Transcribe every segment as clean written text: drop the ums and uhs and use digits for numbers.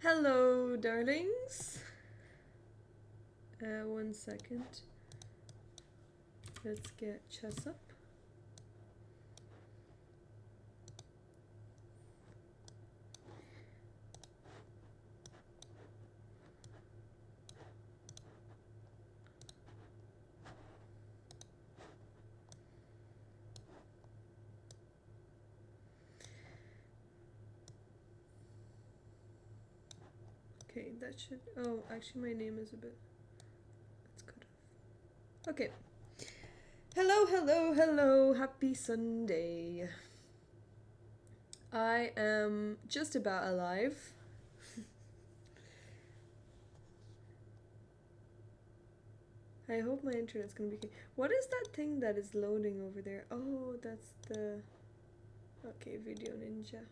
Hello, darlings. 1 second. Let's get chess up. Okay, that should. Oh, actually, my name is a bit. Let's cut off. Okay. Hello, hello, hello. Happy Sunday. I am just about alive. I hope my internet's gonna be okay. What is that thing that is loading over there? Oh, that's the. Okay, Video Ninja.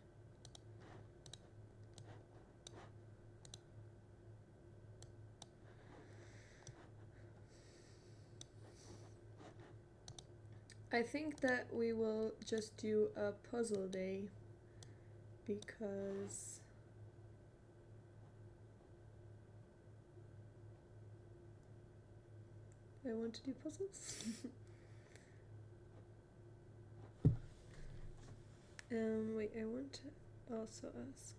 I think that we will just do a puzzle day because I want to do puzzles. Wait, I want to also ask.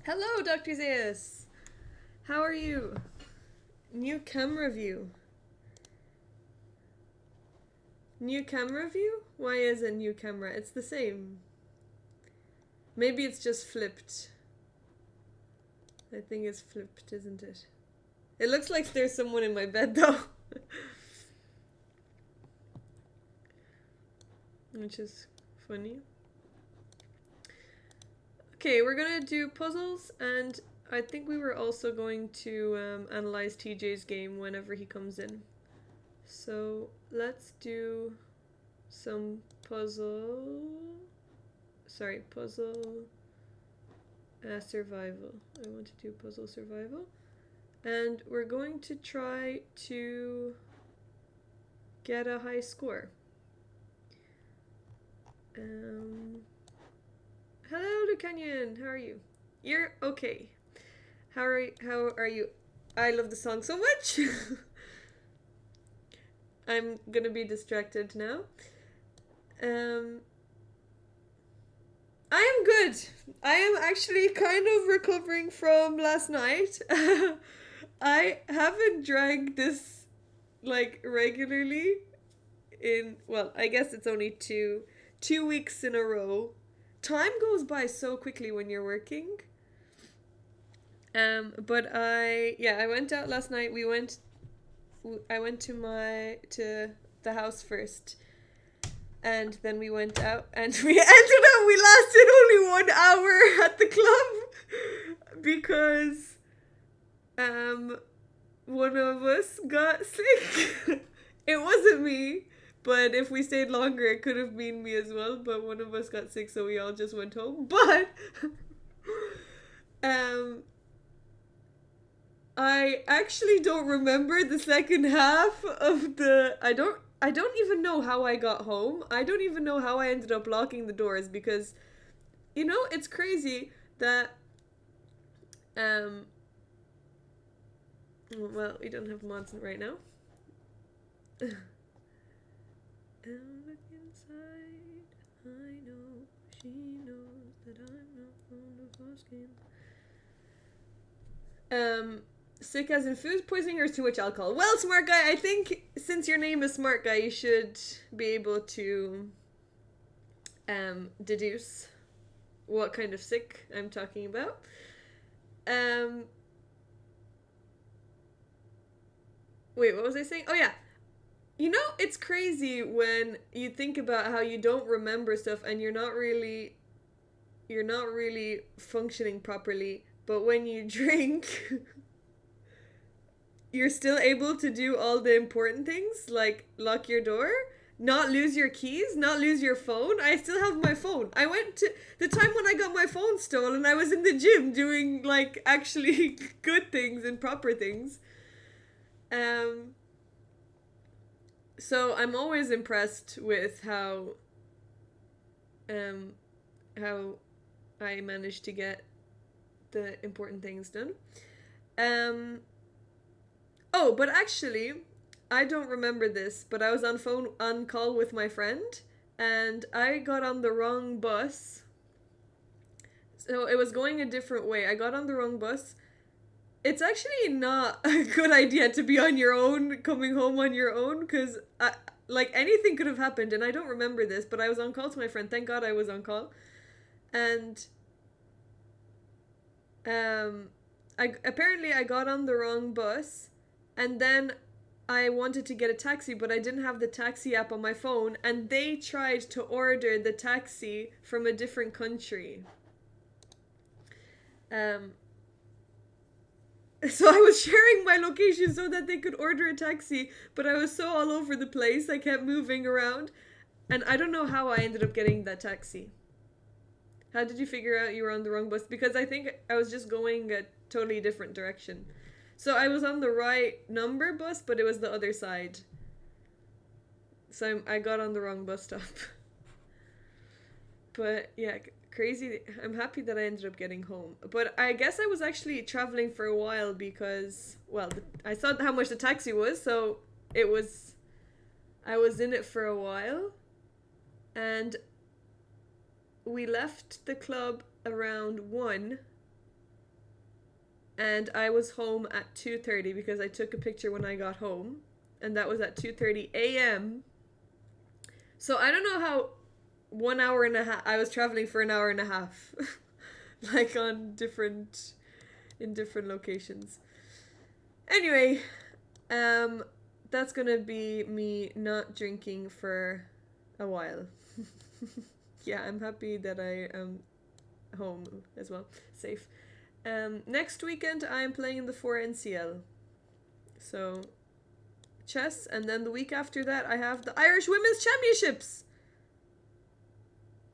Hello, Dr. Zayas. How are you? New camera view. New camera view? Why is it new camera? It's the same. Maybe it's just flipped. I think it's flipped, isn't it? It looks like there's someone in my bed though. Which is funny. Okay, we're gonna do puzzles, and I think we were also going to analyze TJ's game whenever he comes in. So let's do some puzzle survival. I want to do puzzle survival, and we're going to try to get a high score. Hello, Lucanyon. How are you? You're okay. How are you? I love the song so much. I'm gonna be distracted now. I am good. I am actually kind of recovering from last night. I haven't drank this like regularly in, well, I guess it's only two weeks in a row. Time goes by so quickly when you're working. But I went out last night. I went to the house first, and then we went out, and we lasted only 1 hour at the club because one of us got sick. It wasn't me, but if we stayed longer it could have been me as well, but one of us got sick, so we all just went home. But I actually don't remember the second half of the. I don't even know how I got home. I don't even know how I ended up locking the doors, because, you know, it's crazy that well, we don't have mods right now. Look inside. I know she knows that I'm not fond of asking. Sick as in food poisoning or too much alcohol? Well, smart guy, I think since your name is smart guy, you should be able to deduce what kind of sick I'm talking about. Wait, what was I saying? Oh yeah. You know, it's crazy when you think about how you don't remember stuff and you're not really functioning properly, but when you drink, you're still able to do all the important things like lock your door, not lose your keys, not lose your phone. I still have my phone. I went to the time when I got my phone stolen, I was in the gym doing like actually good things and proper things. Um so I'm always impressed with um how I managed to get the important things done. Um Oh, but actually, I don't remember this, but I was on call with my friend and I got on the wrong bus. So it was going a different way. I got on the wrong bus. It's actually not a good idea to be on your own, coming home on your own, cuz like anything could have happened and I don't remember this, but I was on call to my friend. Thank God I was on call. And I got on the wrong bus and then I wanted to get a taxi, but I didn't have the taxi app on my phone, and they tried to order the taxi from a different country. Um, so I was sharing my location so that they could order a taxi, but I was so all over the place, I kept moving around, and I don't know how I ended up getting that taxi. How did you figure out you were on the wrong bus? Because I think I was just going a totally different direction. So I was on the right number bus, but it was the other side. So I got on the wrong bus stop. But yeah, crazy. I'm happy that I ended up getting home. But I guess I was actually traveling for a while because, well, I saw how much the taxi was, so I was in it for a while. And we left the club around 1. And I was home at 2:30 because I took a picture when I got home, and that was at 2:30 a.m. So I don't know how 1 hour and a half I was traveling for an hour and a half, like in different locations. Anyway, that's gonna be me not drinking for a while. Yeah, I'm happy that I am home as well, safe. Next weekend I'm playing in the 4 NCL. So chess, and then the week after that I have the Irish Women's Championships.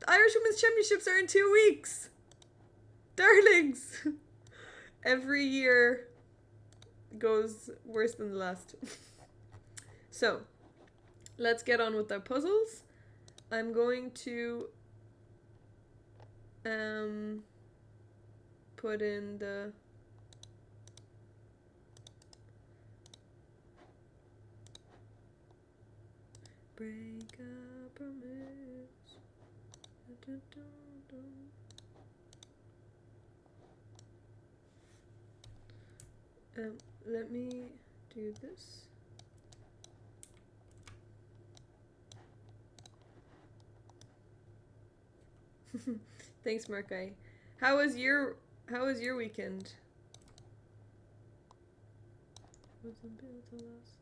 The Irish Women's Championships are in 2 weeks. Darlings. Every year goes worse than the last. So, let's get on with our puzzles. I'm going to put in the break a promise. Let me do this. Thanks, Markai. How was your weekend? Wasn't able to last.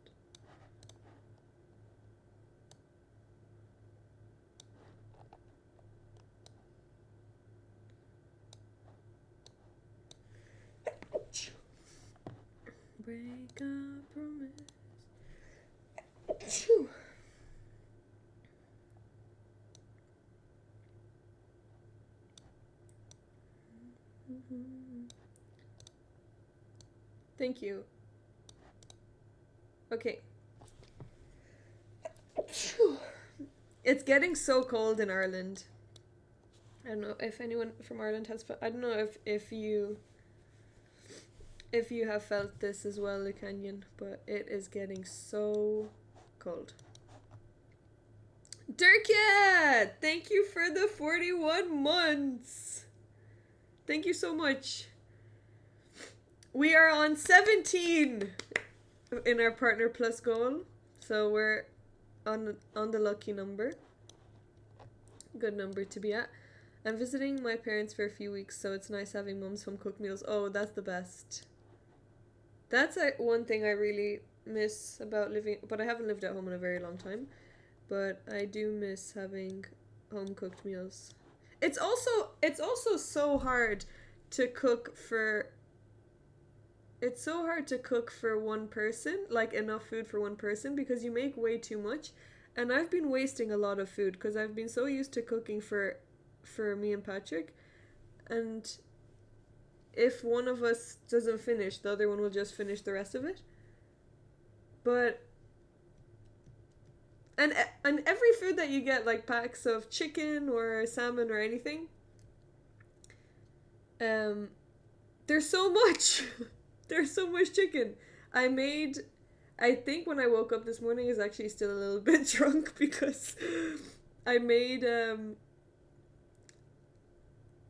Break a promise. Thank you. Okay. It's getting so cold in Ireland. I don't know if anyone from Ireland has. I don't know if you have felt this as well, the canyon, but it is getting so cold. Dirkia! Thank you for the 41 months. Thank you so much. We are on 17 in our Partner Plus goal, so we're on the lucky number. Good number to be at. I'm visiting my parents for a few weeks, so it's nice having mom's home cooked meals. Oh, that's the best. That's one thing I really miss about living, but I haven't lived at home in a very long time. But I do miss having home cooked meals. It's also so hard to cook for it's so hard to cook for one person, like enough food for one person because you make way too much. And I've been wasting a lot of food because I've been so used to cooking for me and Patrick. And if one of us doesn't finish, the other one will just finish the rest of it. But and every food that you get, like packs of chicken or salmon or anything, um there's so much. There's so much chicken. I made I think when I woke up this morning is actually still a little bit drunk because I made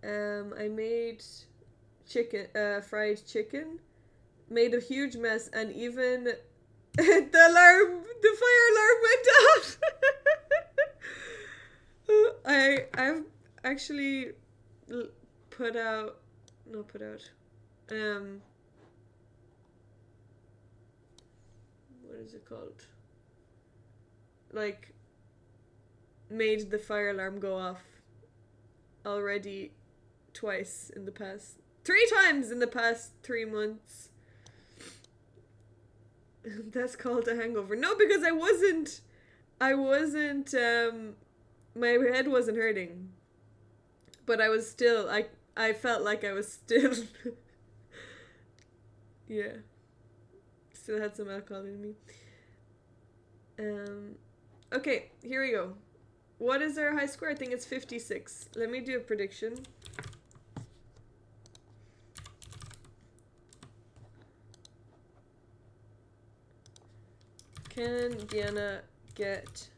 I made chicken fried chicken, made a huge mess, and even the fire alarm went out. I've actually put out not put out what is it called, like made the fire alarm go off already twice in the past 3 times in the past 3 months. That's called a hangover. No, because I wasn't my head wasn't hurting, but I was still I felt like I was still yeah, still had some alcohol in me. Okay, here we go. What is our high score? I think it's 56. Let me do a prediction. Can Diana get...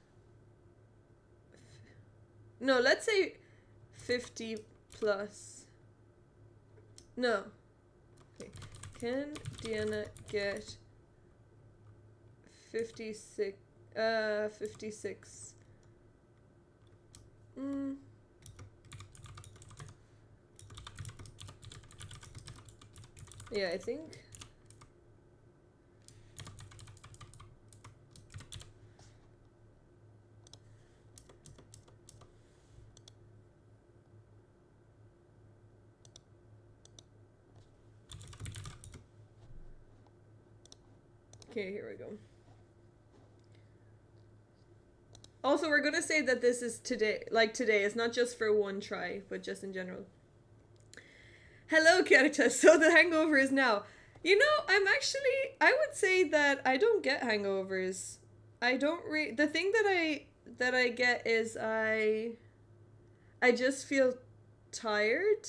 No, let's say 50 plus. No. Okay. Can Diana get 56? 56. Yeah, I think. Okay, here we go. Also, we're gonna say that this is today, like today. It's not just for one try, but just in general. Hello, Kiarita. So the hangover is now. You know, I would say that I don't get hangovers. I don't the thing that I get is I just feel tired.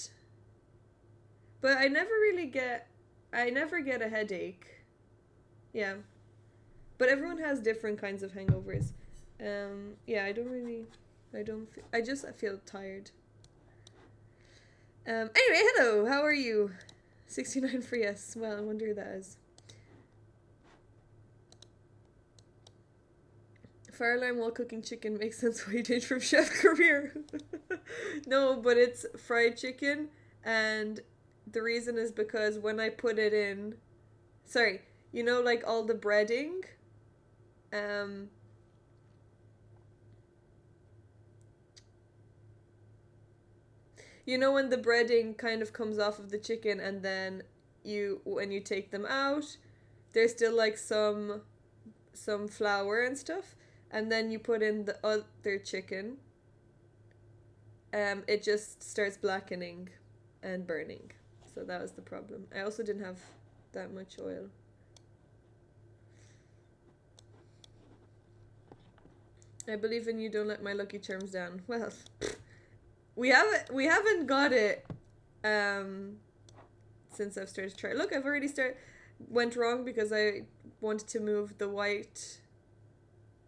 But I never get a headache. Yeah. But everyone has different kinds of hangovers. Yeah, I just feel tired. Anyway, hello, how are you? 69 for yes. Well, I wonder who that is. Fire alarm while cooking chicken makes sense why you changed from chef career. No, but it's fried chicken, and the reason is because when I put it in, sorry, you know, like all the breading, you know when the breading kind of comes off of the chicken and then when you take them out, there's still like some flour and stuff, and then you put in the other chicken, it just starts blackening and burning. So that was the problem. I also didn't have that much oil. I believe in you, don't let my lucky charms down. Well, we haven't got it since I've started to try. Look, I've already went wrong because I wanted to move the white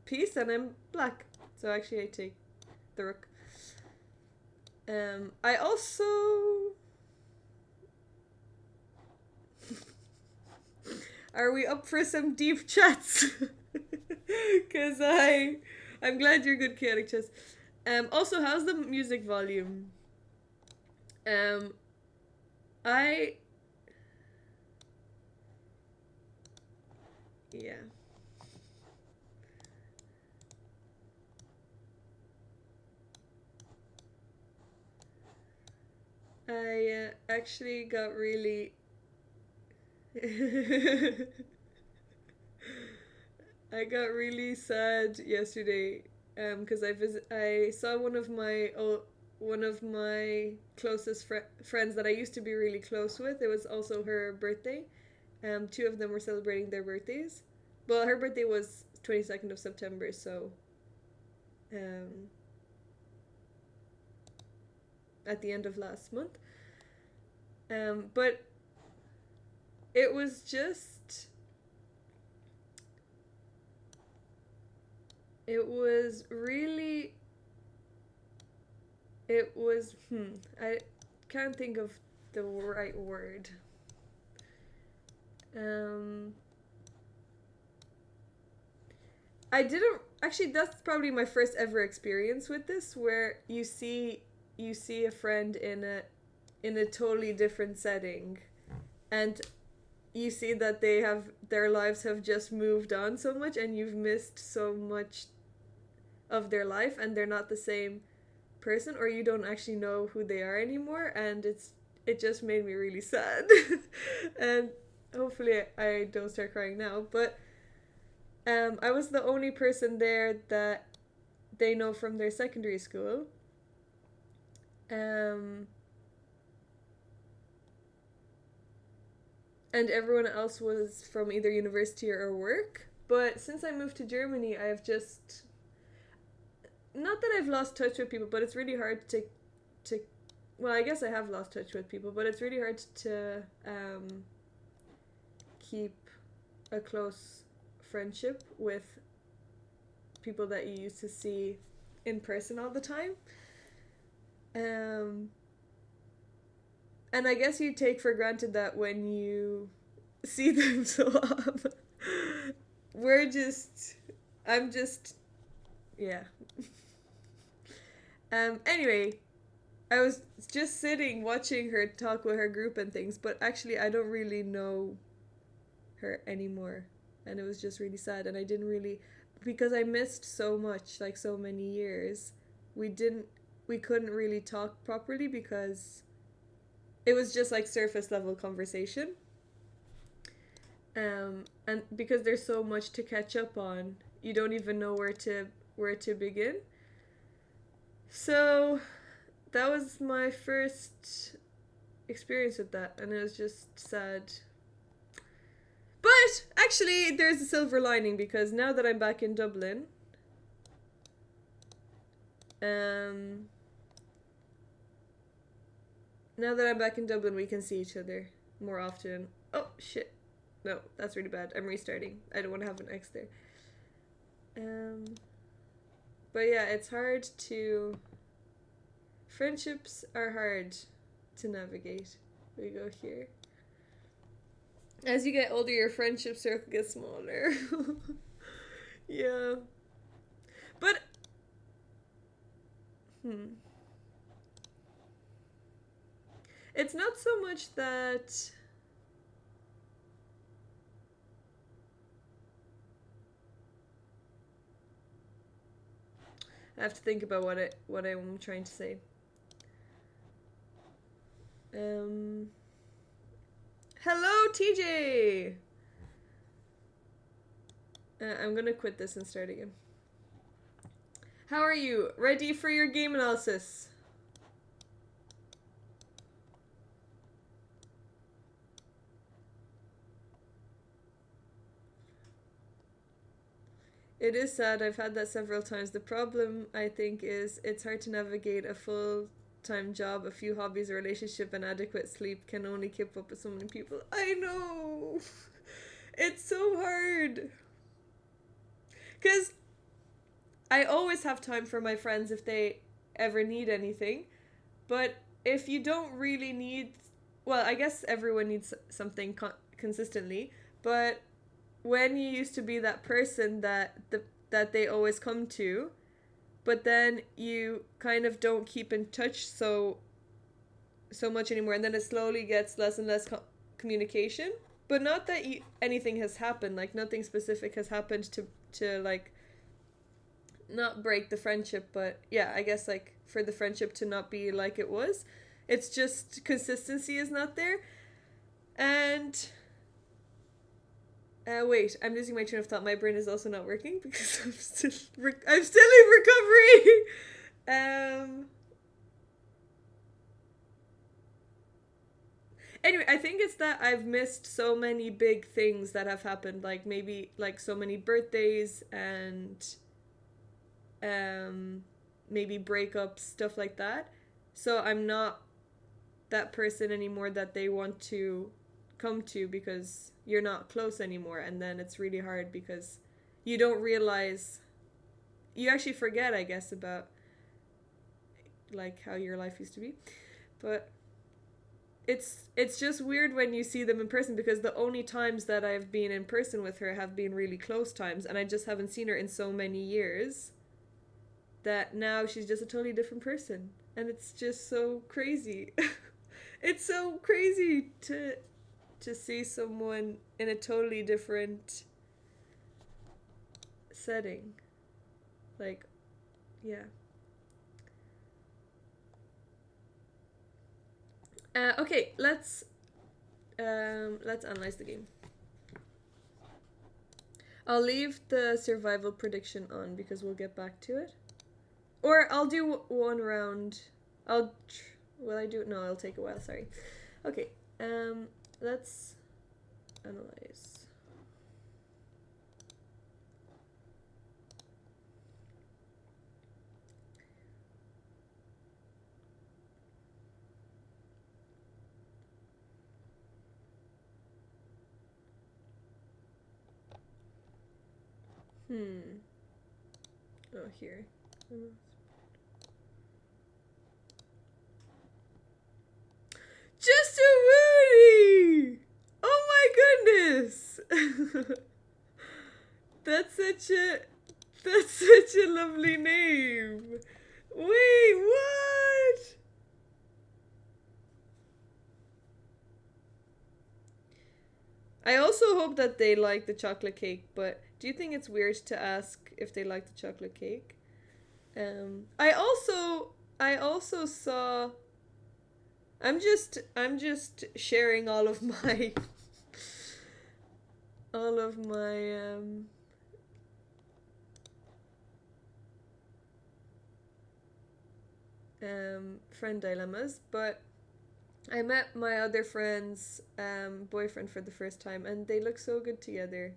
piece and I'm black. So actually I take the rook. I also are we up for some deep chats? Cause I'm glad you're good, chaotic chess. Also, how's the music volume? Yeah. I actually got really I got really sad yesterday because I saw one of my closest friends that I used to be really close with. It was also her birthday. Two of them were celebrating their birthdays. Well, her birthday was 22nd of September, so um at the end of last month. But it was just it was really it was I can't think of the right word. Um I didn't actually that's probably my first ever experience with this where you see a friend in a totally different setting and you see that their lives have just moved on so much and you've missed so much of their life and they're not the same person or you don't actually know who they are anymore and it just made me really sad. And hopefully I don't start crying now, but I was the only person there that they know from their secondary school. Um and everyone else was from either university or work. But since I moved to Germany, I've just not that I've lost touch with people, but it's really hard to well, I guess I have lost touch with people, but it's really hard to keep a close friendship with people that you used to see in person all the time. Um and I guess you take for granted that when you see them so often, we're just, I'm just, yeah. Anyway, I was just sitting watching her talk with her group and things, but actually I don't really know her anymore. And it was just really sad. And I didn't really, because I missed so much, like so many years, we couldn't really talk properly because it was just like surface level conversation. And because there's so much to catch up on, you don't even know where to begin. So that was my first experience with that, and it was just sad. But actually, there's a silver lining because now that I'm back in Dublin, now that I'm back in Dublin, we can see each other more often. Oh shit! No, that's really bad. I'm restarting. I don't want to have an X there. But yeah, it's hard to. Friendships are hard to navigate. We go here. As you get older, your friendship circle gets smaller. Yeah. But. It's not so much that. I have to think about what I'm trying to say. Hello, TJ. I'm gonna quit this and start again. How are you? Ready for your game analysis? It is sad. I've had that several times. The problem, I think, is it's hard to navigate a full-time job, a few hobbies, a relationship, and adequate sleep can only keep up with so many people. I know! It's so hard. Because I always have time for my friends if they ever need anything. But if you don't really need... Well, I guess everyone needs something consistently. But when you used to be that person that they always come to, but then you kind of don't keep in touch so much anymore, and then it slowly gets less and less communication. But not that anything has happened, like nothing specific has happened to like not break the friendship, but yeah, I guess like for the friendship to not be like it was. It's just consistency is not there. And wait, I'm losing my train of thought. My brain is also not working because I'm still in recovery. Anyway, I think it's that I've missed so many big things that have happened, like maybe like so many birthdays and maybe breakups, stuff like that. So I'm not that person anymore that they want to come to because you're not close anymore, and then it's really hard because you don't realize, you actually forget, I guess, about like how your life used to be. But it's just weird when you see them in person, because the only times that I've been in person with her have been really close times, and I just haven't seen her in so many years that now she's just a totally different person, and it's just so crazy. It's so crazy to see someone in a totally different setting. Like, yeah. Okay, let's analyze the game. I'll leave the survival prediction on because we'll get back to it. Or I'll do one round. Will I do it? No, it'll take a while, sorry. Okay, let's analyze. Oh, here. Just a Woody! Oh my goodness! That's such a lovely name. Wait, what? I also hope that they like the chocolate cake, but do you think it's weird to ask if they like the chocolate cake? I also saw, I'm just sharing all of my all of my friend dilemmas, but I met my other friend's boyfriend for the first time, and they look so good together,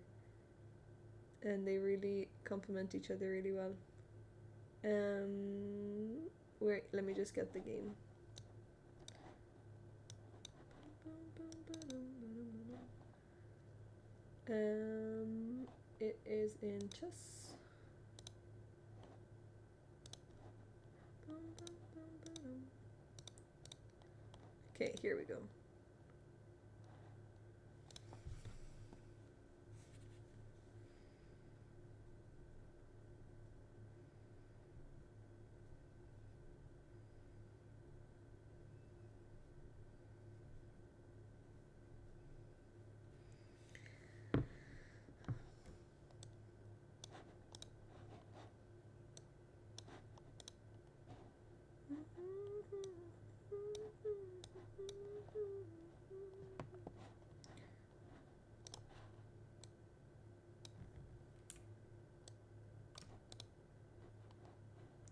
and they really complement each other really well. Wait, let me just get the game. It is in chess. Okay, here we go.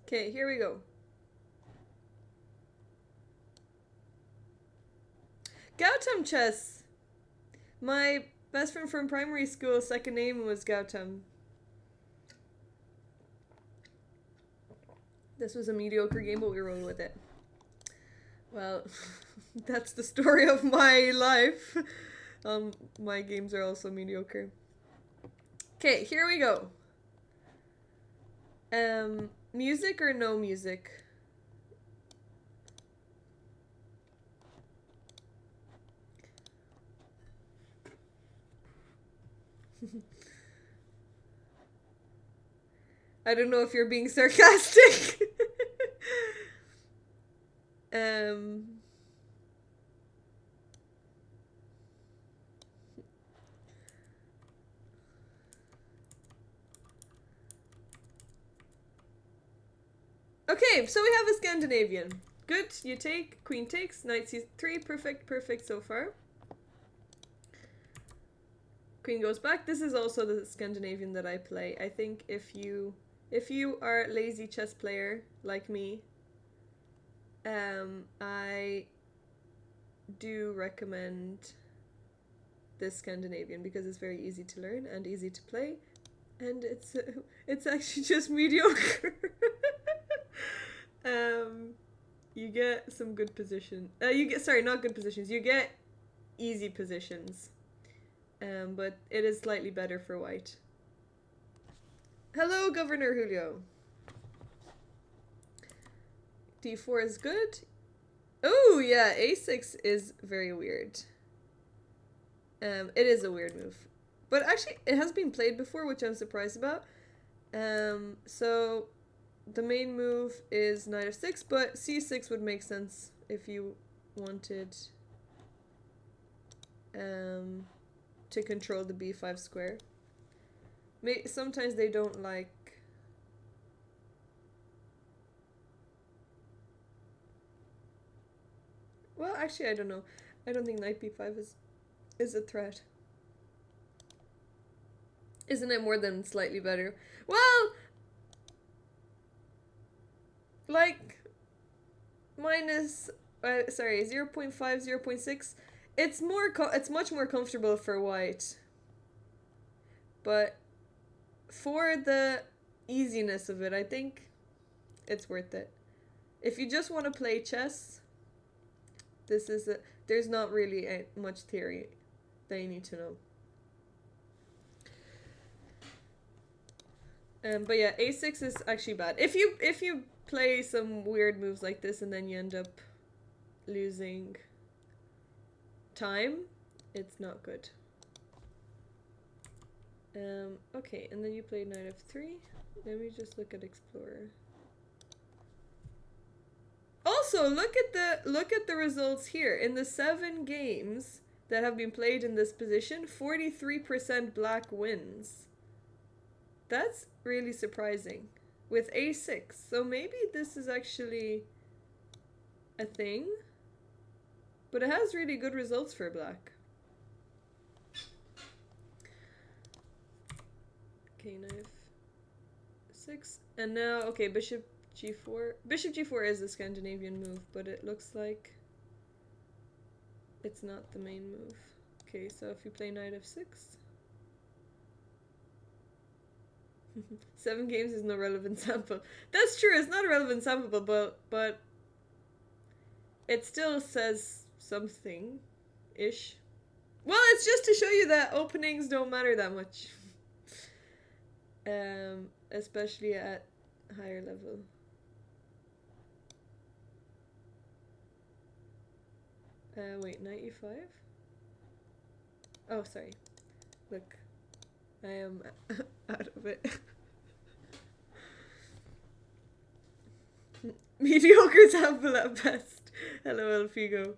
Okay, here we go. Gautam chess. My best friend from primary school, second name was Gautam. This was a mediocre game, but we rolled with it. Well, that's the story of my life. My games are also mediocre. Okay, here we go. Music or no music? I don't know if you're being sarcastic. Okay, so we have a Scandinavian. Good, you take, queen takes, knight c3, perfect, perfect so far. Queen goes back. This is also the Scandinavian that I play. I think if you are a lazy chess player like me, I do recommend this Scandinavian because it's very easy to learn and easy to play, and it's actually just mediocre. You get some good position. You get, sorry, not good positions. You get easy positions. But it is slightly better for white. Hello, Governor Julio. D4 is good. Oh, yeah, A6 is very weird. It is a weird move. But actually, it has been played before, which I'm surprised about. So, the main move is knight f6, but c6 would make sense if you wanted to control the b5 square. Sometimes they don't like... Well, actually, I don't know. I don't think knight b5 is a threat. Isn't it more than slightly better? Well, like, minus, sorry, 0.5, 0.6. It's much more comfortable for white. But for the easiness of it, I think it's worth it. If you just want to play chess, there's not really much theory that you need to know. But yeah, a6 is actually bad. If you play some weird moves like this and then you end up losing time, it's not good. Okay, and then you play knight f3. Let me just look at Explorer. Also, look at the results here. In the 7 games that have been played in this position, 43% black wins. That's really surprising. With a6. So maybe this is actually a thing. But it has really good results for black. Okay, knight f6. And now, okay, bishop g4. Bishop g4 is a Scandinavian move, but it looks like it's not the main move. Okay, so if you play knight f6. 7 games is no relevant sample. That's true, it's not a relevant sample, but it still says something-ish. Well, it's just to show you that openings don't matter that much. Especially at higher level. Wait, knight e5? Oh, sorry. Look, I am out of it. Mediocre sample at best. Hello, Elfigo.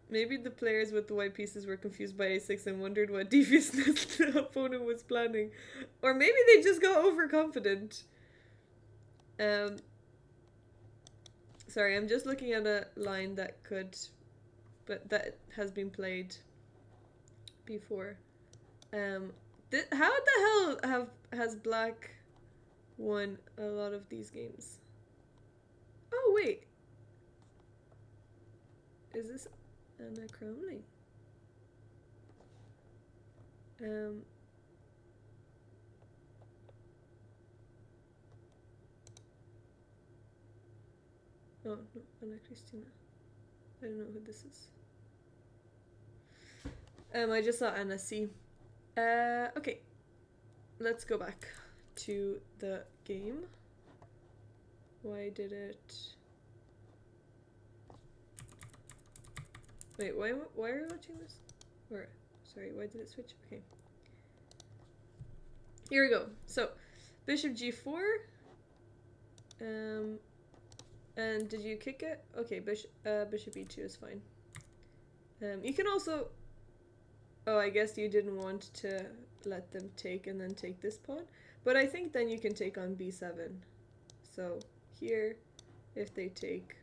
Maybe the players with the white pieces were confused by a6 and wondered what deviousness the opponent was planning. Or maybe they just got overconfident. Sorry, I'm just looking at a line that that has been played before. How the hell has black won a lot of these games? Oh, wait. Is this anachronically? Oh, no, Anna Christina. I don't know who this is. I just saw Anna C. Okay. Let's go back to the game. Why did it... Wait, why are we watching this? Or, sorry, why did it switch? Okay. Here we go. So, bishop g4. And did you kick it? Okay, bishop e2 is fine. You can also... Oh, I guess you didn't want to let them take and then take this pawn. But I think then you can take on b7. So, here, if they take,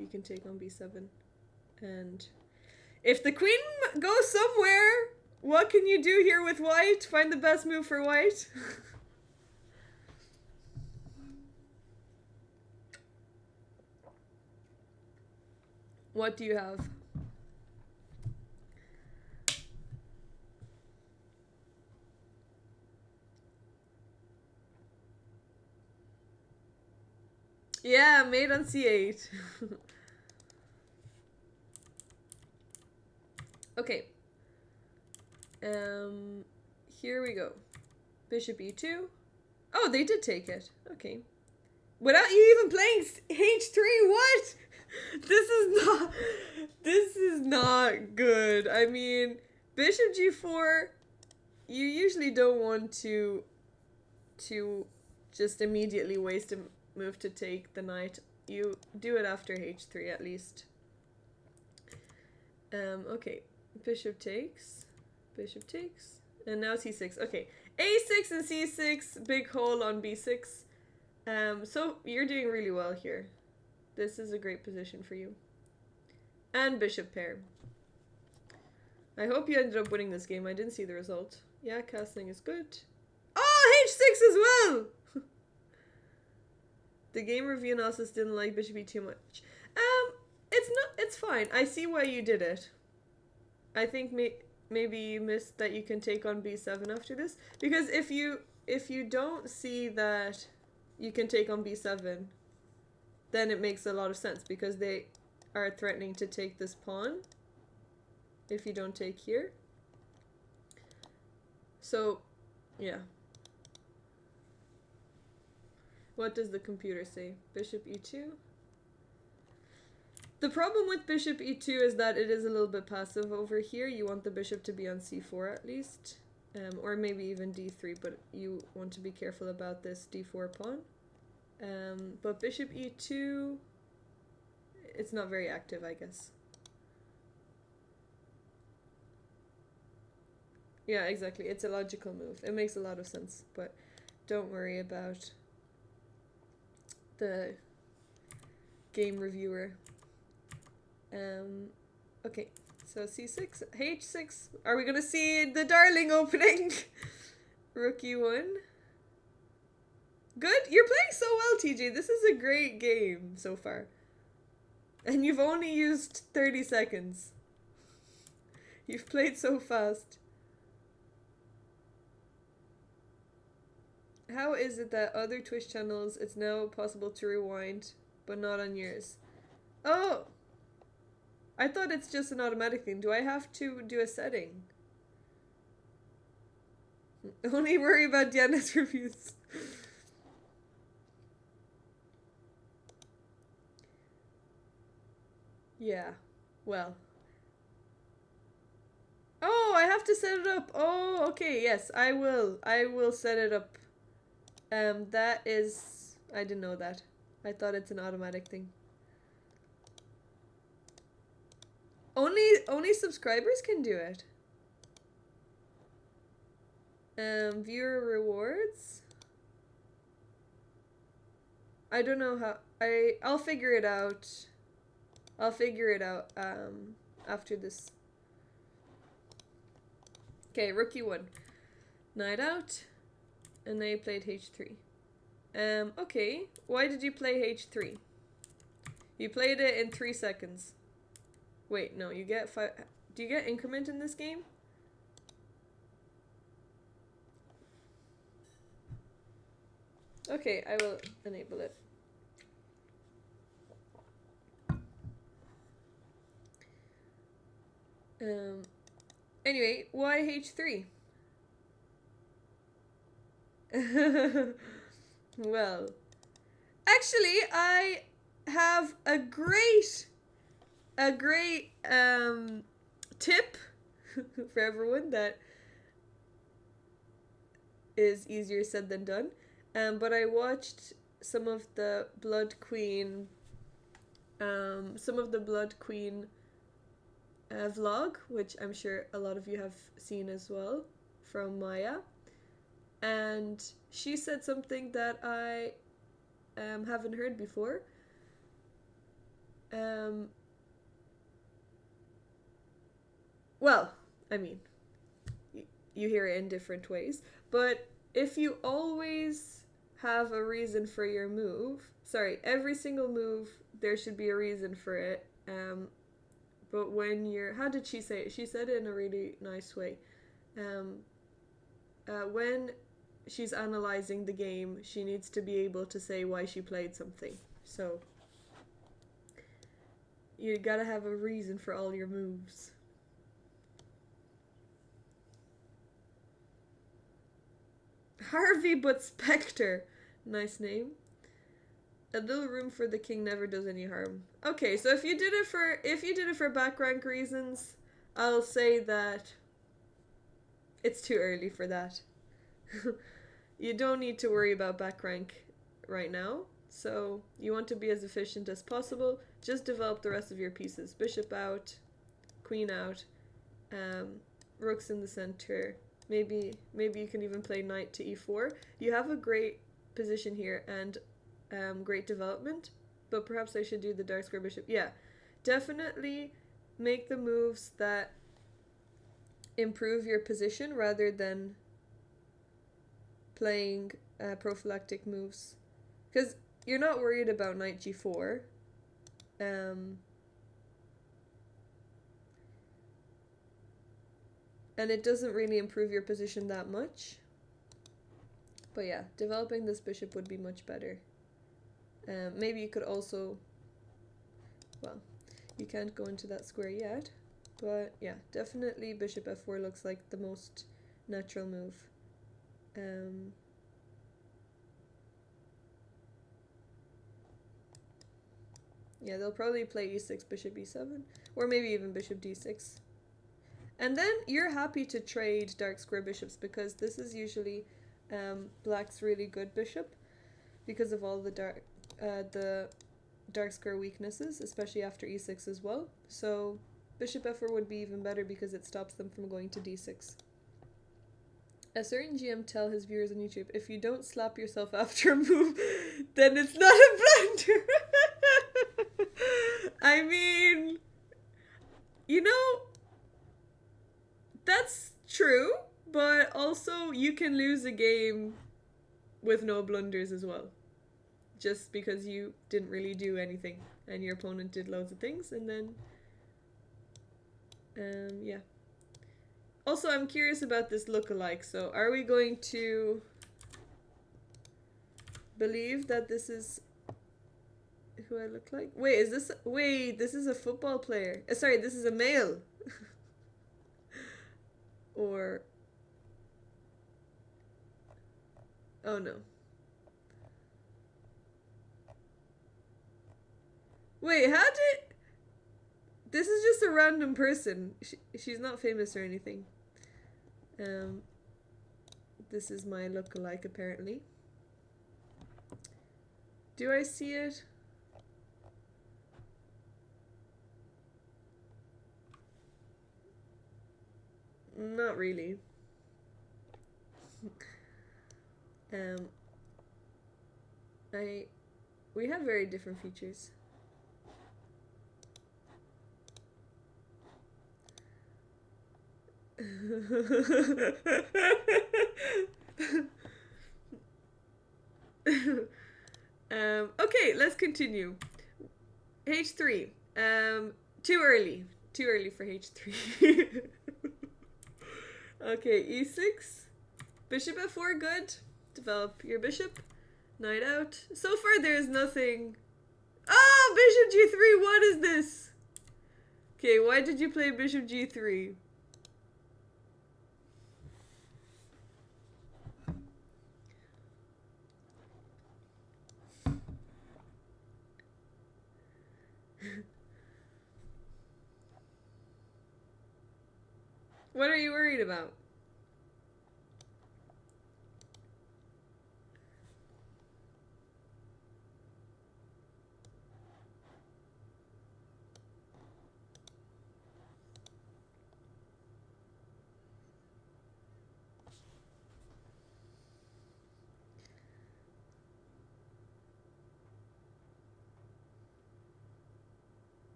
you can take on b7. And if the queen goes somewhere, what can you do here with white? Find the best move for white. What do you have? Yeah, mate on c8. Okay. Here we go. Bishop e2. Oh, they did take it. Okay. Without you even playing h3, what? This is not good. I mean, bishop g4, you usually don't want to just immediately waste a move to take the knight. You do it after h3 at least. Okay. Bishop takes. Bishop takes. And now c6. Okay. a6 and c6. Big hole on b6. So you're doing really well here. This is a great position for you. And bishop pair. I hope you ended up winning this game. I didn't see the result. Yeah, castling is good. Oh, h6 as well! The game review analysis didn't like bishop e2 much. It's fine. I see why you did it. I think maybe you missed that you can take on b7 after this. Because if you don't see that you can take on b7, then it makes a lot of sense, because they are threatening to take this pawn if you don't take here. So, yeah. What does the computer say? Bishop e2? The problem with bishop e2 is that it is a little bit passive over here. You want the bishop to be on c4 at least. Or maybe even d3, but you want to be careful about this d4 pawn. But bishop e2, it's not very active, I guess. Yeah, exactly. It's a logical move. It makes a lot of sense, but don't worry about the game reviewer. Okay, so c6, h6. Are we gonna see the darling opening? Rook e1. Good. You're playing so well, TJ. This is a great game so far. And you've only used 30 seconds. You've played so fast. How is it that other Twitch channels, it's now possible to rewind, but not on yours? Oh! I thought it's just an automatic thing. Do I have to do a setting? Only worry about Diana's reviews. Yeah, well. Oh, I have to set it up. Oh, okay, yes, I will. I will set it up. That is... I didn't know that. I thought it's an automatic thing. Only subscribers can do it. Viewer rewards. I don't know how. I'll figure it out. I'll figure it out after this. Okay, rook e1. Knight out. And they played h3. Okay. Why did you play h3? You played it in 3 seconds. Wait, no, you get 5. Do you get increment in this game? Okay, I will enable it. Anyway, why h3? Well, actually, I have a great tip for everyone that is easier said than done. But I watched some of the Blood Queen vlog, which I'm sure a lot of you have seen as well, from Maya. And she said something that I haven't heard before. Um, well, I mean, you hear it in different ways, but if you always have a reason for your move, sorry, every single move, there should be a reason for it. But when you're, how did she say it? She said it in a really nice way. Um, when she's analyzing the game, she needs to be able to say why she played something. So you gotta have a reason for all your moves. Harvey but Spectre. Nice name. A little room for the king never does any harm. Okay, so if you did it for back rank reasons, I'll say that it's too early for that. You don't need to worry about back rank right now. So you want to be as efficient as possible. Just develop the rest of your pieces. Bishop out, queen out, rooks in the center. Maybe you can even play knight to e4. You have a great position here and great development, but perhaps I should do the dark square bishop. Yeah, definitely make the moves that improve your position rather than playing prophylactic moves, because you're not worried about knight g4. And it doesn't really improve your position that much. But yeah, developing this bishop would be much better. Maybe you could also, well, you can't go into that square yet, but yeah, definitely bishop f4 looks like the most natural move. Yeah, they'll probably play e6, bishop e7, or maybe even bishop d6. And then you're happy to trade dark square bishops, because this is usually black's really good bishop because of all the dark square weaknesses, especially after e6 as well. So bishop f4 would be even better because it stops them from going to d6. A certain GM tell his viewers on YouTube, if you don't slap yourself after a move, then it's not a blunder. I mean, you know, that's true, but also you can lose a game with no blunders as well. Just because you didn't really do anything and your opponent did loads of things, and then yeah. Also, I'm curious about this look-alike. So are we going to believe that this is who I look like? Wait, this is a football player. Sorry, this is a male. Or, oh no. Wait, how did... This is just a random person. She's not famous or anything. This is my look-alike, apparently. Do I see it? Not really. We have very different features. Okay, let's continue. H3. Too early. Too early for H3. Okay, E6. Bishop F4, good. Develop your bishop. Knight out. So far there's nothing. Oh, bishop G3, what is this? Okay, why did you play bishop G3? What are you worried about?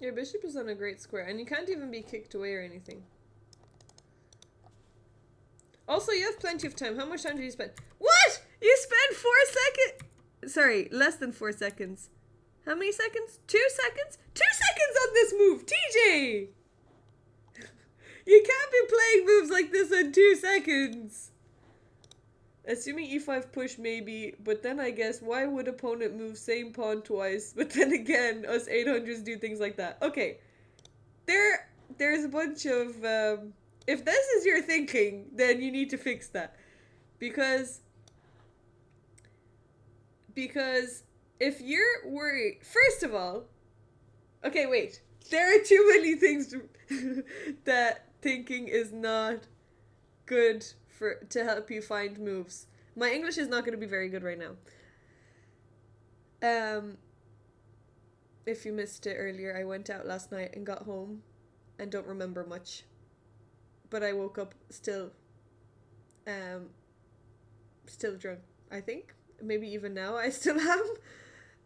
Your bishop is on a great square, and you can't even be kicked away or anything. Also, you have plenty of time. How much time did you spend? What? You spent 4 seconds? Sorry, less than 4 seconds. How many seconds? 2 seconds? 2 seconds on this move, TJ! You can't be playing moves like this in 2 seconds. Assuming e5 push, maybe, but then I guess why would opponent move same pawn twice? But then again, us 800s do things like that. Okay, there's a bunch of if this is your thinking, then you need to fix that, because if you're worried, first of all, okay, wait, there are too many things that thinking is not good to help you find moves. My English is not going to be very good right now. If you missed it earlier, I went out last night and got home and don't remember much. But I woke up still drunk, I think. Maybe even now I still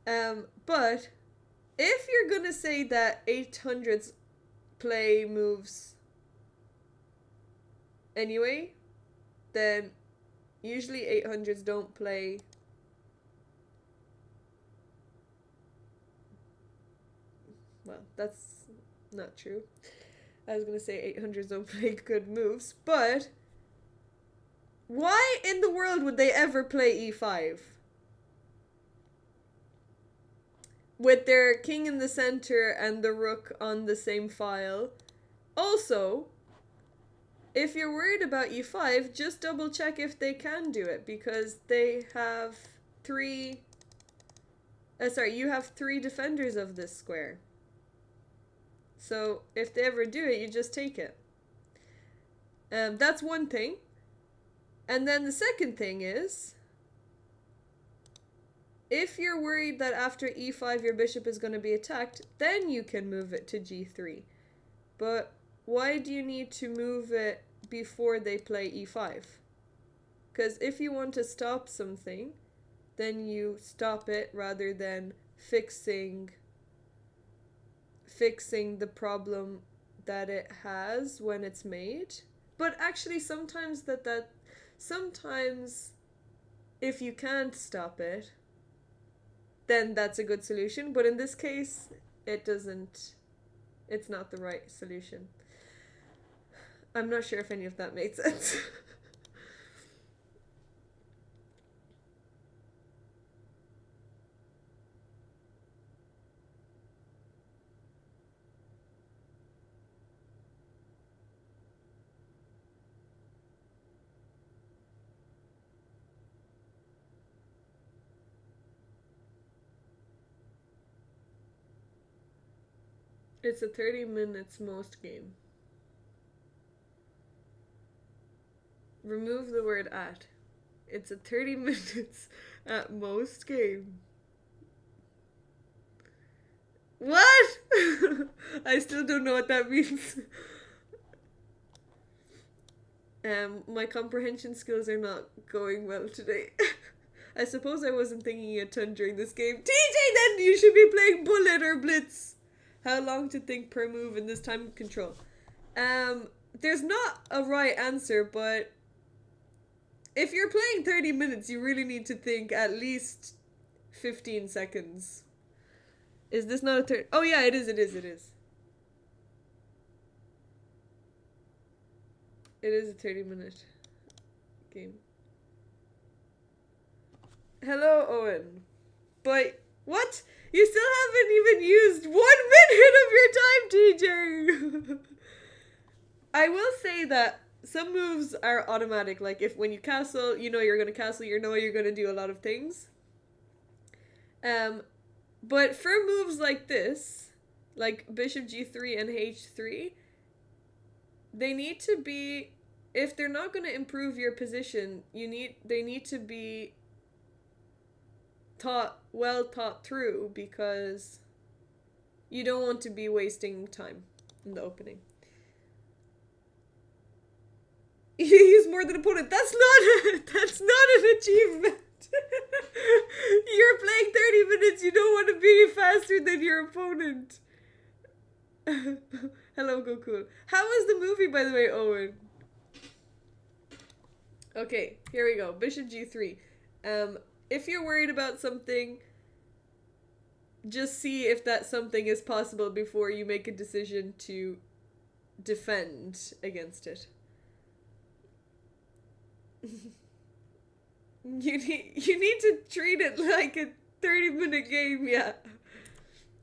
am. But if you're going to say that 800s play moves anyway, then usually 800s don't play well, that's not true. I was gonna say 800s don't play good moves, but why in the world would they ever play e5? With their king in the center and the rook on the same file. Also, if you're worried about e5, just double check if they can do it, because they have you have 3 defenders of this square. So if they ever do it, you just take it. That's one thing. And then the second thing is, if you're worried that after e5 your bishop is going to be attacked, then you can move it to g3. But why do you need to move it before they play e5? Because if you want to stop something, then you stop it rather than fixing the problem that it has when it's made. But actually sometimes sometimes if you can't stop it, then that's a good solution. But in this case, it's not the right solution. I'm not sure if any of that made sense. It's a 30 minutes most game. Remove the word at. It's a 30 minutes at most game. What? I still don't know what that means. My comprehension skills are not going well today. I suppose I wasn't thinking a ton during this game. TJ, then you should be playing bullet or blitz. How long to think per move in this time control? There's not a right answer, but if you're playing 30 minutes, you really need to think at least 15 seconds. Is this not a 30? Oh yeah, it is. It is a 30-minute game. Hello, Owen. But what? You still haven't even used 1 minute of your time, TJ. I will say that some moves are automatic. Like when you castle, you know you're going to castle, you know you're going to do a lot of things. But for moves like this, like bishop g3 and h3, they need to be, if they're not going to improve your position, they need to be well thought through, because you don't want to be wasting time in the opening. You use more than opponent. That's not an achievement. You're playing 30 minutes. You don't want to be faster than your opponent. Hello, Goku. How was the movie, by the way, Owen? Okay, here we go. Bishop G3. If you're worried about something, just see if that something is possible before you make a decision to defend against it. You need to treat it like a 30-minute game, yeah.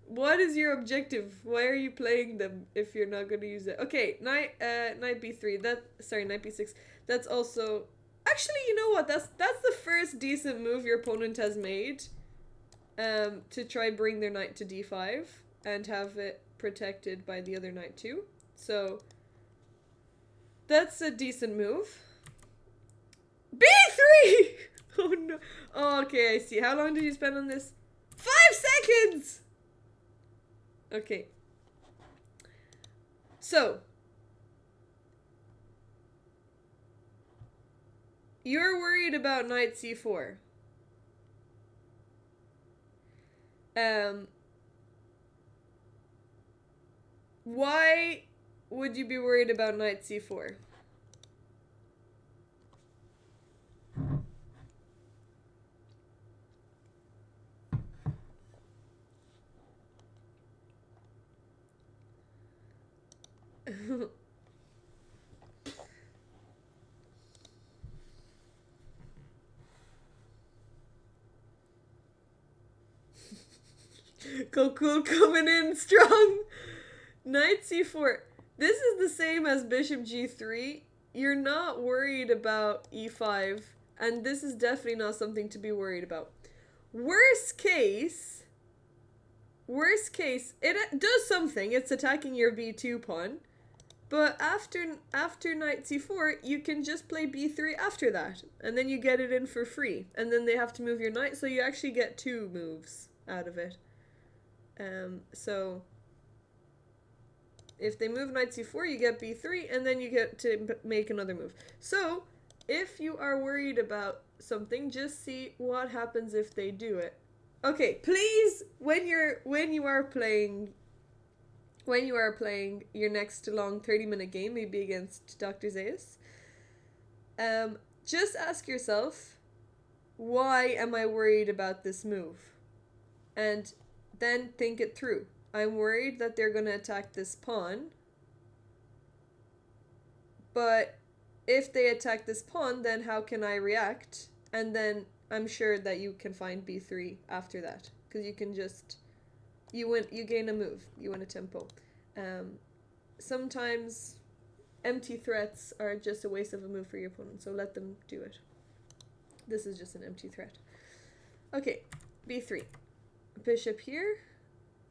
What is your objective? Why are you playing them if you're not going to use it? Okay, knight b3. Knight b6. That's also actually, you know what? That's the first decent move your opponent has made. To try bring their knight to d5 and have it protected by the other knight too. So that's a decent move. b3. Oh no. Oh, okay, I see. How long did you spend on this? 5 seconds. Okay. So, you're worried about knight c4. Why would you be worried about knight c4? Cool coming in strong. Knight c4. This is the same as bishop g3. You're not worried about e5, and this is definitely not something to be worried about. Worst case, it does something. It's attacking your b2 pawn. But after knight c4, you can just play b3 after that. And then you get it in for free. And then they have to move your knight, so you actually get 2 moves out of it. So if they move knight c4, you get b3, and then you get to make another move. So if you are worried about something, just see what happens if they do it. Okay, please, when you are playing your next long 30-minute game, maybe against Dr. Zaius, just ask yourself, why am I worried about this move? And then think it through. I'm worried that they're going to attack this pawn, but if they attack this pawn, then how can I react? And then I'm sure that you can find b3 after that, because you can just, you gain a move, you win a tempo. Sometimes empty threats are just a waste of a move for your opponent, so let them do it. This is just an empty threat. Okay, b3. Bishop here.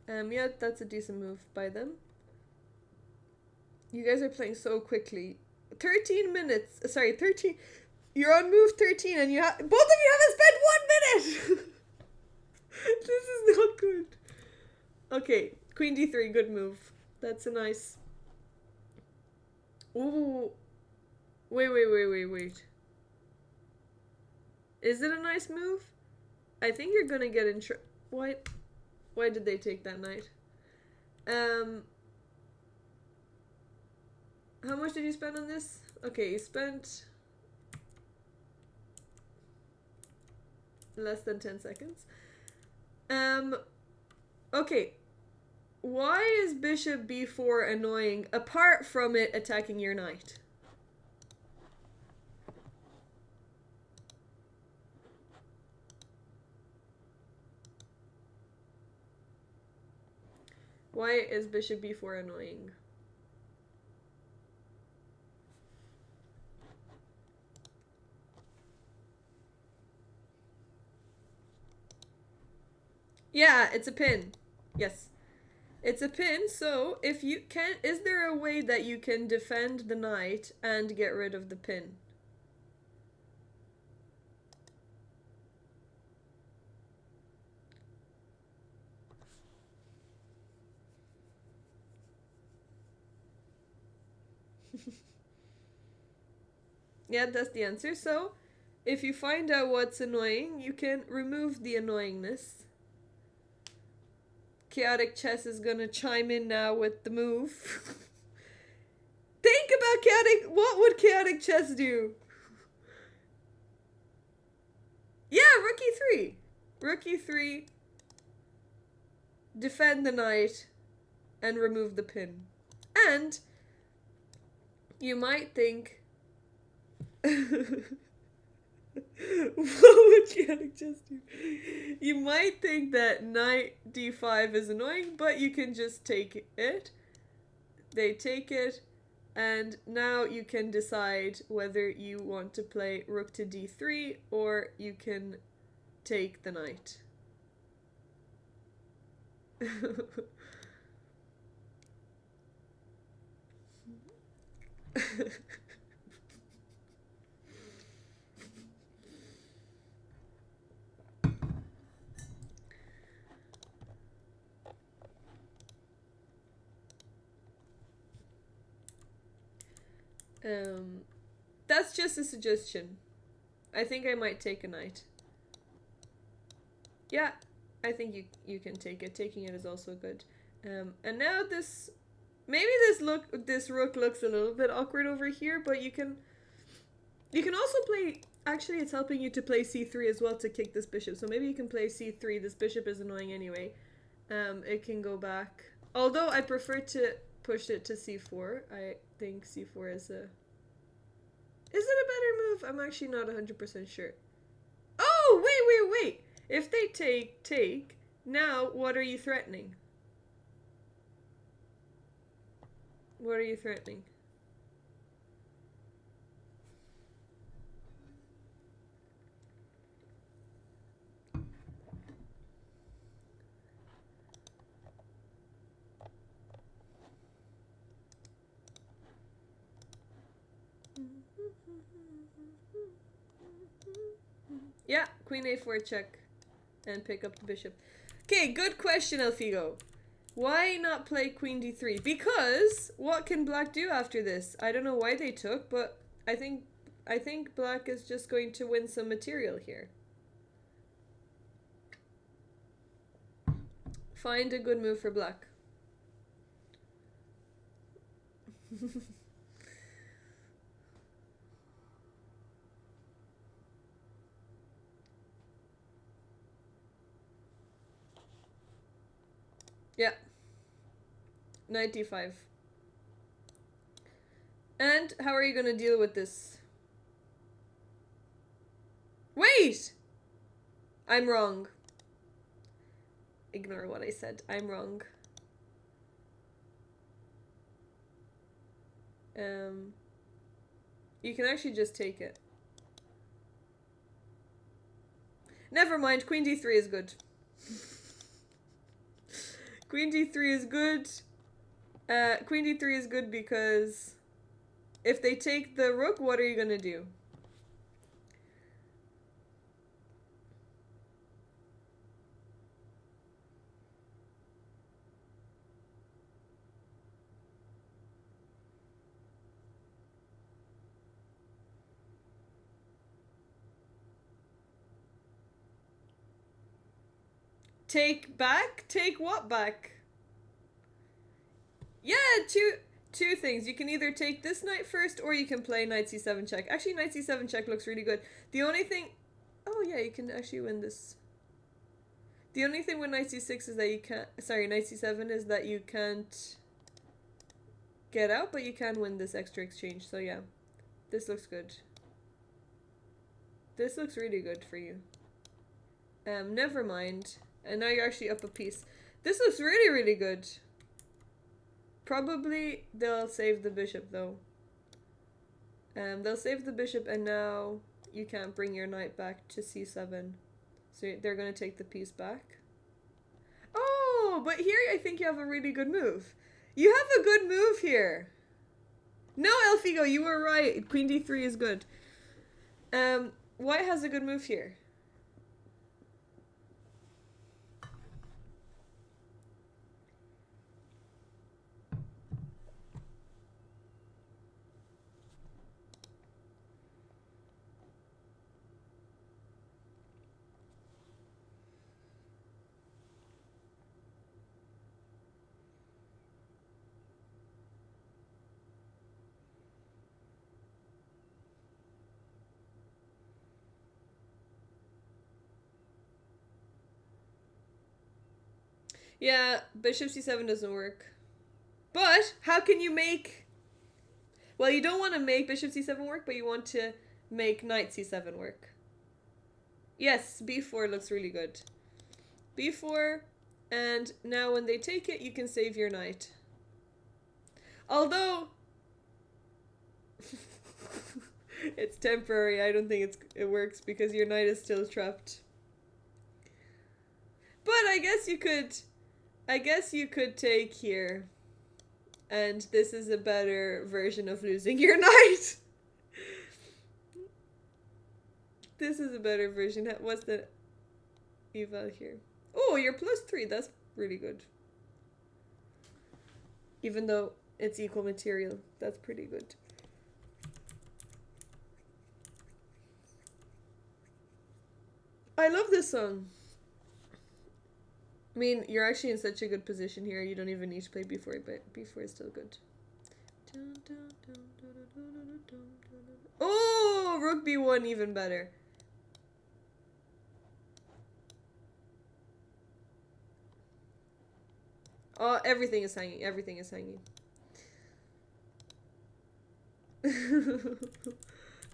Yeah, that's a decent move by them. You guys are playing so quickly. 13 minutes. Sorry, 13. You're on move 13 and both of you haven't spent 1 minute! This is not good. Okay, queen d3, good move. That's a nice... Ooh. Wait. Is it a nice move? I think you're gonna get in trouble. What? Why did they take that knight? How much did you spend on this? Okay, you spent less than 10 seconds. Okay. Why is bishop b4 annoying apart from it attacking your knight? Why is bishop b4 annoying? Yeah, it's a pin. Yes. It's a pin, so if you can, is there a way that you can defend the knight and get rid of the pin? Yeah, that's the answer. So, if you find out what's annoying, you can remove the annoyingness. chaotic chess is gonna chime in now with the move. Think about chaotic. What would chaotic chess do? Yeah, Rookie 3. Rookie 3. Defend the knight and remove the pin. And you might think, what would chaotic chess do? You might think that knight d5 is annoying, but you can just take it. They take it, and now you can decide whether you want to play rook to d3 or you can take the knight. That's just a suggestion. I think I might take a knight. Yeah, I think you can take it. Taking it is also good. And now this, maybe this rook looks a little bit awkward over here, but you can also play. Actually, it's helping you to play c3 as well to kick this bishop. So maybe you can play c3. This bishop is annoying anyway. It can go back. Although I prefer to push it to c4. I think c4 is a. Is it a better move? I'm actually not 100% sure. Oh, wait. If they take, now what are you threatening? What are you threatening? Yeah, queen a4 check and pick up the bishop. Okay, good question, Elfigo. Why not play queen d3? Because what can black do after this? I don't know why they took, but I think black is just going to win some material here. Find a good move for black. Yeah. 95. And how are you going to deal with this? Wait! I'm wrong. Ignore what I said. I'm wrong. You can actually just take it. Never mind. Queen d3 is good. Queen d3 is good. Queen d3 is good because if they take the rook, what are you gonna do? Take back? Take what back? Yeah, two things. You can either take this knight first or you can play knight c7 check. Actually, knight c7 check looks really good. The only thing... Oh yeah, you can actually win this. The only thing with knight c6 is that you can't... Sorry, knight c7 is that you can't get out, but you can win this extra exchange. So yeah, this looks good. This looks really good for you. Never mind. And now you're actually up a piece. This looks really, really good. Probably they'll save the bishop though. They'll save the bishop and now you can't bring your knight back to c7. So they're going to take the piece back. Oh, but here I think you have a really good move. You have a good move here. No, Elfigo, you were right. Queen d3 is good. White has a good move here. Yeah, bishop c7 doesn't work. But how can you make... Well, you don't want to make bishop c7 work, but you want to make knight c7 work. Yes, b4 looks really good. b4, and now when they take it, you can save your knight. Although... it's temporary. I don't think it works because your knight is still trapped. But I guess you could take here. And this is a better version of losing your knight. This is a better version. What's the eval here? Oh, you're +3. That's really good. Even though it's equal material, that's pretty good. I love this song. I mean, you're actually in such a good position here. You don't even need to play b4, but b4 is still good. Oh, rook b1 even better. Oh, everything is hanging. Everything is hanging.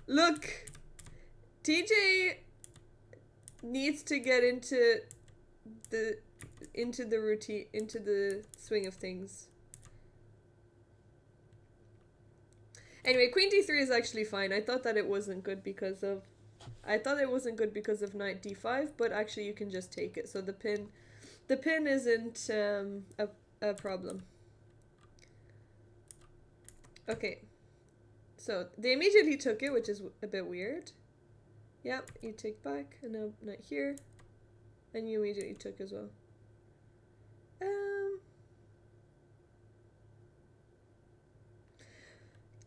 Look, TJ needs to get into the routine, into the swing of things. Anyway, queen d3 is actually fine. I thought it wasn't good because of knight d5, but actually you can just take it. So the pin isn't a problem. Okay. So they immediately took it, which is a bit weird. Yep, you take back, and now knight here, and you immediately took as well.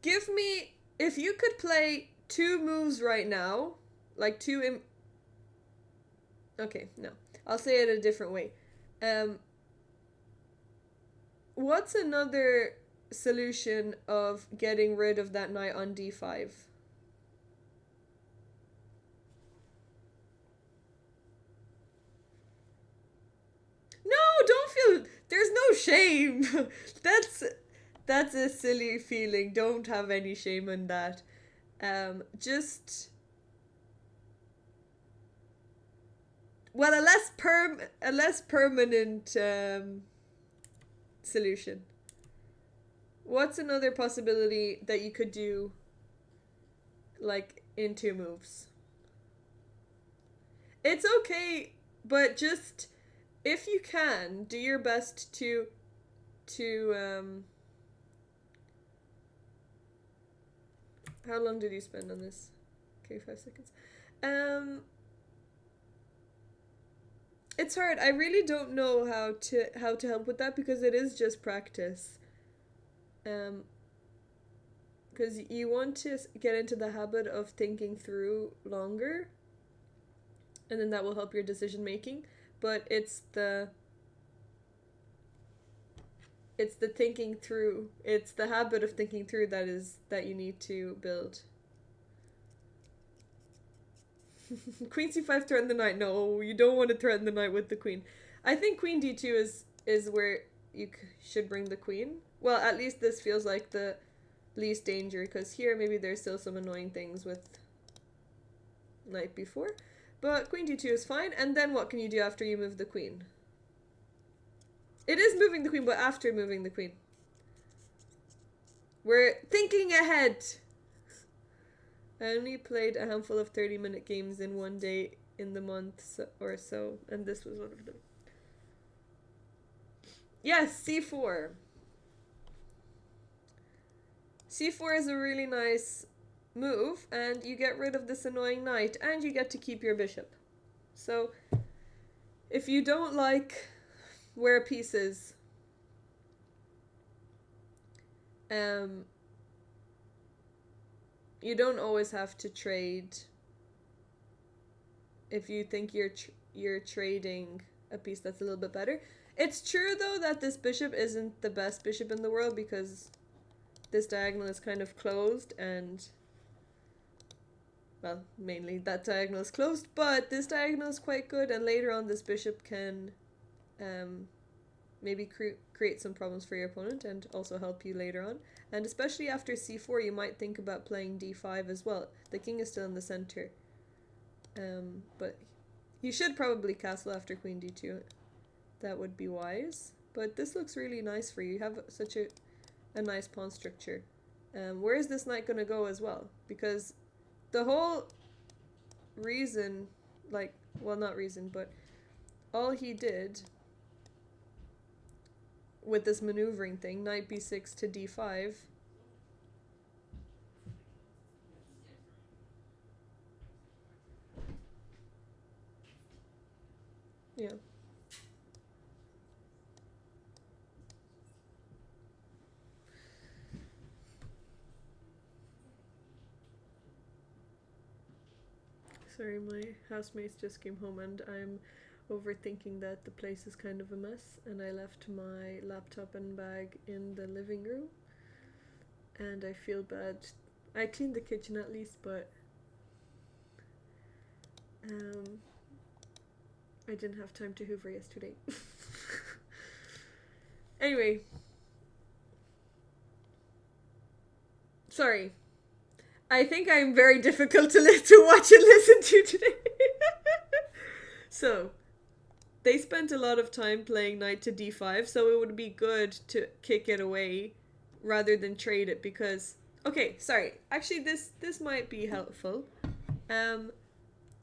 Give me, if you could play 2 moves right now, like 2 okay, no. I'll say it a different way. What's another solution of getting rid of that knight on d5? No, don't feel... There's no shame. That's a silly feeling. Don't have any shame in that. Just... Well, a less permanent solution. What's another possibility that you could do, like, in 2 moves? It's okay, but just, if you can, do your best to how long did you spend on this? Okay, 5 seconds. It's hard. I really don't know how to help with that because it is just practice. Because you want to get into the habit of thinking through longer, and then that will help your decision making. But it's the thinking through. It's the habit of thinking through that you need to build. Queen c5 threaten the knight. No, you don't want to threaten the knight with the queen. I think queen d2 is where you should bring the queen. Well, at least this feels like the least danger, because here maybe there's still some annoying things with knight b4. But queen d2 is fine, and then what can you do after you move the queen? It is moving the queen, but after moving the queen. We're thinking ahead! I only played a handful of 30-minute games in one day in the month or so, and this was one of them. Yes, c4. c4 is a really nice move, and you get rid of this annoying knight, and you get to keep your bishop. So, if you don't like where a piece is, you don't always have to trade. If you think you're trading a piece that's a little bit better. It's true though that this bishop isn't the best bishop in the world because this diagonal is kind of closed, and well, mainly that diagonal is closed, but this diagonal is quite good, and later on this bishop can maybe create some problems for your opponent and also help you later on. And especially after c4, you might think about playing d5 as well. The king is still in the center. But you should probably castle after queen d2. That would be wise. But this looks really nice for you. You have such a nice pawn structure. Where is this knight going to go as well? Because the whole reason, like, well, not reason, but all he did with this maneuvering thing, knight b6 to d5, yeah. Sorry, my housemates just came home and I'm overthinking that the place is kind of a mess, and I left my laptop and bag in the living room and I feel bad. I cleaned the kitchen at least, but I didn't have time to hoover yesterday. Anyway, sorry. I think I'm very difficult to watch and listen to today. So, they spent a lot of time playing knight to d5, so it would be good to kick it away rather than trade it, because... Okay, sorry. Actually, this might be helpful.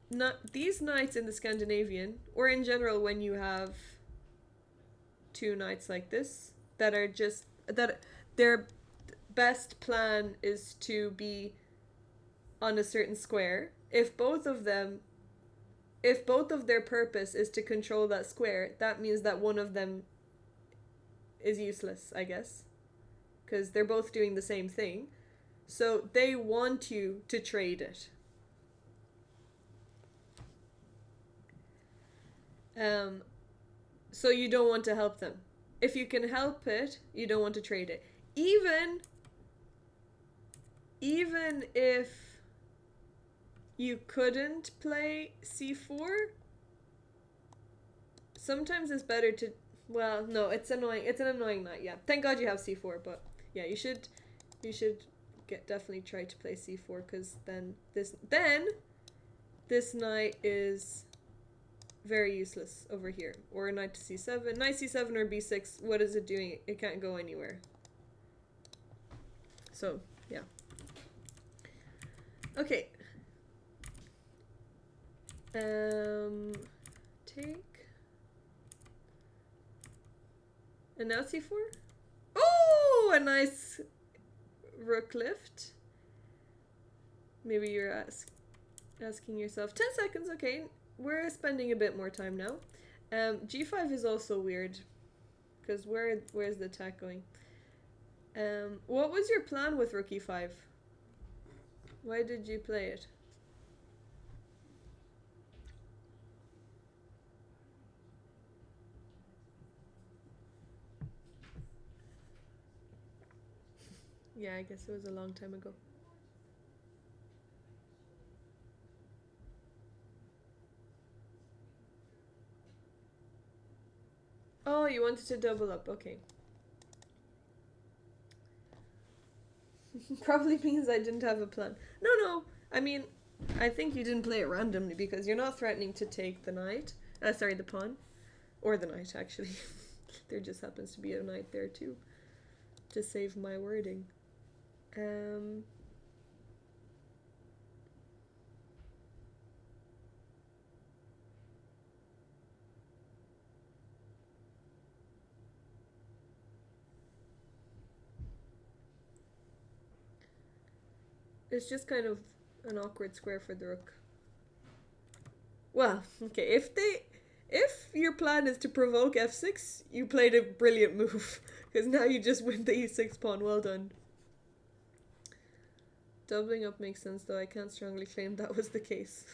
Not these knights in the Scandinavian, or in general when you have two knights like this, that are just... that their best plan is to be on a certain square. If both of their purpose is to control that square, that means that one of them is useless, I guess, because they're both doing the same thing. So they want you to trade it. So you don't want to help them. If you can help it, you don't want to trade it. Even if you couldn't play c4, sometimes it's better to... Well, no, it's annoying. It's an annoying knight, yeah. Thank God you have c4, but yeah, you should definitely try to play c4, because then this knight is very useless over here. Or knight to c7. Knight c7 or b6, what is it doing? It can't go anywhere. So, yeah. Okay. Take. And now c4? Oh, a nice rook lift. Maybe you're asking yourself, 10 seconds, okay. We're spending a bit more time now. g5 is also weird, because where's the attack going? What was your plan with rook e5? Why did you play it? Yeah, I guess it was a long time ago. Oh, you wanted to double up, okay. Probably means I didn't have a plan. No, I mean, I think you didn't play it randomly, because you're not threatening to take the knight. Sorry, the pawn. Or the knight, actually. There just happens to be a knight there, too. To save my wording. It's just kind of an awkward square for the rook. Well, okay, if your plan is to provoke f6, you played a brilliant move, because now you just win the e6 pawn. Well done. Doubling up makes sense, though I can't strongly claim that was the case.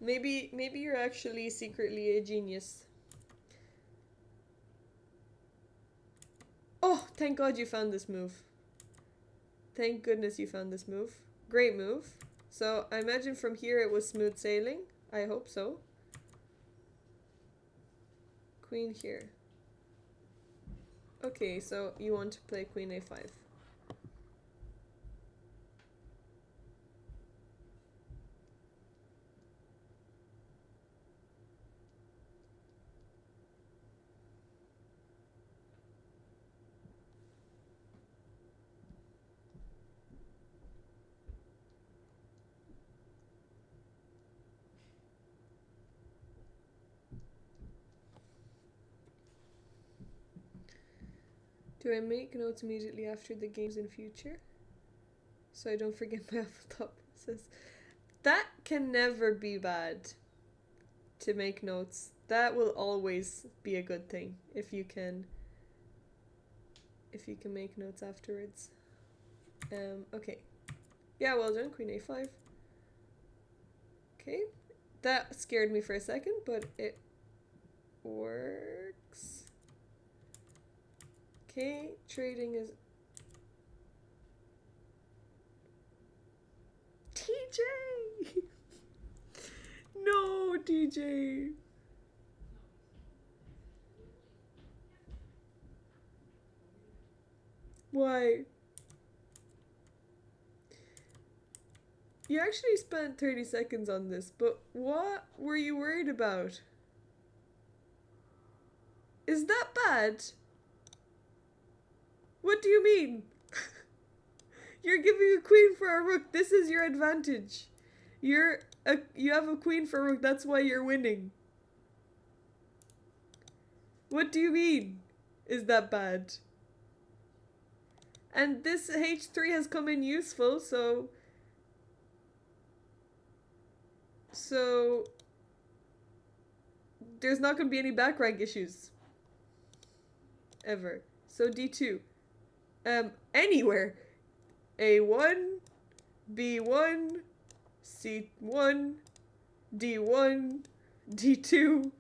Maybe you're actually secretly a genius. Oh, thank God you found this move. Thank goodness you found this move. Great move. So I imagine from here it was smooth sailing. I hope so. Queen here. Okay, so you want to play queen a5. Do I make notes immediately after the games in future? So I don't forget my thought process. That can never be bad, to make notes. That will always be a good thing if you can make notes afterwards. Okay. Yeah, well done, queen a5. Okay. That scared me for a second, but it works. Okay, trading is... TJ! No, TJ! Why? You actually spent 30 seconds on this, but what were you worried about? Is that bad? What do you mean? You're giving a queen for a rook. This is your advantage. You have a queen for a rook. That's why you're winning. What do you mean? Is that bad? And this h3 has come in useful, so there's not going to be any back rank issues. Ever. So d2. Anywhere. a1, b1, c1, d1, d2,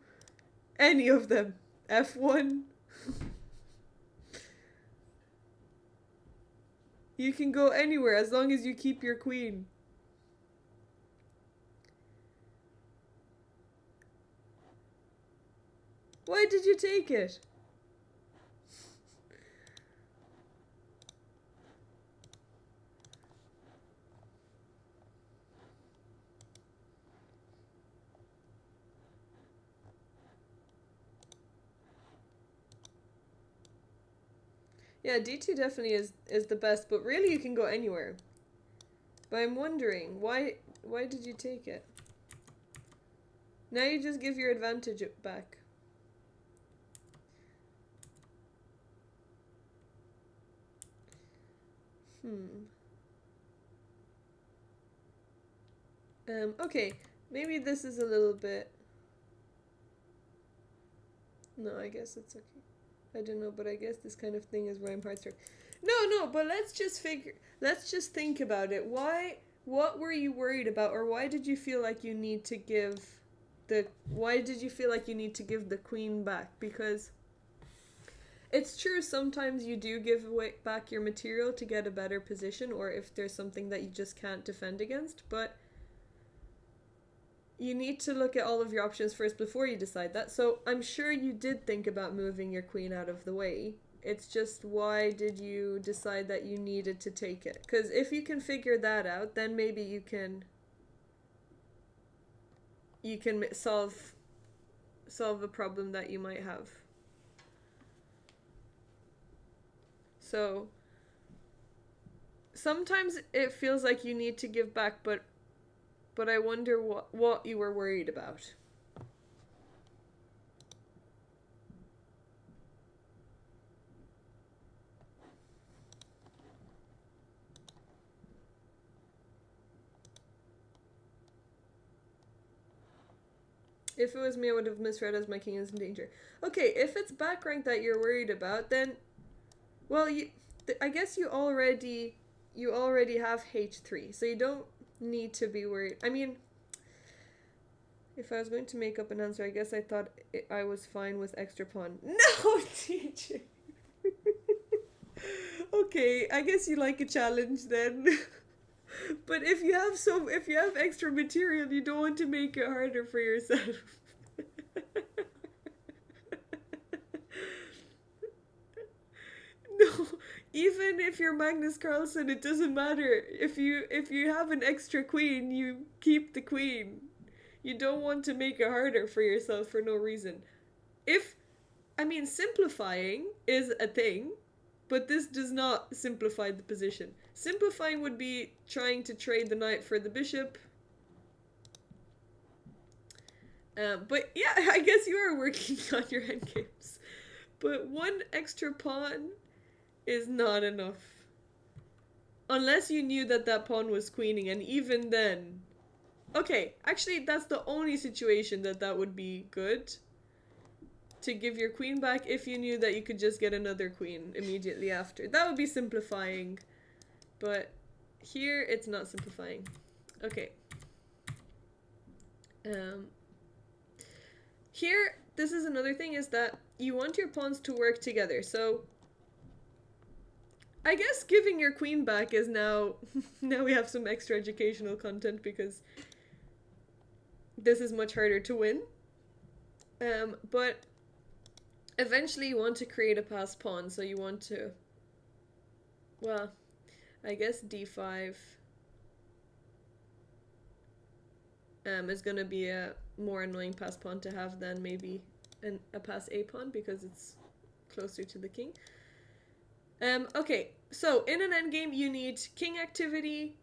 any of them. f1. You can go anywhere as long as you keep your queen. Why did you take it? Yeah, d2 definitely is the best, but really you can go anywhere. But I'm wondering, why did you take it? Now you just give your advantage back. Okay, maybe this is a little bit... No, I guess it's okay. I don't know, but I guess this kind of thing is where I'm hard struck. No, but let's just think about it. What were you worried about, or why did you feel like you need to give the queen back? Because it's true, sometimes you do give back your material to get a better position, or if there's something that you just can't defend against, but you need to look at all of your options first before you decide that. So I'm sure you did think about moving your queen out of the way. It's just, why did you decide that you needed to take it? Because if you can figure that out, then maybe you can solve a problem that you might have. So sometimes it feels like you need to give back, but I wonder what you were worried about. If it was me, I would have misread as my king is in danger. Okay, if it's back rank that you're worried about, then, well, I guess you already have h3, so you don't need to be worried. I mean, if I was going to make up an answer, I guess I thought I was fine with extra pawn. No, TJ. Okay, I guess you like a challenge then. But if you have extra material, you don't want to make it harder for yourself. even if you're Magnus Carlsen, it doesn't matter. If you have an extra queen, you keep the queen. You don't want to make it harder for yourself for no reason. Simplifying is a thing, but this does not simplify the position. Simplifying would be trying to trade the knight for the bishop. But yeah, I guess you are working on your endgames. But one extra pawn is not enough. Unless you knew that that pawn was queening, and even then... Okay, actually that's the only situation that would be good. To give your queen back if you knew that you could just get another queen immediately after. That would be simplifying. But here it's not simplifying. Okay. Here, this is another thing, is that you want your pawns to work together. So I guess giving your queen back is now... now we have some extra educational content because this is much harder to win. But eventually you want to create a passed pawn, so you want to... Well, I guess d5 is going to be a more annoying passed pawn to have than maybe a pass a pawn, because it's closer to the king. Okay, so in an endgame you need king activity,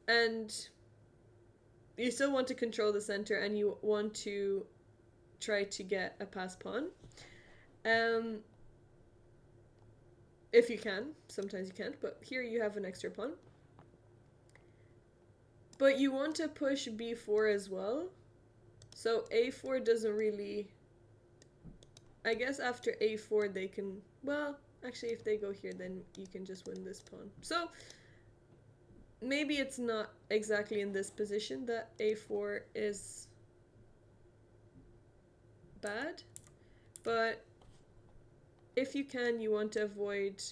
and you still want to control the center, and you want to try to get a passed pawn. If you can. Sometimes you can't, but here you have an extra pawn. But you want to push b4 as well. So a4 doesn't really... I guess after a4 they can... Well, actually if they go here then you can just win this pawn. So maybe it's not exactly in this position that a4 is bad. But if you can, you want to avoid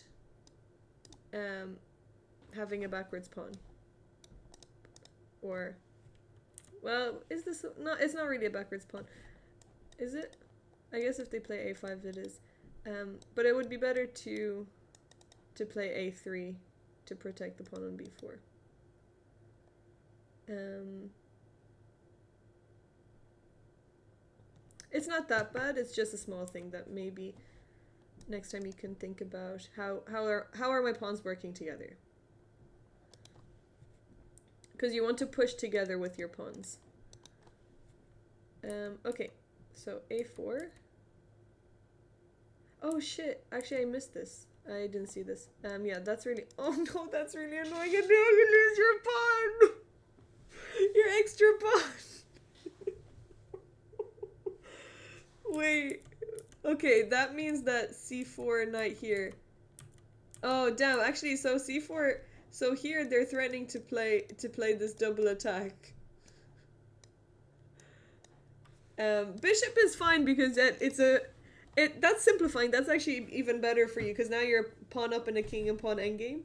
having a backwards pawn. Or, well, is this not? It's not really a backwards pawn, is it? I guess if they play a5, it is. But it would be better to play a3 to protect the pawn on b4. It's not that bad. It's just a small thing that maybe next time you can think about how are my pawns working together. Because you want to push together with your pawns. Okay, so a4. Oh shit, actually I missed this. I didn't see this. Yeah, that's really... Oh no, that's really annoying. And now you lose your pawn! Your extra pawn! Wait. Okay, that means that c4 knight here. Oh damn, actually, so c4... So here they're threatening to play this double attack. Bishop is fine because that's simplifying. That's actually even better for you because now you're pawn up in a king and pawn endgame.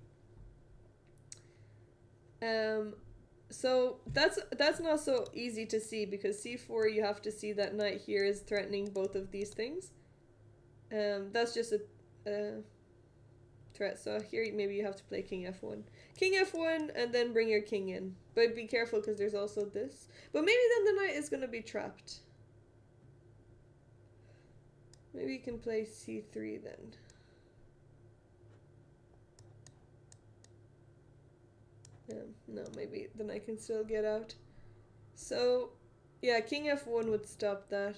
So that's not so easy to see because c4 you have to see that knight here is threatening both of these things. That's just a threat. So here maybe you have to play king f1. King f1 and then bring your king in. But be careful because there's also this. But maybe then the knight is going to be trapped. Maybe you can play c3 then. No, maybe the knight can still get out. So, yeah, king f1 would stop that.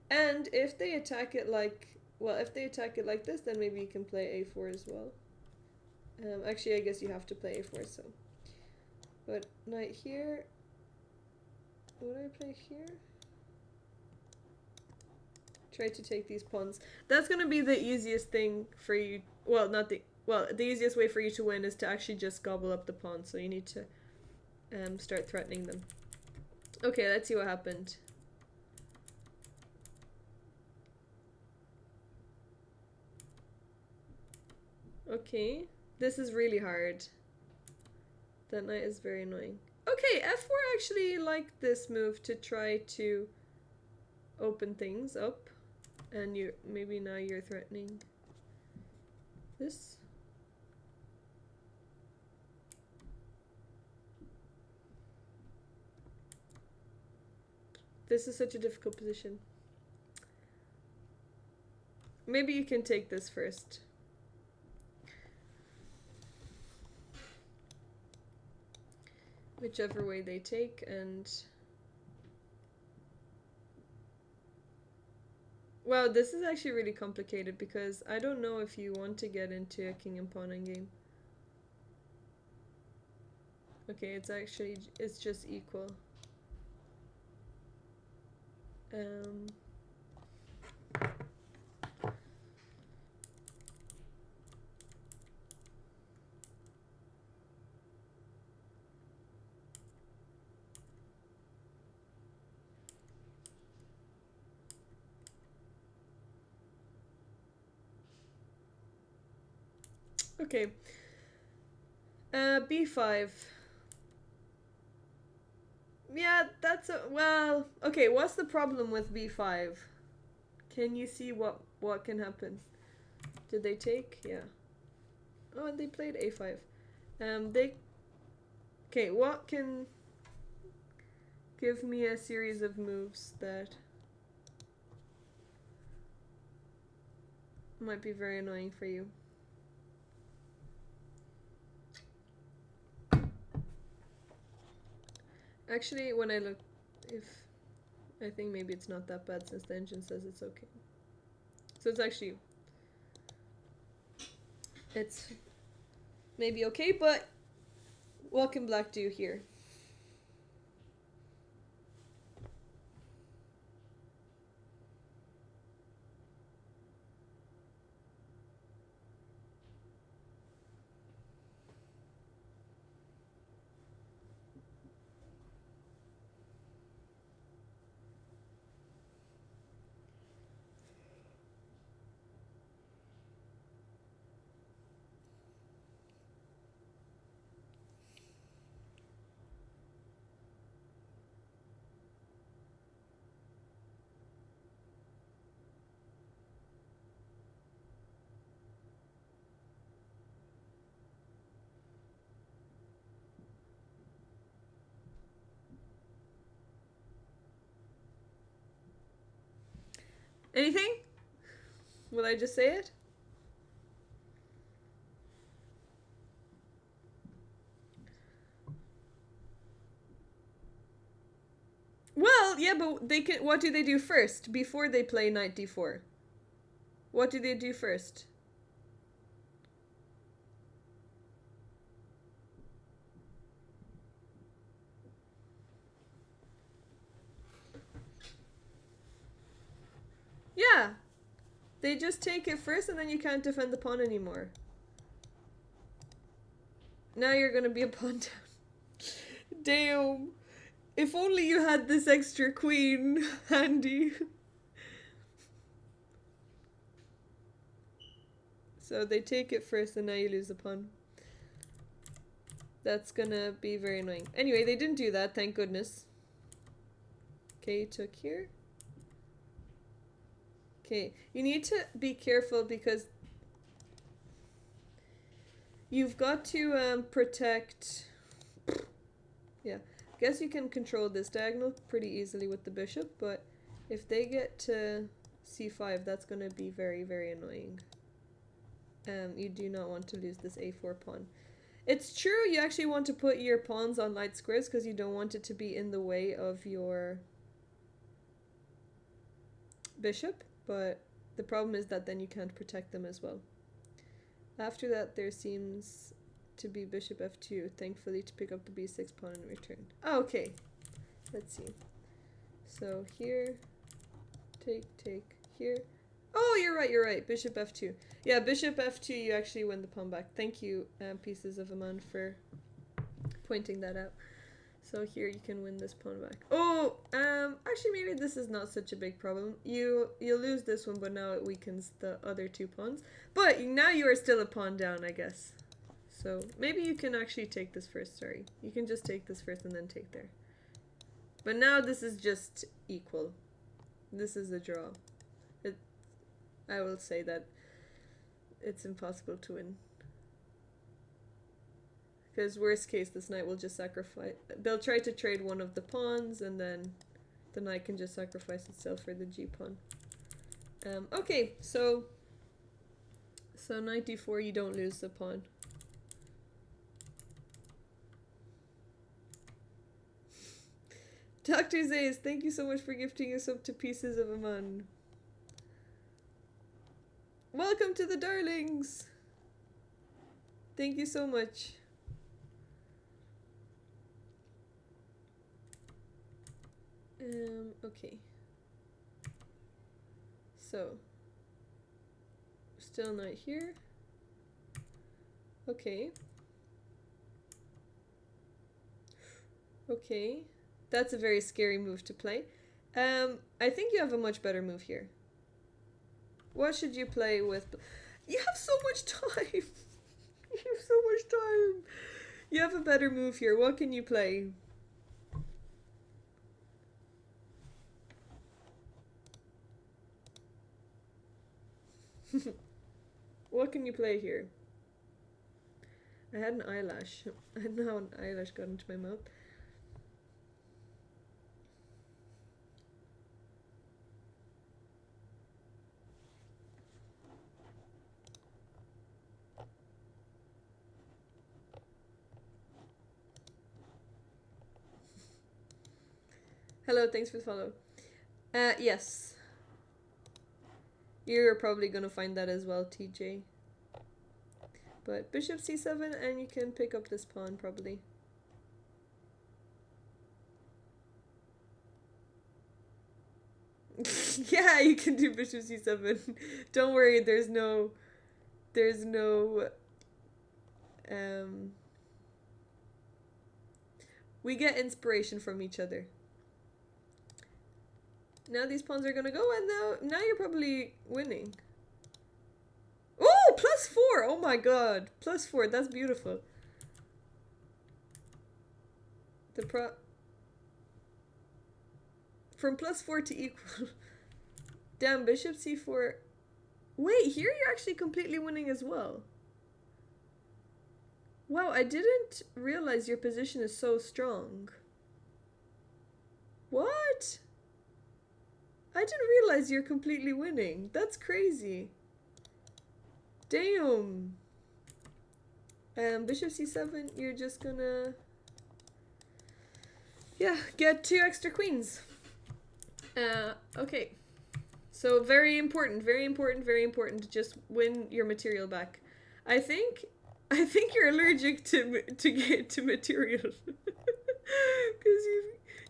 And if they attack it like... Well, if they attack it like this, then maybe you can play a4 as well. Actually, I guess you have to play a4, so... But knight here... What do I play here? Try to take these pawns. That's gonna be the easiest thing for you... Well, not the... Well, the easiest way for you to win is to actually just gobble up the pawns, so you need to start threatening them. Okay, let's see what happened. Okay, this is really hard. That knight is very annoying. Okay, f4 actually liked this move to try to open things up. And maybe now you're threatening. this. This is such a difficult position. Maybe you can take this first. Whichever way they take, and... Wow, this is actually really complicated because I don't know if you want to get into a king and pawn endgame. Okay, it's just equal. Okay. B5. Yeah, that's a... Well, okay, what's the problem with B5? Can you see what can happen? Did they take? Yeah. Oh, and they played A5. They... Okay, what can give me a series of moves that might be very annoying for you? Actually, when I look, I think maybe it's not that bad since the engine says it's okay. So it's actually, it's maybe okay, but what can black do here? Anything? Will I just say it? Well, yeah, but they can. What do they do first before they play knight d4? What do they do first? Yeah, they just take it first, and then you can't defend the pawn anymore. Now you're gonna be a pawn down. Damn. If only you had this extra queen handy. So they take it first and now you lose a pawn. That's gonna be very annoying. Anyway, they didn't do that, thank goodness. Okay, you took here. Okay, you need to be careful because you've got to protect... Yeah, I guess you can control this diagonal pretty easily with the bishop, but if they get to c5, that's going to be very, very annoying. You do not want to lose this a4 pawn. It's true you actually want to put your pawns on light squares because you don't want it to be in the way of your bishop, but the problem is that then you can't protect them as well. After that, there seems to be bishop f2, thankfully, to pick up the b6 pawn in return. Oh, okay, let's see. So here, take, here. Oh, you're right, bishop f2. Yeah, bishop f2, you actually win the pawn back. Thank you, Pieces of a Man, for pointing that out. So here you can win this pawn back. Oh, actually maybe this is not such a big problem. You lose this one, but now it weakens the other two pawns. But now you are still a pawn down, I guess. So maybe you can actually take this first, sorry. You can just take this first and then take there. But now this is just equal. This is a draw. I will say that it's impossible to win. Because worst case, this knight will just sacrifice. They'll try to trade one of the pawns, and then the knight can just sacrifice itself for the g pawn. Okay, so knight d4, you don't lose the pawn. Dr. Zays, thank you so much for gifting us up to Pieces of a Man. Welcome to the darlings. Thank you so much. Okay. So, still knight here. Okay. Okay. That's a very scary move to play. I think you have a much better move here. What should you play with? You have so much time. You have so much time. You have a better move here. What can you play? What can you play here? I had an eyelash. I don't know how an eyelash got into my mouth. Hello, thanks for the follow. Yes. You're probably gonna find that as well, TJ. But bishop c7, and you can pick up this pawn, probably. Yeah, you can do bishop c7. Don't worry, there's no... We get inspiration from each other. Now these pawns are gonna go, and now you're probably winning. Oh, +4! Oh my god. +4, that's beautiful. From +4 to equal. Damn, bishop c4. Wait, here you're actually completely winning as well. Wow, I didn't realize your position is so strong. What? I didn't realize you're completely winning. That's crazy. Damn. Bishop c7, you're just gonna... Yeah, get 2 extra queens. Okay. So very important to just win your material back. I think you're allergic to material. Because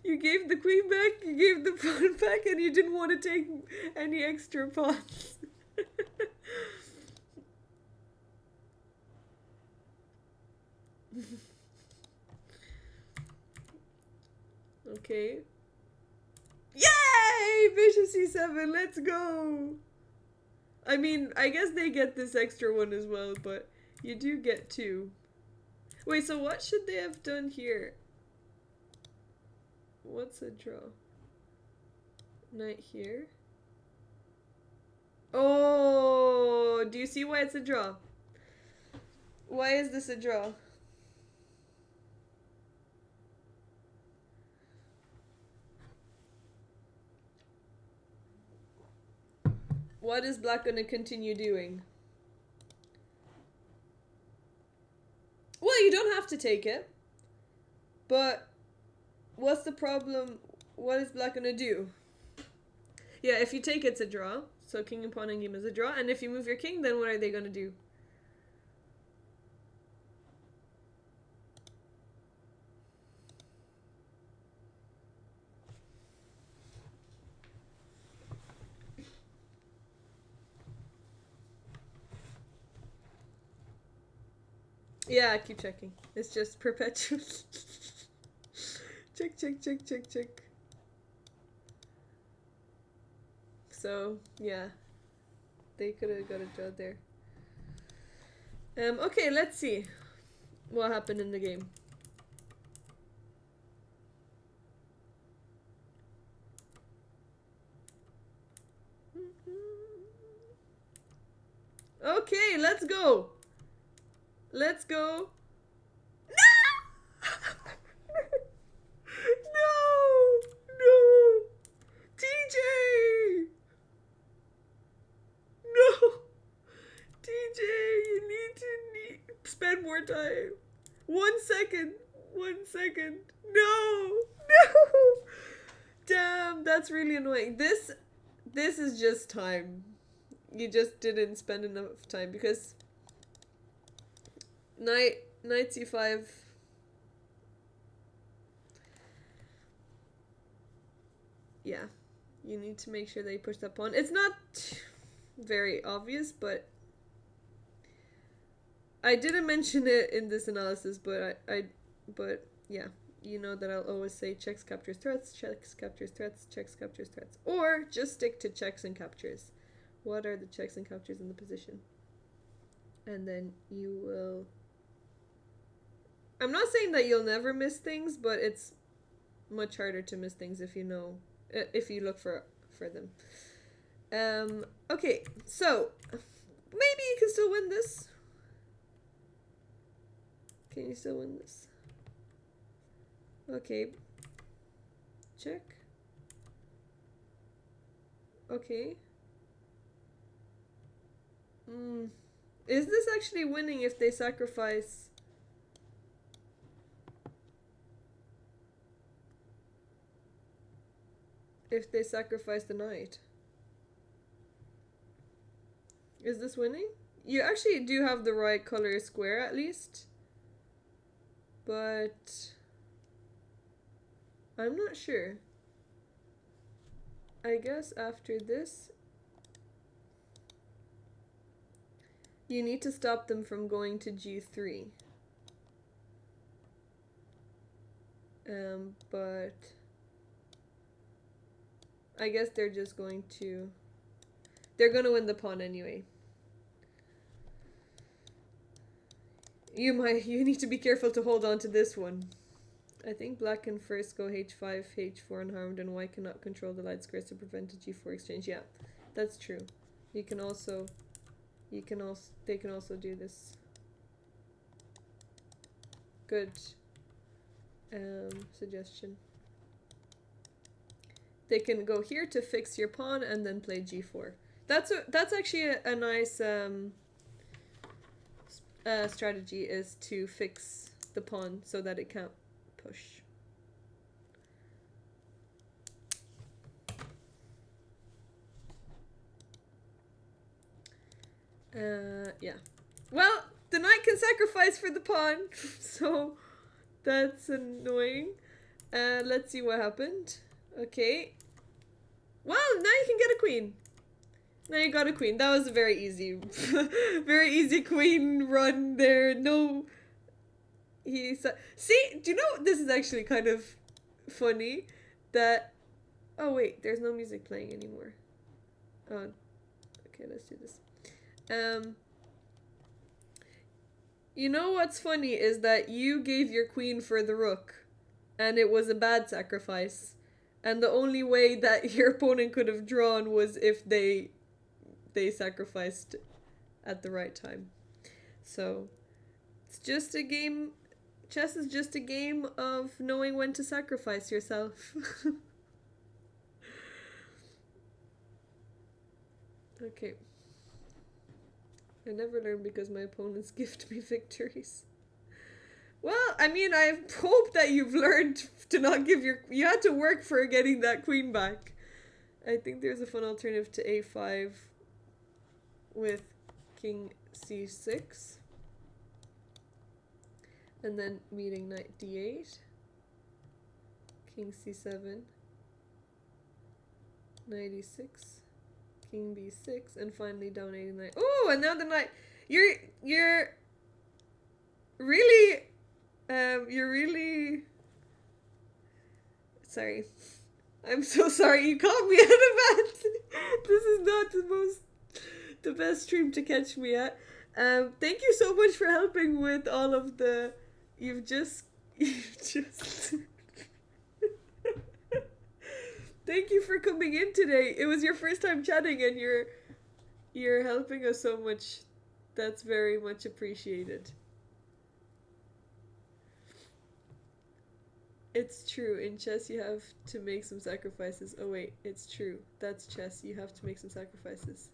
you gave the queen back, you gave the pawn back, and you didn't want to take any extra pawns. Okay. Yay! Bishop c7, let's go! I mean, I guess they get this extra one as well, but you do get 2. Wait, so what should they have done here? What's a draw? Knight here. Oh, do you see why it's a draw? Why is this a draw? What is black gonna continue doing? Well, you don't have to take it. But what's the problem? What is black gonna do? Yeah, if you take it's a draw. So king and pawn in game is a draw. And if you move your king, then what are they gonna do? Yeah, keep checking. It's just perpetual. Check, check, check, check, check. So, yeah. They could have got a draw there. Okay, let's see what happened in the game. Okay, let's go. Let's go. No! No! TJ! No! TJ, you need to spend more time. 1 second. 1 second. No! No! Damn, that's really annoying. This is just time. You just didn't spend enough time because knight c5. Yeah, you need to make sure that you push that pawn. It's not very obvious, but I didn't mention it in this analysis, but but yeah, you know that I'll always say checks, captures, threats, checks, captures, threats, checks, captures, threats, or just stick to checks and captures. What are the checks and captures in the position? And then you will. I'm not saying that you'll never miss things, but it's much harder to miss things if you know, if you look for them. Okay, so maybe you can still win this. Can you still win this? Okay. Check. Okay. Is this actually winning if they sacrifice? If they sacrifice the knight? Is this winning? You actually do have the right color square at least. But I'm not sure. I guess after this you need to stop them from going to g3. But I guess they're just going to... They're going to win the pawn anyway. You need to be careful to hold on to this one. I think black can first go h5, h4 unharmed, and white cannot control the light squares to prevent a g4 exchange. Yeah, that's true. They can also do this. Good suggestion. They can go here to fix your pawn and then play g4. That's actually a nice strategy, is to fix the pawn so that it can't push. Yeah. Well, the knight can sacrifice for the pawn, so that's annoying. Let's see what happened. Okay. Well, now you can get a queen. Now you got a queen. That was a very easy, very easy queen run there. No, see, do you know, this is actually kind of funny that, oh wait, there's no music playing anymore. Oh, okay, let's do this. You know what's funny is that you gave your queen for the rook, and it was a bad sacrifice, and the only way that your opponent could have drawn was if they sacrificed at the right time. So it's just a game. Chess is just a game of knowing when to sacrifice yourself. Okay. I never learn because my opponents gift me victories. Well, I mean, I hope that you've learned to not give you had to work for getting that queen back. I think there's a fun alternative to a5 with king c6. And then meeting knight d8. King c7. Knight e6. King b6, and finally dominating knight. Oh, and now the knight. You're really sorry. I'm so sorry you caught me at a bad. This is not the best stream to catch me at. Thank you so much for helping with all of the. You've just. Thank you for coming in today. It was your first time chatting, and you're helping us so much. That's very much appreciated. It's true. In chess, you have to make some sacrifices. Oh, wait. It's true. That's chess. You have to make some sacrifices.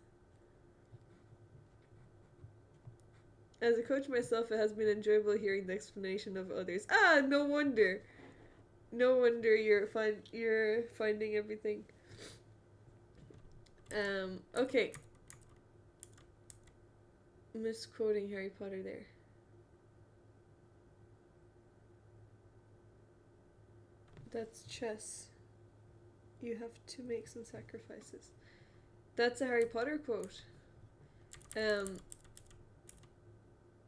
As a coach myself, it has been enjoyable hearing the explanation of others. Ah, no wonder. No wonder you're finding everything. Okay. Misquoting Harry Potter there. That's chess. You have to make some sacrifices. That's a Harry Potter quote.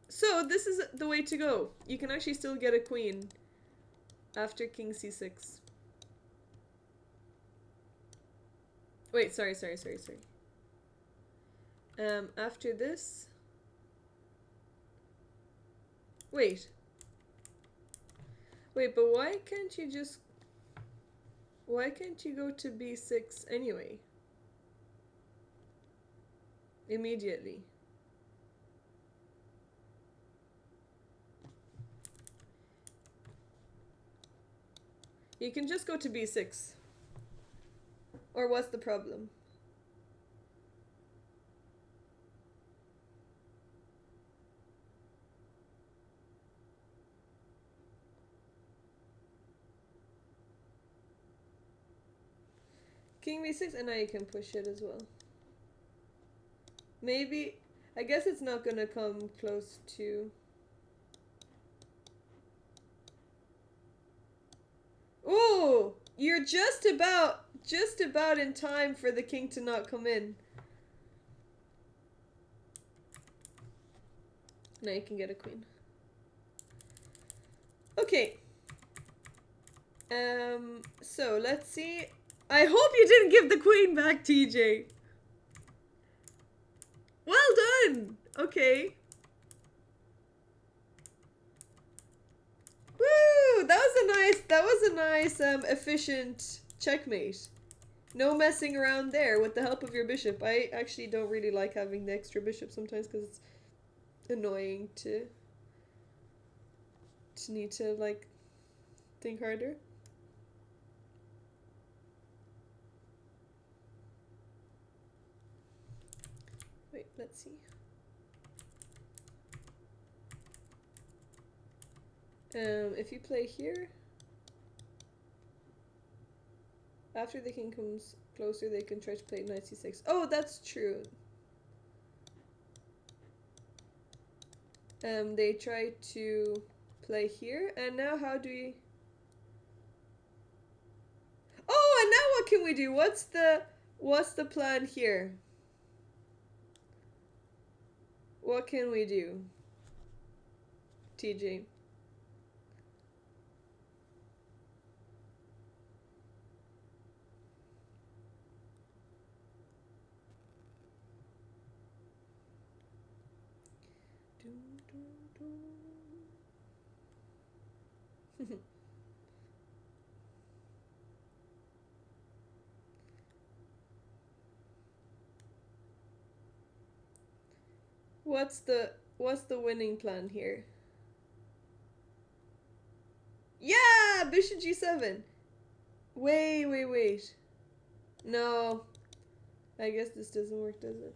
So this is the way to go. You can actually still get a queen after king c6. Wait, sorry. After this... Wait, but why can't you just... Why can't you go to b6 anyway? Immediately. You can just go to b6. Or what's the problem? King b6, and now you can push it as well. Maybe, I guess it's not gonna come close to... Ooh! You're just about in time for the king to not come in. Now you can get a queen. Okay. So let's see. I hope you didn't give the queen back, TJ. Well done. Okay. Woo! That was a nice efficient checkmate. No messing around there with the help of your bishop. I actually don't really like having the extra bishop sometimes because it's annoying to need to like think harder. Wait, let's see. If you play here, after the king comes closer, they can try to play knight c6. Oh, that's true. They try to play here, and now how do we... Oh, and now what can we do? What's the plan here? What can we do, TJ? What's the winning plan here? Yeah, bishop g7. Wait. No. I guess this doesn't work, does it?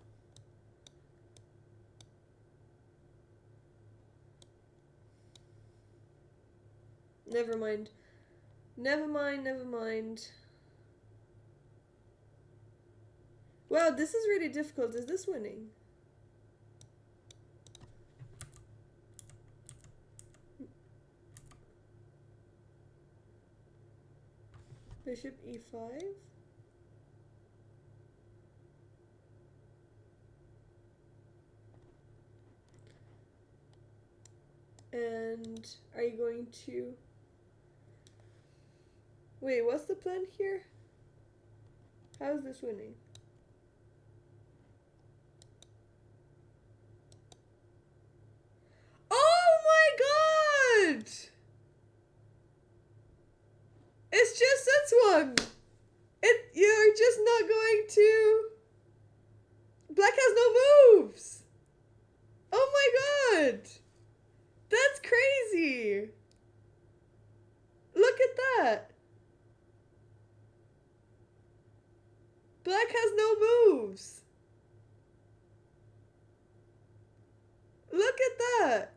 Never mind. Wow, this is really difficult. Is this winning? Bishop e5. And are you going to... Wait, what's the plan here? How is this winning? Oh my god! It's just this one! You're just not going to... Black has no moves! Black has no moves. Look at that.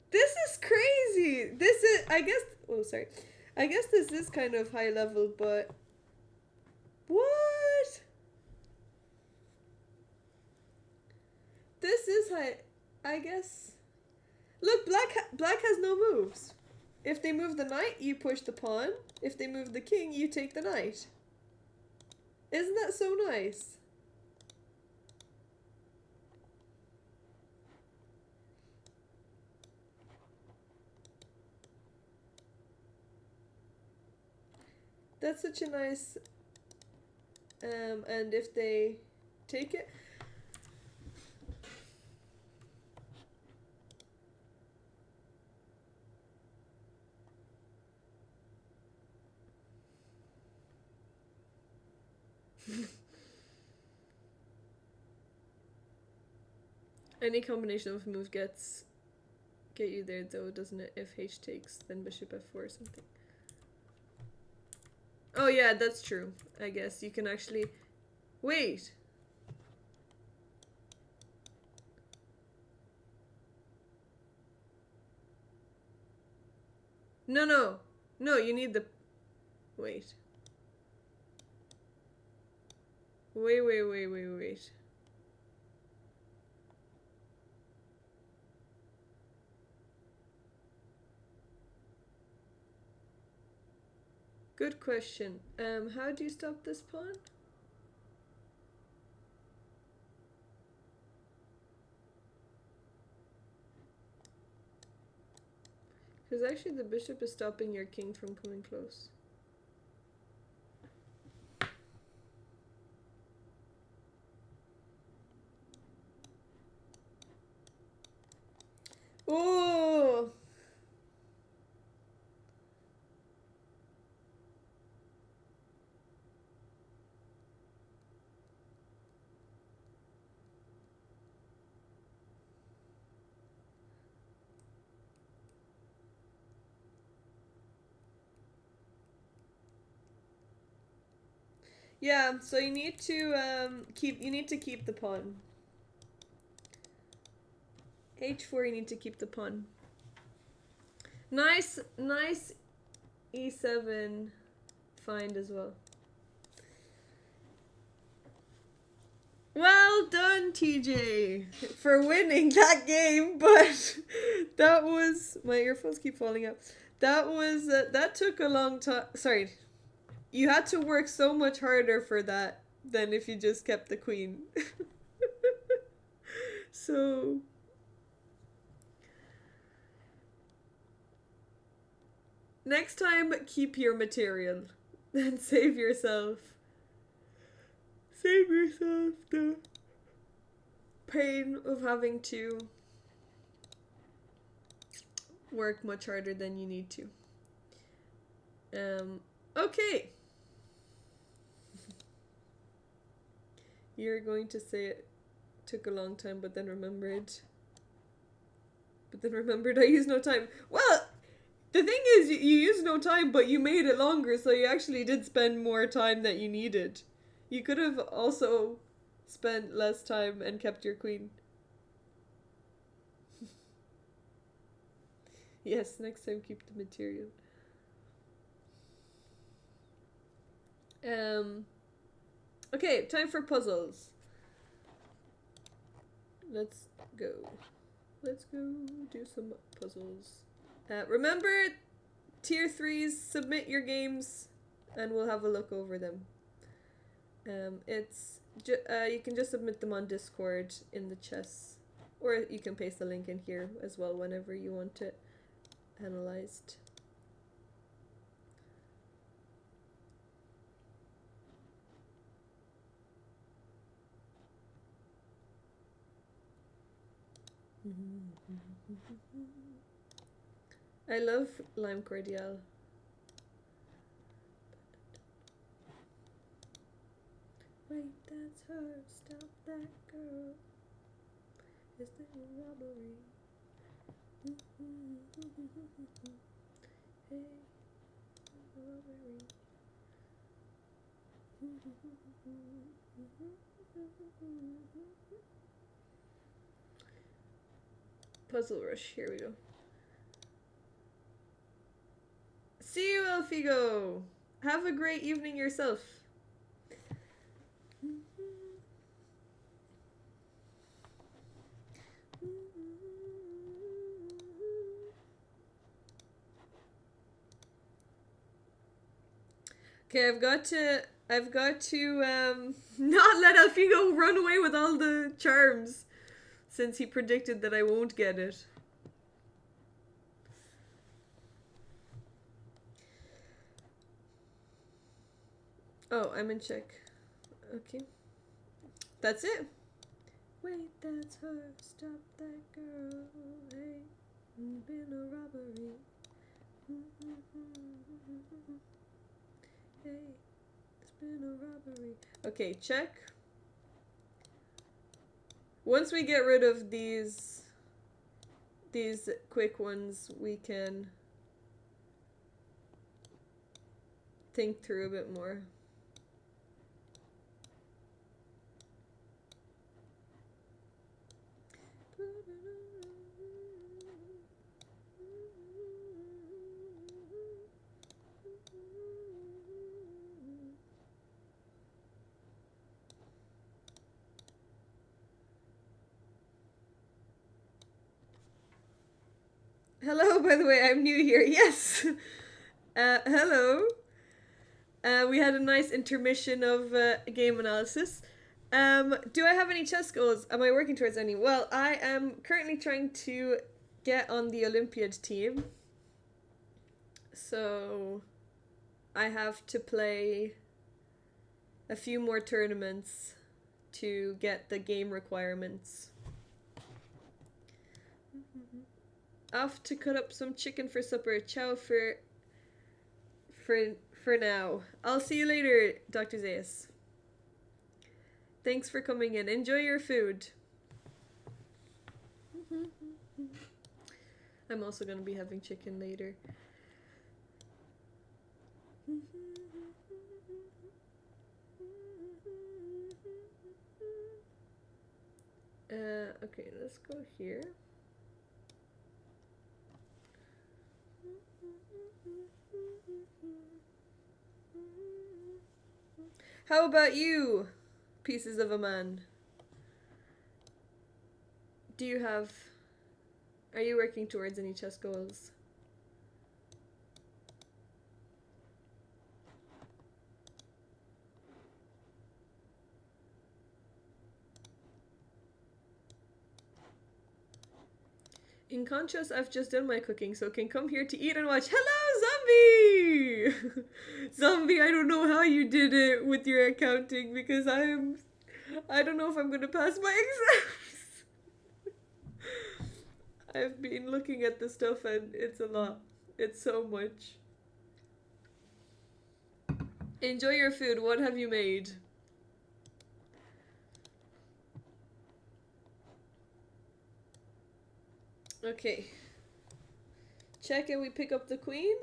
This is crazy. This is, I guess, oh, sorry. I guess this is kind of high level, but what? This is high, I guess. Look, black has no moves. If they move the knight, you push the pawn. If they move the king, you take the knight. Isn't that so nice? That's such a nice, and if they take it, any combination of move get you there though, doesn't it? If h takes, then bishop f4 or something. Oh yeah, that's true. I guess you can actually... Wait! No, you need the... Wait. Wait. Good question. How do you stop this pawn? Because actually the bishop is stopping your king from coming close. Oh! Yeah, so you need to keep the pawn. h4, you need to keep the pawn. Nice e7 find as well. Well done, TJ, for winning that game, but that was... My earphones keep falling out. That was... that took a long time. Sorry. You had to work so much harder for that than if you just kept the queen. So... Next time, keep your material and save yourself the pain of having to work much harder than you need to. Okay. You're going to say it took a long time, but then remembered I used no time. Well, the thing is, you used no time, but you made it longer, so you actually did spend more time that you needed. You could have also spent less time and kept your queen. Yes, next time keep the material. Okay, time for puzzles. Let's go do some puzzles. Remember, tier 3s, submit your games and we'll have a look over them. You can just submit them on Discord in the chess, or you can paste the link in here as well whenever you want it analyzed. I love lime cordial. Wait, that's her. Stop that girl. Is there a robbery? Hey, robbery. Puzzle Rush, here we go. See you, Elfigo! Have a great evening yourself. Okay, I've got to not let Elfigo run away with all the charms, since he predicted that I won't get it. Oh, I'm in check. Okay. That's it. Wait, that's her. Stop that girl. Hey, been a robbery. Hey, it's been a robbery. Okay, check. Once we get rid of these quick ones, we can think through a bit more. Hello, by the way, I'm new here. Yes. Hello. We had a nice intermission of game analysis. Do I have any chess goals? Am I working towards any? Well, I am currently trying to get on the Olympiad team. So I have to play a few more tournaments to get the game requirements. Off to cut up some chicken for supper. Ciao for now. I'll see you later, Dr. Zayas. Thanks for coming in. Enjoy your food. I'm also going to be having chicken later. Okay, let's go here. How about you, pieces of a man? Are you working towards any chess goals? In contrast, I've just done my cooking, so can come here to eat and watch. Hello, Zombie! Zombie, I don't know how you did it with your accounting, because I don't know if I'm going to pass my exams. I've been looking at the stuff and it's a lot. It's so much. Enjoy your food. What have you made? Okay. Check and we pick up the queen?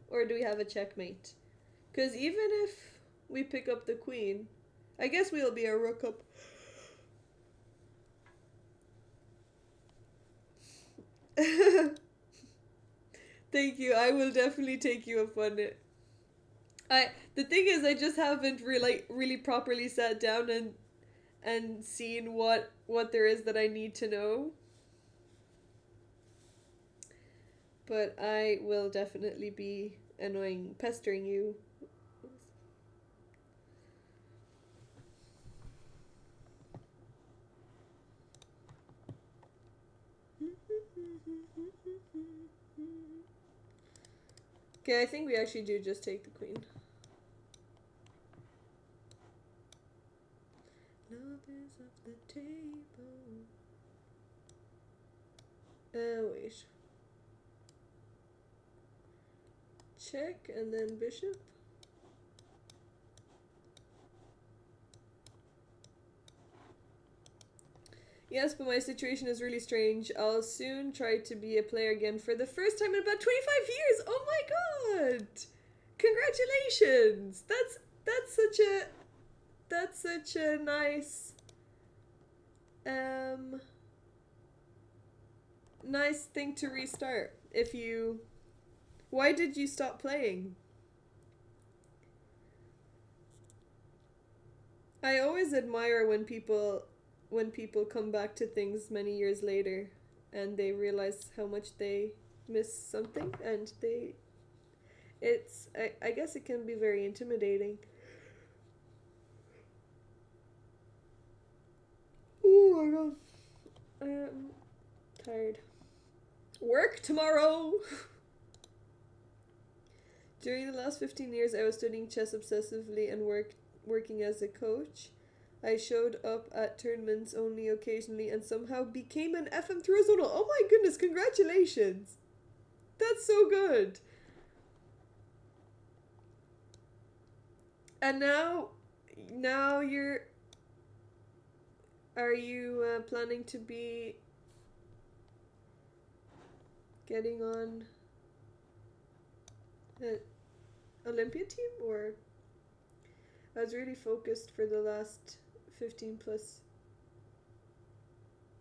Or do we have a checkmate? Because even if we pick up the queen, I guess we'll be a rook up. Thank you. I will definitely take you up on it. The thing is, I just haven't really properly sat down and seen what there is that I need to know. But I will definitely be pestering you. Okay, I think we actually do just take the queen. Love is off the table. Wait. Check and then bishop. Yes, but my situation is really strange. I'll soon try to be a player again for the first time in about 25 years. Oh my god! Congratulations! That's such That's such a um nice thing to restart. If you Why did you stop playing? I always admire when people come back to things many years later and they realize how much they miss something, and I guess it can be very intimidating. Oh my god. I'm tired. Work tomorrow. During the last 15 years, I was studying chess obsessively and working as a coach. I showed up at tournaments only occasionally and somehow became an FM3 zonal. Oh my goodness, congratulations! That's so good. And now are you planning to be getting on the Olympia team, or I was really focused for the last 15 plus,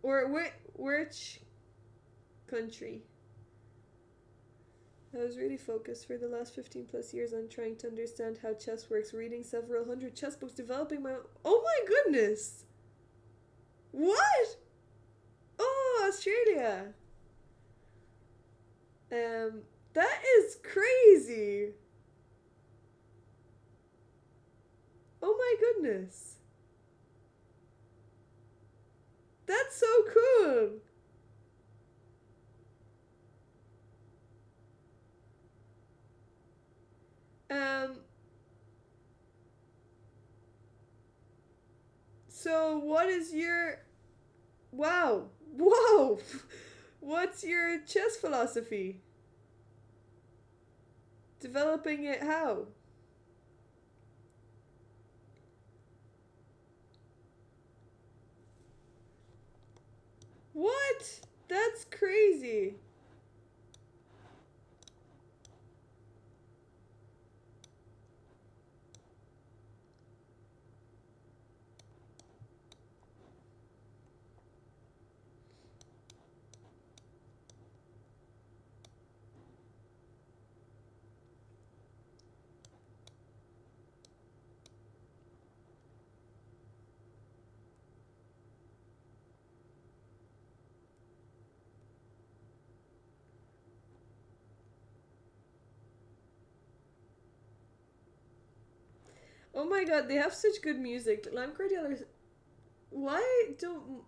or which country? I was really focused for the last 15 plus years on trying to understand how chess works, reading several hundred chess books, developing my own. Oh my goodness! What? Oh, Australia! That is crazy! Oh my goodness! That's so cool! Um, so what is your. Wow! Whoa! What's your chess philosophy? Developing it how? What? That's crazy. Oh my god, they have such good music. Lime Cordialers. Why don't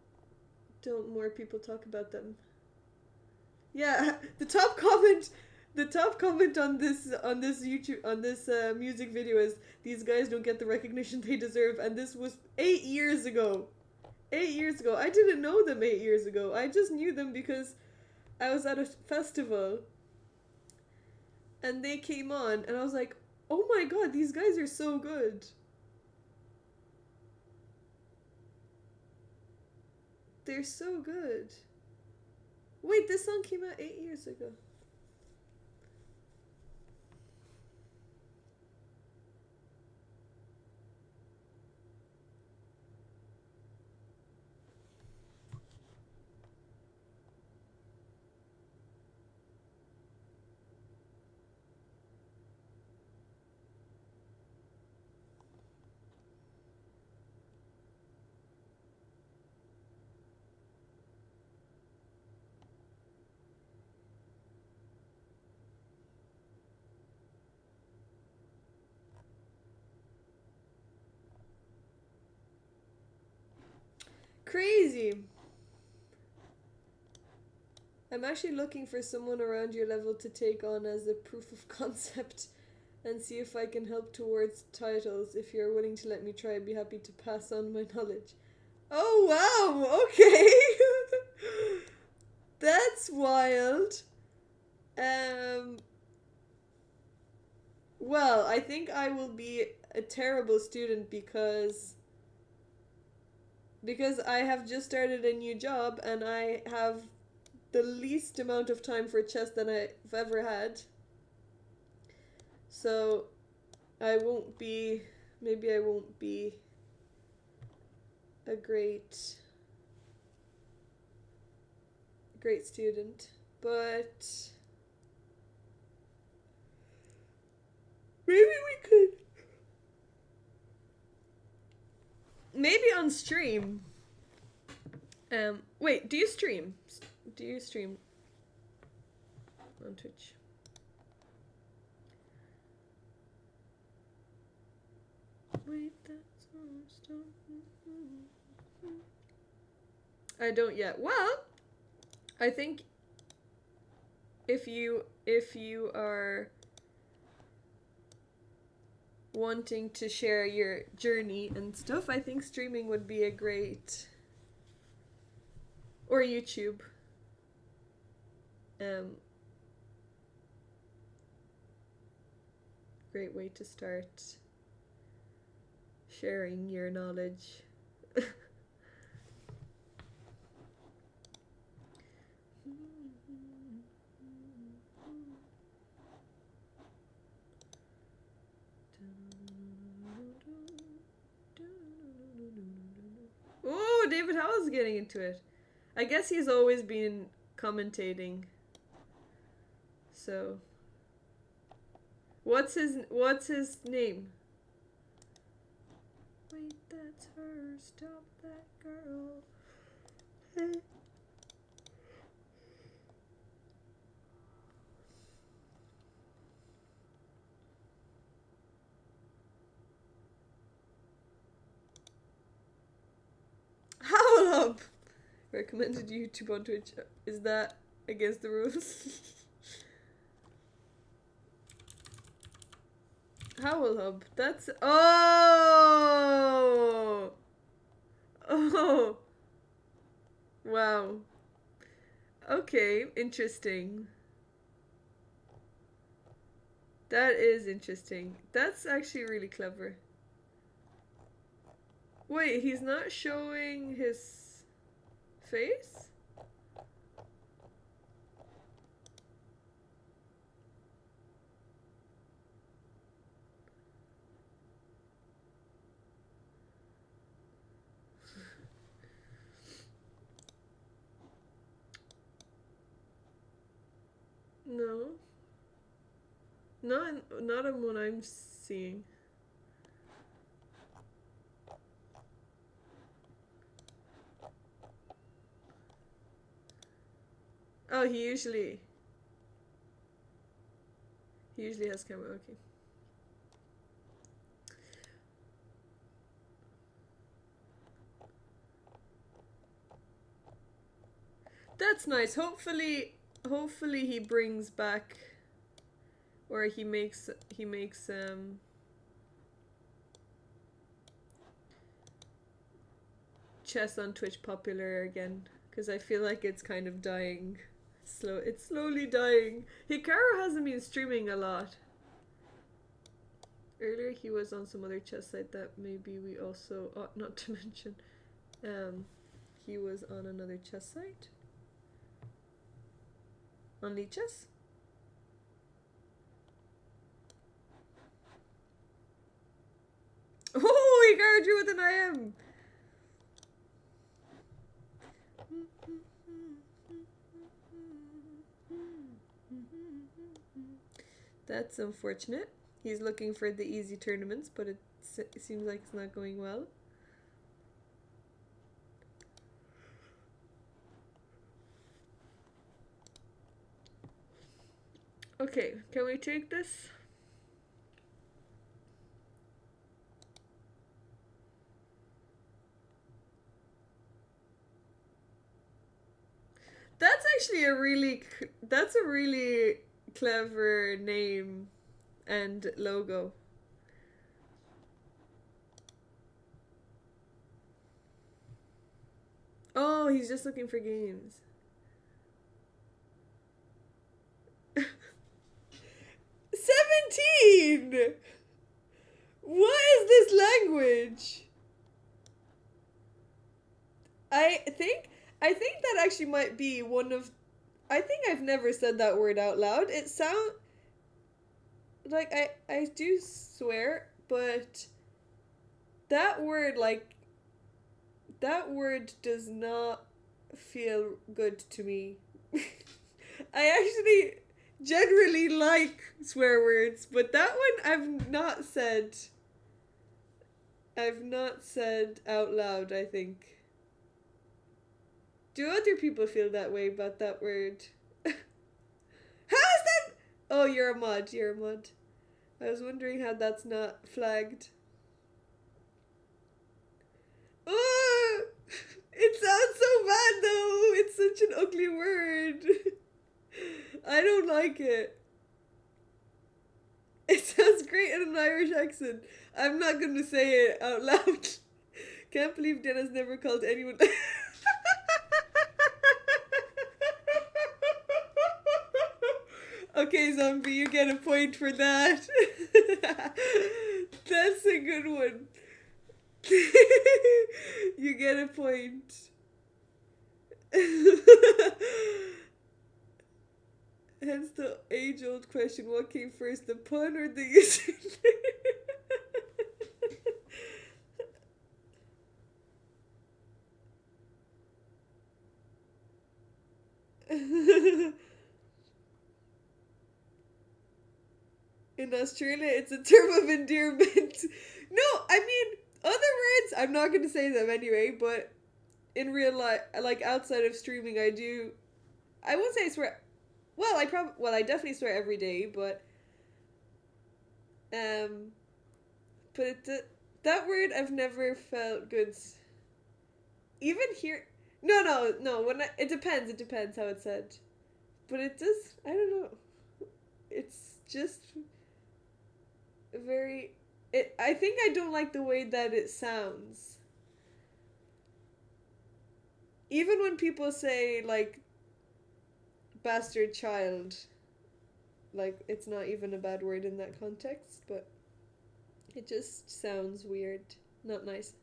more people talk about them? Yeah, the top comment on this YouTube on this music video is these guys don't get the recognition they deserve, and this was 8 years ago. 8 years ago. I didn't know them 8 years ago. I just knew them because I was at a festival and they came on, and I was like, oh my god, these guys are so good. They're so good. Wait, this song came out 8 years ago. Crazy. I'm actually looking for someone around your level to take on as a proof of concept and see if I can help towards titles. If you're willing to let me try, I'd be happy to pass on my knowledge. Oh wow, okay. That's wild. Um well, I think I will be a terrible student because I have just started a new job and I have the least amount of time for chess that I've ever had. So I won't be maybe I won't be a great student, but maybe we could maybe on stream. Wait, do you stream? Do you stream on Twitch? Wait, that's I don't yet. Well, I think if you are wanting to share your journey and stuff, I think streaming would be a great, or YouTube. Great way to start sharing your knowledge. Oh, David Howell's getting into it. I guess he's always been commentating. So, what's his name? Wait, that's her. Stop that girl. Howl up! Recommended YouTube on Twitch. Is that against the rules? Howl Hub. That's. Oh! Oh! Wow. Okay, interesting. That is interesting. That's actually really clever. Wait, he's not showing his face? No. Not on what I'm seeing. Oh, he usually has camera, okay. That's nice. Hopefully he brings back, or he makes chess on Twitch popular again, because I feel like it's kind of dying. It's slowly dying. Hikaru hasn't been streaming a lot. Earlier he was on some other chess site that maybe we also ought not to mention. He was on another chess site. On Lichess? Oh, Hikaru drew with an IM! That's unfortunate. He's looking for the easy tournaments, but it seems like it's not going well. Okay, can we take this? That's actually a really clever name and logo. Oh, he's just looking for games. 17! What is this language? I think that actually might be one of... I think I've never said that word out loud. It sounds... Like, I do swear, but that word, like, That word does not feel good to me. I actually generally like swear words, but that one I've not said out loud, I think. Do other people feel that way about that word? How is that? Oh, you're a mod. You're a mod. I was wondering how that's not flagged. Oh, it sounds so bad though. It's such an ugly word. I don't like it. It sounds great in an Irish accent. I'm not going to say it out loud. Can't believe Dennis never called anyone. Okay, zombie, you get a point for that. That's a good one. You get a point. Hence the age-old question, what came first, the pun or the username? In Australia, it's a term of endearment. No, I mean, other words, I'm not going to say them anyway, but in real life, like outside of streaming, I won't say I swear, I definitely swear every day, um, that word I've never felt good, even here, no, it depends how it's said, but it does, I don't know, it's just I think I don't like the way that it sounds. Even when people say, like, bastard child, like, it's not even a bad word in that context, but it just sounds weird. Not nice.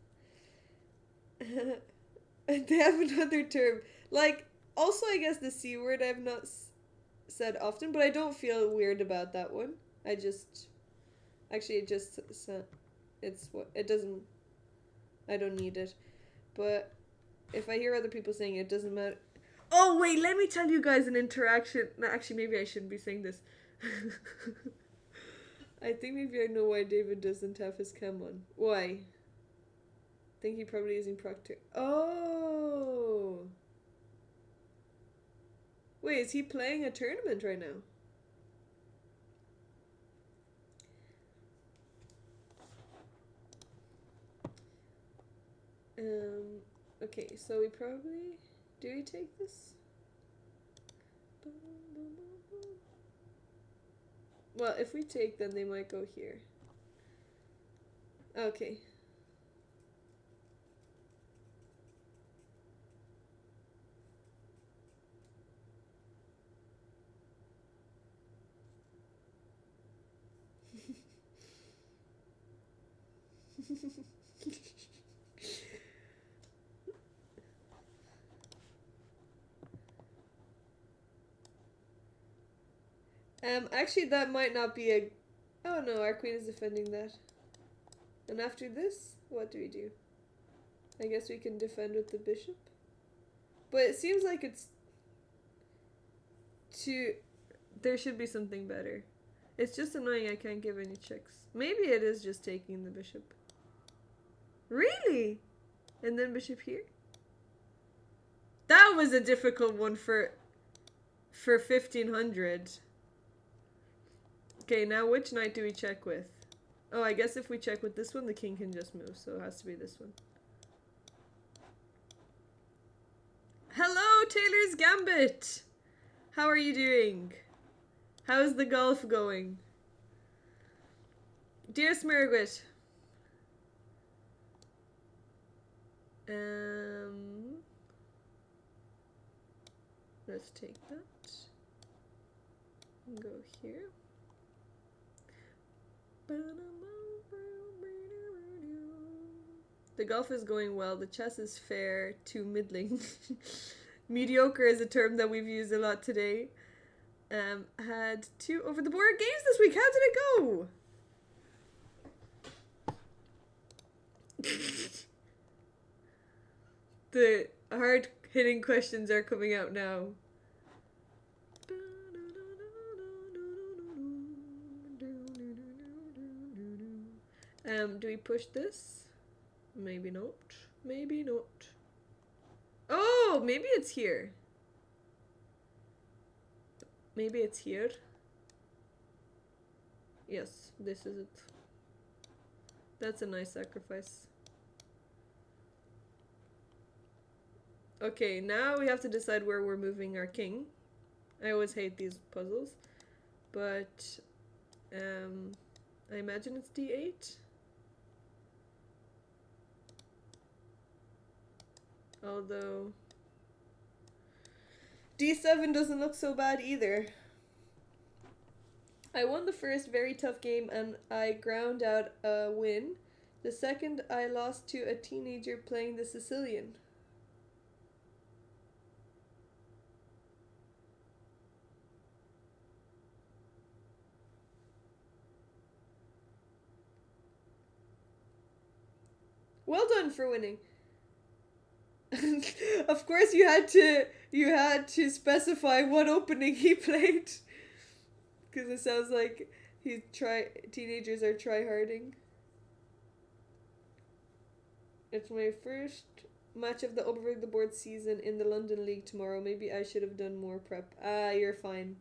They have another term. Like, also, I guess the C word I've not said often, but I don't feel weird about that one. Actually, I don't need it. But if I hear other people saying it doesn't matter. Oh, wait, let me tell you guys an interaction. No, actually, maybe I shouldn't be saying this. I think maybe I know why David doesn't have his cam on. Why? I think he probably isn't Proctor. Oh. Wait, is he playing a tournament right now? Okay, so do we take this? Well, if we take, then they might go here. Okay. Actually, that might not be a... Oh no, our queen is defending that. And after this, what do we do? I guess we can defend with the bishop. But it seems like there should be something better. It's just annoying I can't give any checks. Maybe it is just taking the bishop. Really? And then bishop here? That was a difficult one for 1500. Okay, now which knight do we check with? Oh, I guess if we check with this one, the king can just move, so it has to be this one. Hello, Taylor's Gambit! How are you doing? How's the golf going? Dear Smirgwit. Let's take that. And go here. The golf is going well. The chess is fair to middling. Mediocre is a term that we've used a lot today. Had 2 over the board games this week. How did it go? The hard hitting questions are coming out now. Do we push this? Maybe not. Maybe not. Oh, maybe it's here. Maybe it's here. Yes, this is it. That's a nice sacrifice. Okay, now we have to decide where we're moving our king. I always hate these puzzles. But, I imagine it's D8. Although D7 doesn't look so bad either. I won the first very tough game and I ground out a win. The second I lost to a teenager playing the Sicilian. Well done for winning. Of course you had to specify what opening he played. Because it sounds like teenagers are tryharding. It's my first match of the Overbreak the Board season in the London League tomorrow. Maybe I should have done more prep. You're fine.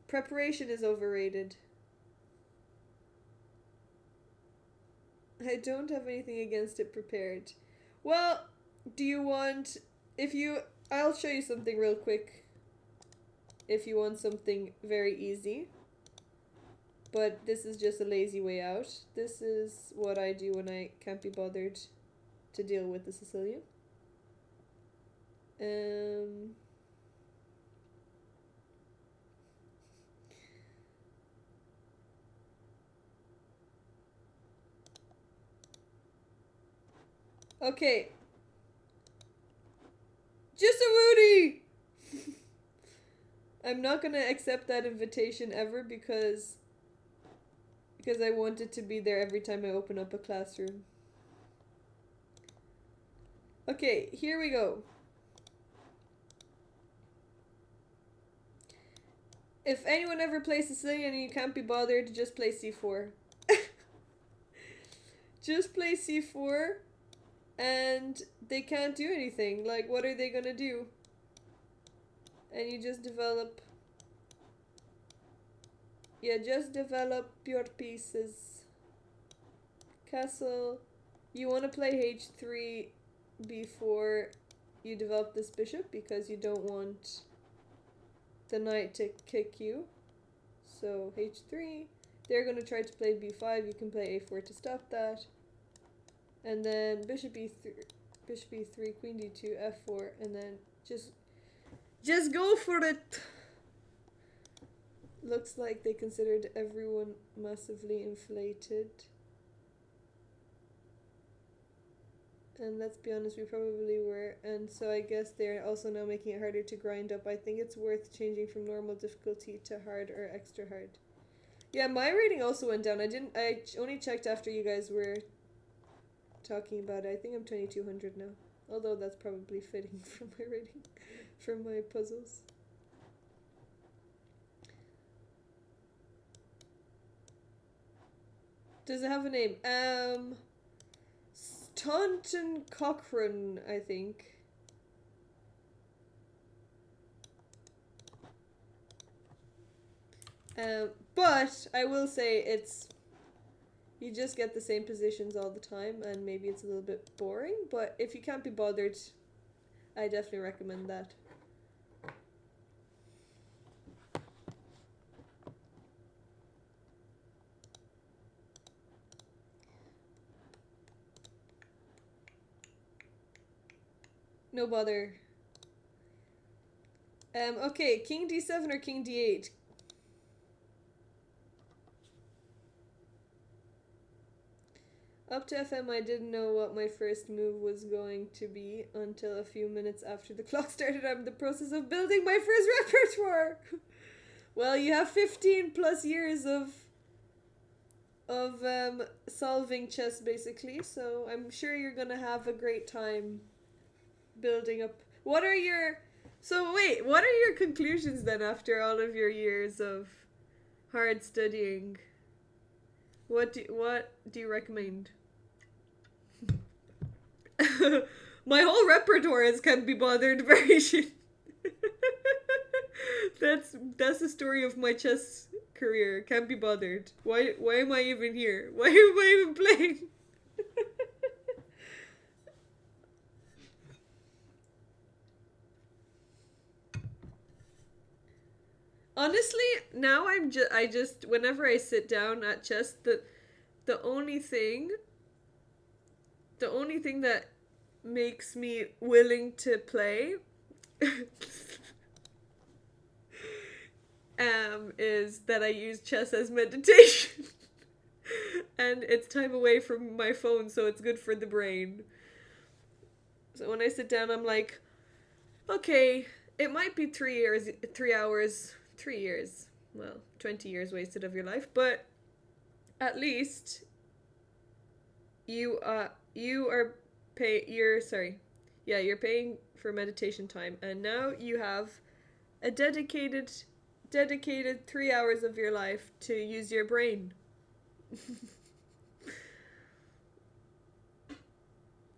Preparation is overrated. I don't have anything against it prepared. Well, do you want... I'll show you something real quick. If you want something very easy. But this is just a lazy way out. This is what I do when I can't be bothered to deal with the Sicilian. Okay. Just a Rudy! I'm not gonna accept that invitation ever because I want it to be there every time I open up a classroom. Okay, here we go. If anyone ever plays Sicilian and you can't be bothered, just play C4. Just play C4 and they can't do anything. Like, what are they gonna do? And you just develop... Yeah, just develop your pieces. Castle. You want to play H3 before you develop this bishop because you don't want the knight to kick you. So H3. They're going to try to play B5. You can play A4 to stop that. And then bishop E3, queen D2, F4, and then just go for it. Looks like they considered everyone massively inflated. And let's be honest, we probably were. And so I guess they're also now making it harder to grind up. I think it's worth changing from normal difficulty to hard or extra hard. Yeah, my rating also went down. I only checked after you guys were talking about it. I think I'm 2200 now. Although that's probably fitting for my rating, for my puzzles. Does it have a name? Staunton Cochrane, I think. But I will say you just get the same positions all the time and maybe it's a little bit boring, but if you can't be bothered, I definitely recommend that. No bother. Okay, King D7 or King D8? Up to FM, I didn't know what my first move was going to be until a few minutes after the clock started. I'm in the process of building my first repertoire. Well, you have 15 plus years of solving chess basically. So I'm sure you're gonna have a great time building up. What are your so wait? What are your conclusions then after all of your years of hard studying? What do you recommend? My whole repertoire is can't be bothered variation. That's the story of my chess career. Can't be bothered. Why am I even here? Why am I even playing? Honestly, now I just whenever I sit down at chess, the only thing the only thing that makes me willing to play is that I use chess as meditation. And it's time away from my phone, so it's good for the brain. So when I sit down, I'm like, okay, it might be 3 years, 3 hours, 3 years, well, 20 years wasted of your life, but at least you are you're paying for meditation time, and now you have a dedicated 3 hours of your life to use your brain.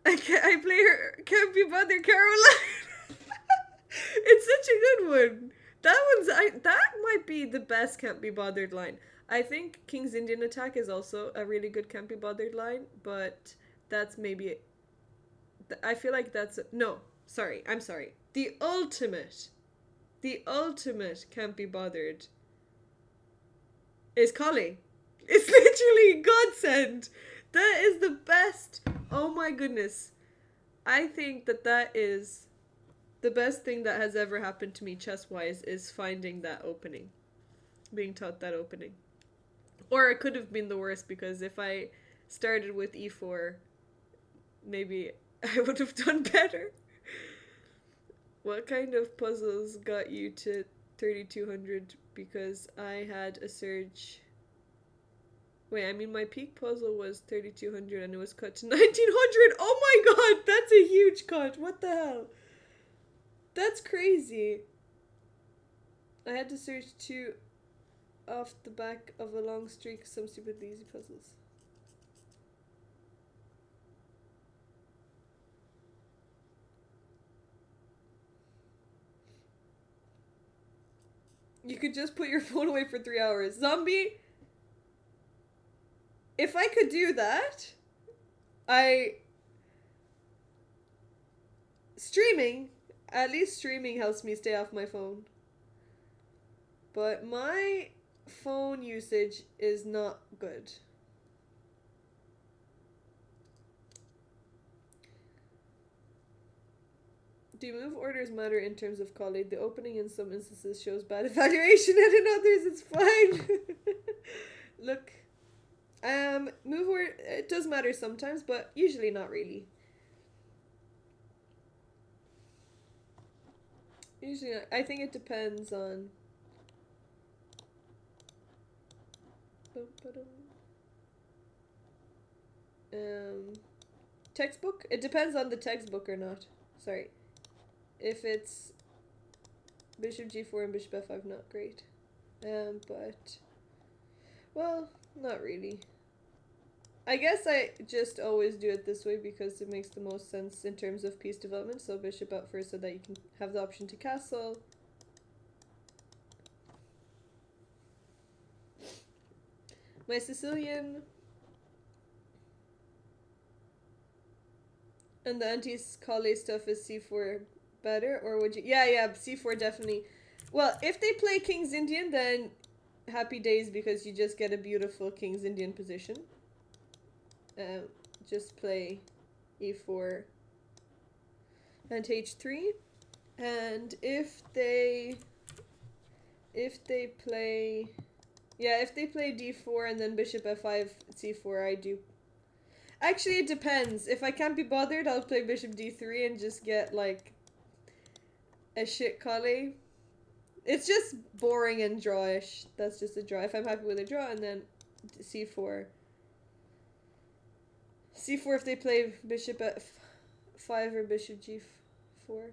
I play her Can't Be Bothered Caroline. It's such a good one. That might be the best Can't Be Bothered line. I think King's Indian Attack is also a really good Can't Be Bothered line, but that's maybe I feel like that's no, sorry, I'm sorry. The ultimate Can't Be Bothered is Collie. It's literally godsend. That is the best. Oh my goodness. I think that is the best thing that has ever happened to me chess-wise is finding that opening. Being taught that opening. Or it could have been the worst, because if I started with e4, maybe I would have done better. What kind of puzzles got you to 3200? Because I had a surge. Wait, I mean, my peak puzzle was 3200 and it was cut to 1900. Oh my god, that's a huge cut. What the hell? That's crazy. I had to search 2 off the back of a long streak of some stupidly easy puzzles. You could just put your phone away for 3 hours. Zombie, if I could do that, at least streaming helps me stay off my phone. But my phone usage is not good. Do move orders matter in terms of colleague? The opening in some instances shows bad evaluation, and in others it's fine. Look, move order, it does matter sometimes, but usually not really. Usually not. I think it depends on. Textbook? It depends on the textbook or not. Sorry. If it's bishop g4 and bishop f5, not great. But, well, not really. I guess I just always do it this way because it makes the most sense in terms of piece development. So bishop out first so that you can have the option to castle. My Sicilian and the anti-Collie stuff is c4 better, or would you? Yeah, c4 definitely. Well, if they play King's Indian, then happy days, because you just get a beautiful King's Indian position. Just play e4 and h3, and if they play d4 and then bishop f5 c4, I do. Actually, it depends. If I can't be bothered, I'll play bishop d3 and just get like a shit collie. It's just boring and drawish. That's just a draw. If I'm happy with a draw, and then c4 c4 if they play bishop f5 or bishop g4.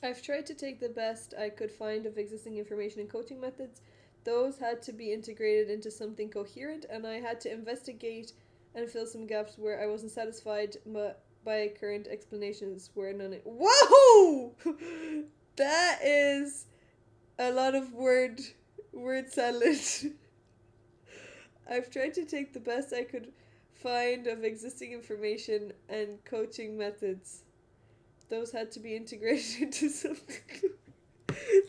I've tried to take the best I could find of existing information and coaching methods. Those had to be integrated into something coherent, and I had to investigate and fill some gaps where I wasn't satisfied by current explanations where none. Whoa! That is a lot of word salad. I've tried to take the best I could find of existing information and coaching methods. Those had to be integrated into something.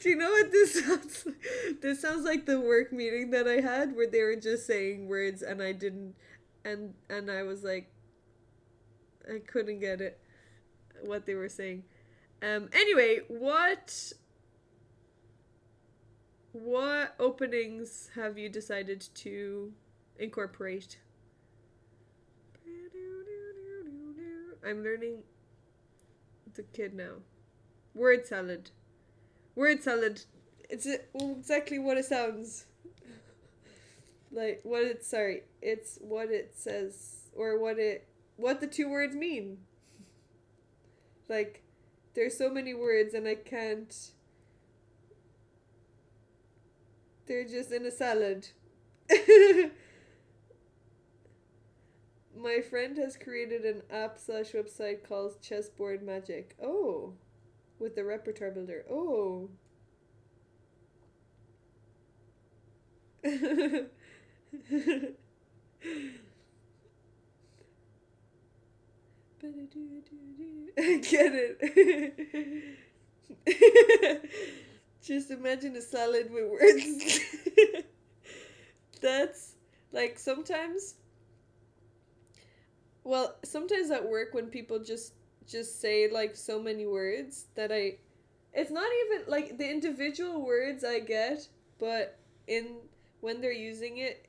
Do you know what this sounds like? This sounds like the work meeting that I had where they were just saying words and I didn't, and I was like, I couldn't get it, what they were saying. Anyway, what openings have you decided to incorporate? I'm learning the kid now. Word salad. Word salad. It's exactly what it sounds. Like it's what it says or what the two words mean. Like there's so many words and I can't. They're just in a salad. My friend has created an app/website called Chessboard Magic. Oh, with the repertoire builder. Oh. I get it. Just imagine a salad with words. That's like sometimes at work when people just say like so many words that it's not even like the individual words I get, but when they're using it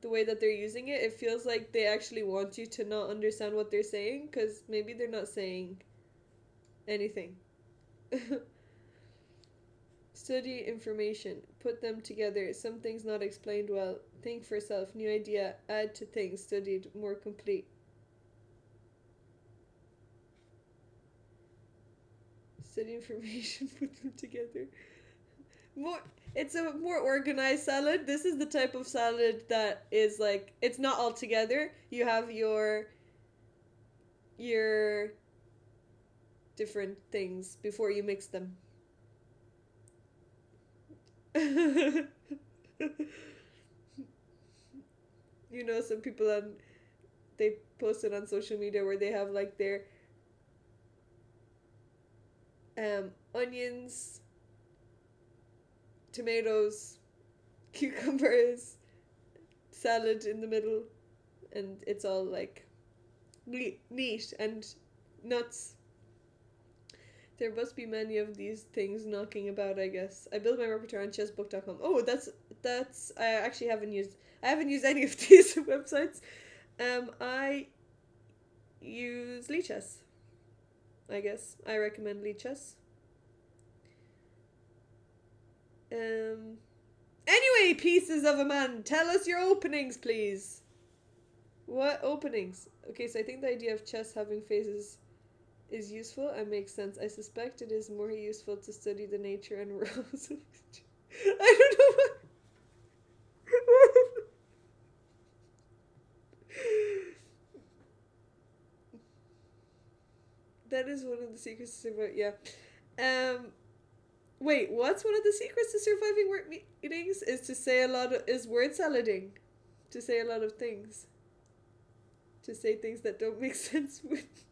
the way that they're using it, it feels like they actually want you to not understand what they're saying because maybe they're not saying anything. Study information, put them together, some things not explained well, think for self, new idea, add to things studied, more complete. Study information, put them together. It's a more organized salad. This is the type of salad that is like, it's not all together. You have your different things before you mix them. You know, some people they post it on social media where they have like their onions, tomatoes, cucumbers, salad in the middle, and it's all like neat and nuts. There must be many of these things knocking about, I guess. I build my repertoire on chessbook.com. Oh, that's I actually haven't used any of these websites. I use Lichess. I guess I recommend Lichess. Anyway, pieces of a man, tell us your openings, please. What openings? Okay, so I think the idea of chess having phases is useful and makes sense. I suspect it is more useful to study the nature and rules of I don't know what. That is one of the secrets to survive. Yeah. Wait, what's one of the secrets to surviving work meetings? Is word salading. To say a lot of things. To say things that don't make sense with.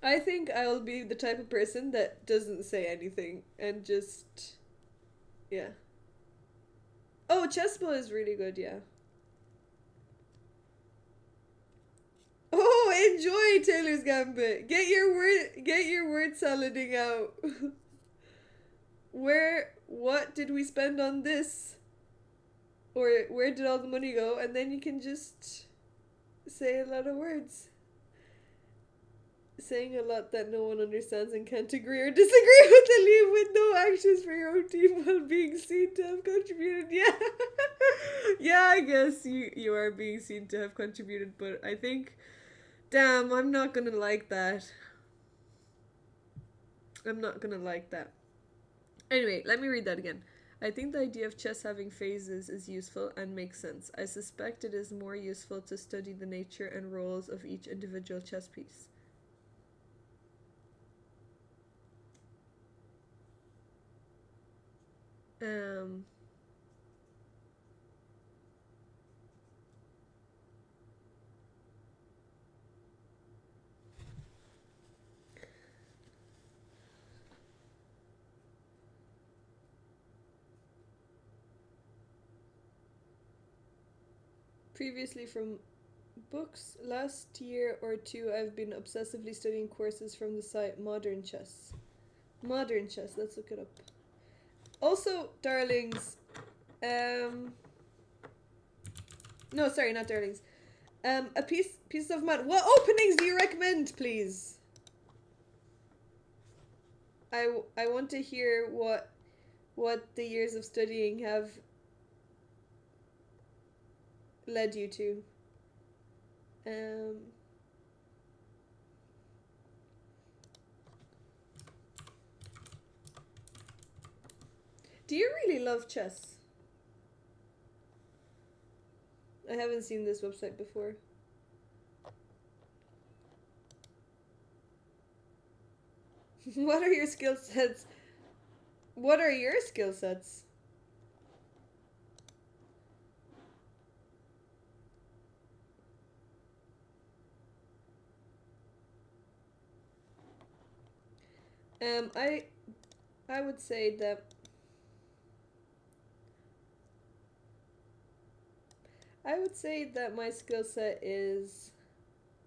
I think I'll be the type of person that doesn't say anything and just, yeah. Oh, chessball is really good, yeah. Oh, enjoy Taylor's Gambit. Get your word salading out. What did we spend on this? Or where did all the money go? And then you can just say a lot of words. saying a lot that no one understands and can't agree or disagree with, to leave with no actions for your own team while being seen to have contributed. Yeah. Yeah, I guess you are being seen to have contributed, but I think, damn, I'm not gonna like that. I'm not gonna like that. Anyway, let me read that again. I think the idea of chess having phases is useful and makes sense. I suspect it is more useful to study the nature and roles of each individual chess piece. Um, Previously from books, last year or two I've been obsessively studying courses from the site Modern Chess. Modern Chess, let's look it up. Also, darlings, no, sorry, not darlings. A piece of mud. What openings do you recommend, please? I want to hear what the years of studying have led you to. Um, do you really love chess? I haven't seen this website before. What are your skill sets? What are your skill sets? Um, I I would say that my skill set is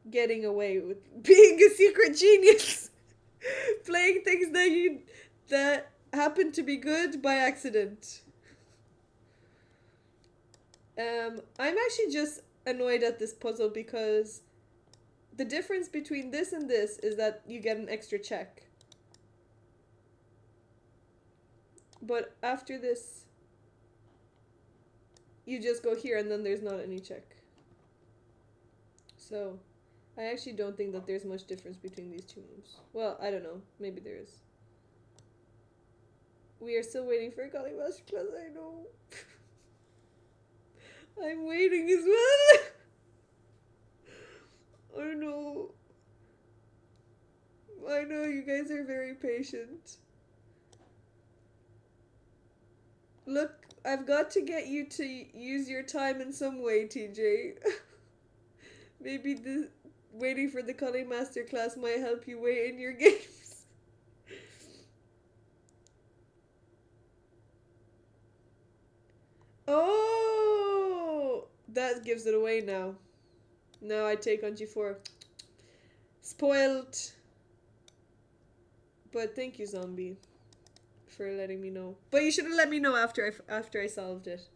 getting away with being a secret genius, playing things that happen to be good by accident. I'm actually just annoyed at this puzzle because the difference between this and this is that you get an extra check. But after this, you just go here and then there's not any check. So, I actually don't think that there's much difference between these two moves. Well, I don't know. Maybe there is. We are still waiting for a Kali Masterclass, I know. I'm waiting as well. Oh no. I know you guys are very patient. Look, I've got to get you to use your time in some way, TJ. Maybe the waiting for the Kali Masterclass might help you wait in your games. Oh, that gives it away now. Now I take on G4. Spoiled. But thank you, zombie, for letting me know. But you should have let me know after I solved it.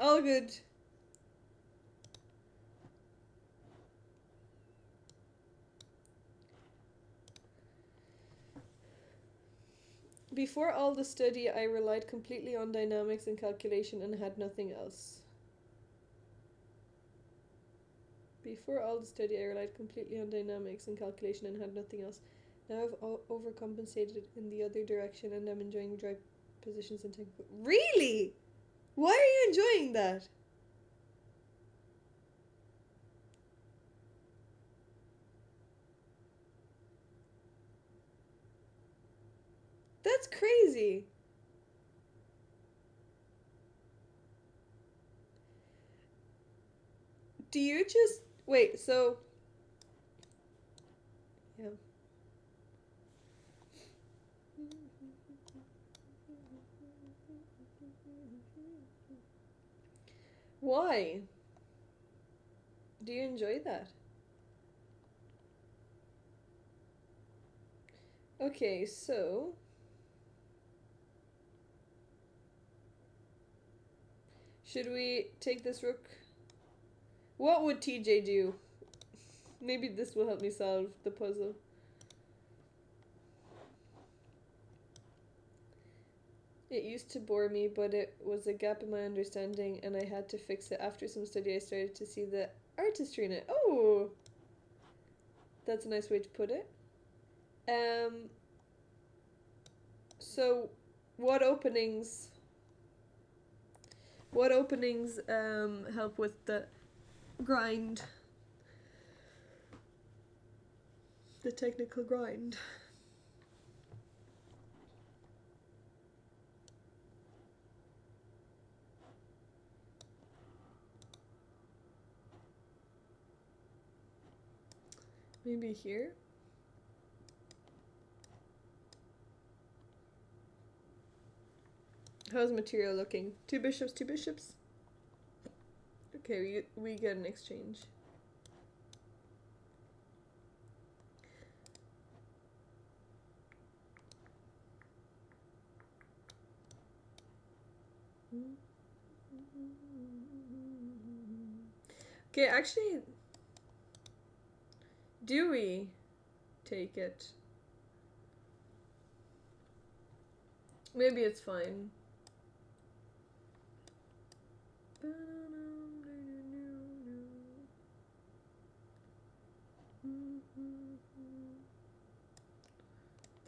All good. Before all the study, I relied completely on dynamics and calculation and had nothing else. Before all the study, I relied completely on dynamics and calculation and had nothing else. Now I've overcompensated in the other direction and I'm enjoying dry positions and technical. Really? Why are you enjoying that? That's crazy. Do you just wait? So, yeah. Why? Do you enjoy that? Okay, so should we take this rook? What would TJ do? Maybe this will help me solve the puzzle. It used to bore me, but it was a gap in my understanding and I had to fix it. After some study, I started to see the artistry in it. Oh! That's a nice way to put it. So what openings help with the grind? The technical grind. Maybe here? How's material looking? 2 bishops, 2 bishops? Okay, we get an exchange. Okay, actually, do we take it? Maybe it's fine.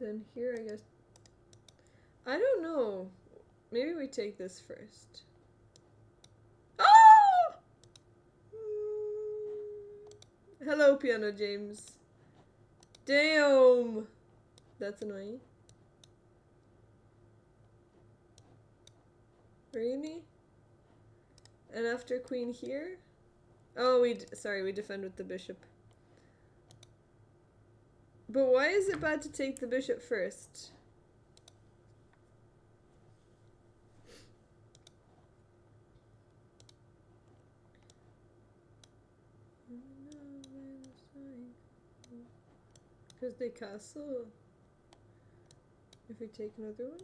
Then here, I guess. I don't know. Maybe we take this first. Oh! Hello, Piano James. Damn! That's annoying. Really? And after queen here? Oh, sorry, we defend with the bishop. But why is it bad to take the bishop first? Because they castle. If we take another one.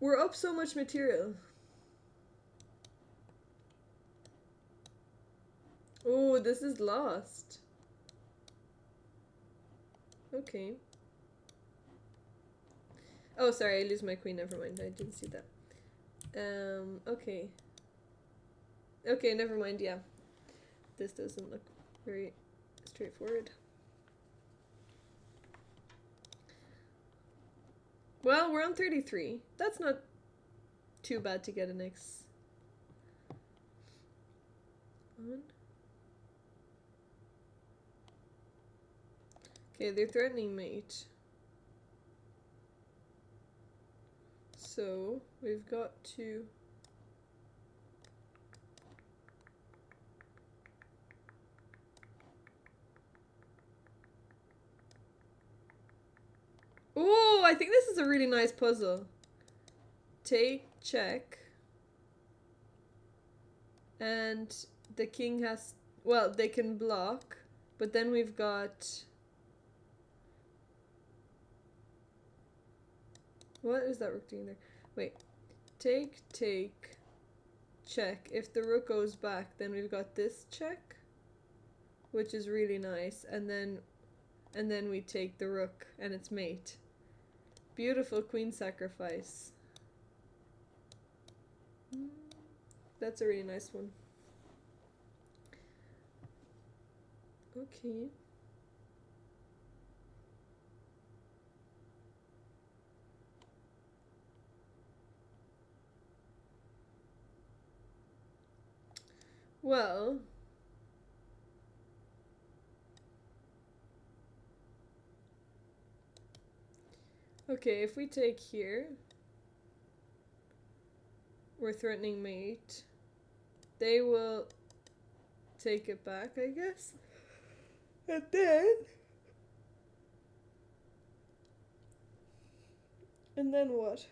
We're up so much material. Oh, this is lost. Okay. Oh, sorry, I lose my queen. Never mind. I didn't see that. Okay. Okay, never mind. Yeah. This doesn't look very straightforward. Well, we're on 33. That's not too bad to get an X on. Okay, they're threatening mate. So, we've got to... Oh, I think this is a really nice puzzle. Take, check. And the king has... Well, they can block. But then we've got... What is that rook doing there? Wait. Take, take, check. If the rook goes back, then we've got this check. Which is really nice. And then we take the rook and it's mate. Beautiful queen sacrifice. That's a really nice one. Okay. Well, okay, if we take here, we're threatening mate. They will take it back, I guess. And then And then what?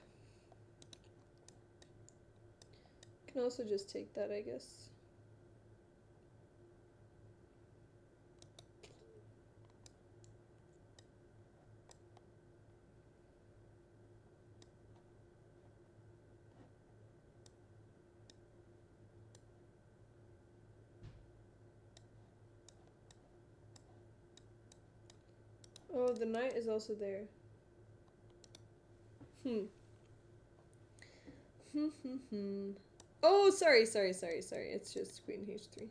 Can also just take that, I guess. Oh, the knight is also there. Oh, sorry. It's just queen h3.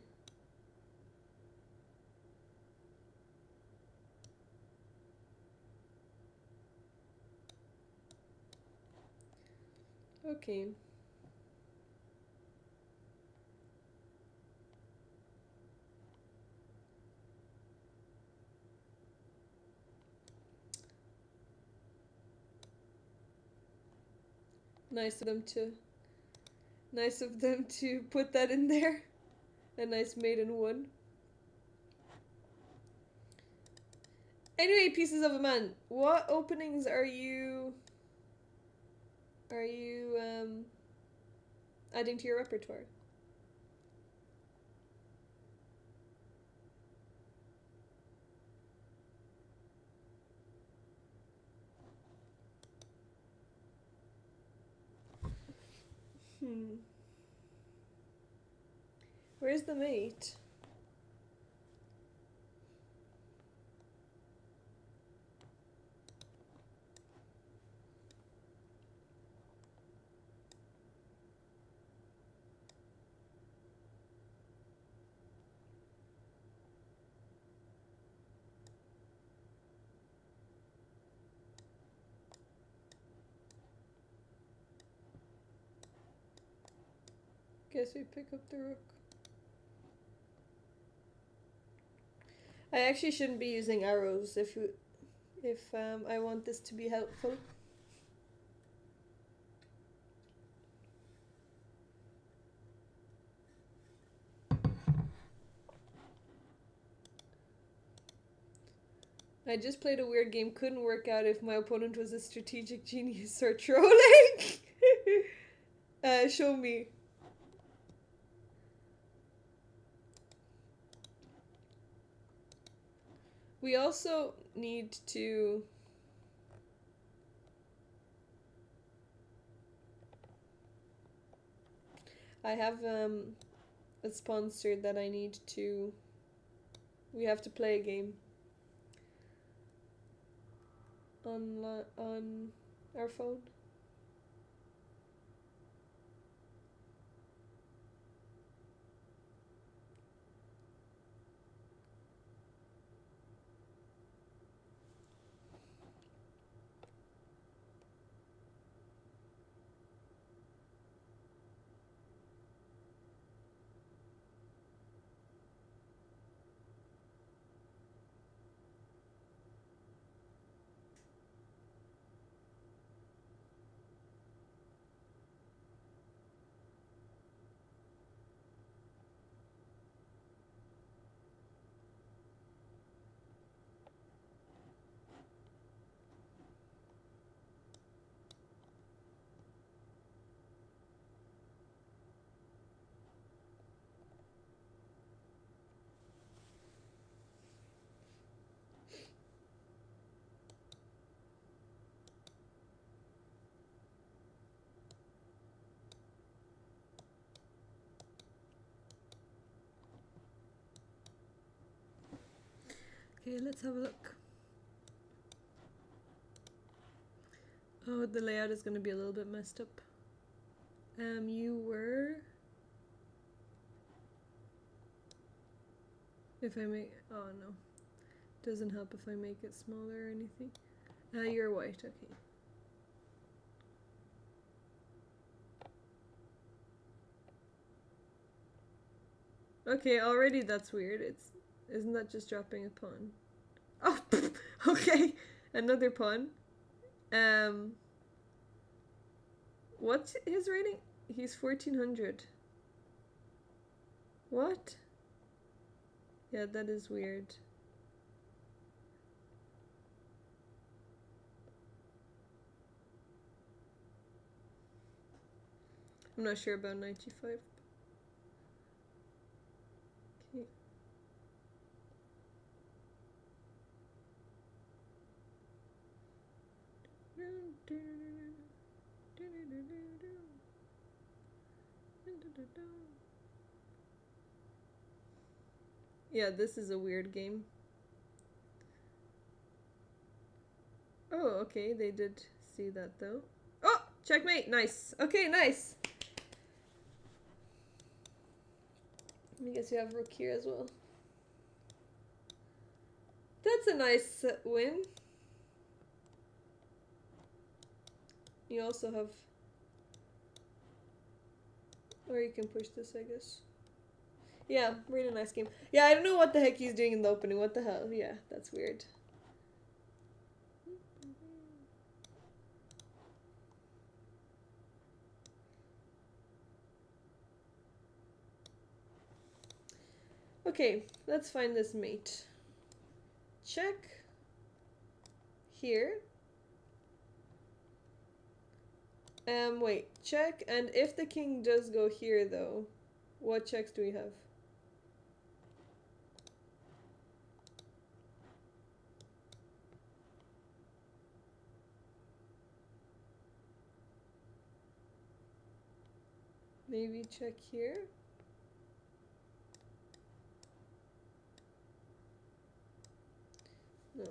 Okay. Nice of them to put that in there. A nice maiden one. Anyway, pieces of a man. What openings are you adding to your repertoire? Where's the mate? Guess we pick up the rook. I actually shouldn't be using arrows if I want this to be helpful. I just played a weird game, couldn't work out if my opponent was a strategic genius or trolling. Show me. We also need to... I have a sponsor that I need to... We have to play a game. On our phone. Okay, let's have a look. Oh, the layout is going to be a little bit messed up. You were... If I make... Oh, no. Doesn't help if I make it smaller or anything. You're white, okay. Okay, already that's weird. Isn't that just dropping a pawn? Oh, okay. Another pawn. What's his rating? He's 1400. What? Yeah, that is weird. I'm not sure about 95. Okay. Yeah, this is a weird game. Oh, okay, they did see that though. Oh, checkmate, nice. Okay, nice. I guess you have rook here as well. That's a nice win. You also have... Or you can push this, I guess. Yeah, really nice game. Yeah, I don't know what the heck he's doing in the opening. What the hell? Yeah, that's weird. Okay, let's find this mate. Check. Here. Wait. Check, and if the king does go here, though, what checks do we have? Maybe check here? No.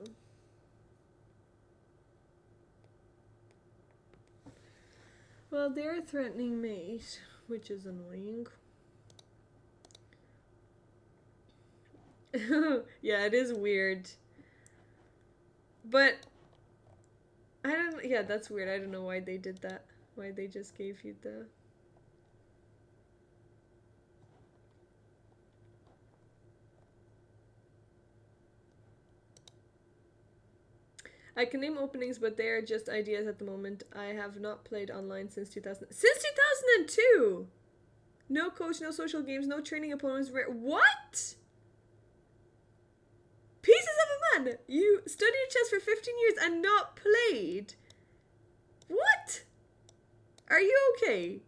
Well, they're threatening mate, which is annoying. Yeah, it is weird. But I don't... Yeah, that's weird. I don't know why they did that. Why they just gave you the... I can name openings, but they are just ideas at the moment. I have not played online since 2000. Since 2002! No coach, no social games, no training opponents. What? Pieces of a man! You studied chess for 15 years and not played? What? Are you okay?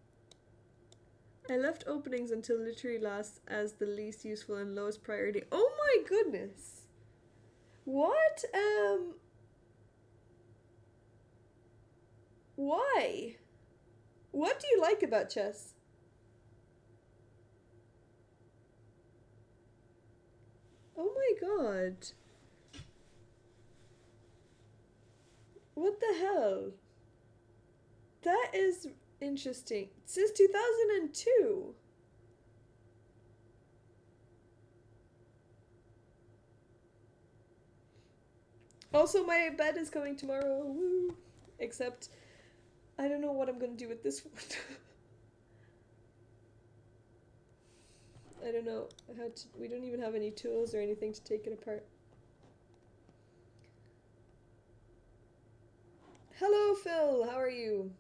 I left openings until literally last as the least useful and lowest priority. Oh my goodness. What? Why? What do you like about chess? Oh my god. What the hell? That is interesting. Since 2002. Also, my bed is coming tomorrow. Woo. Except, I don't know what I'm gonna do with this one. I don't know how to... We don't even have any tools or anything to take it apart. Hello, Phil. How are you?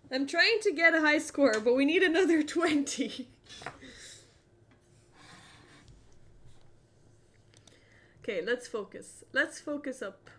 I'm trying to get a high score, but we need another 20. Okay, let's focus. Let's focus up.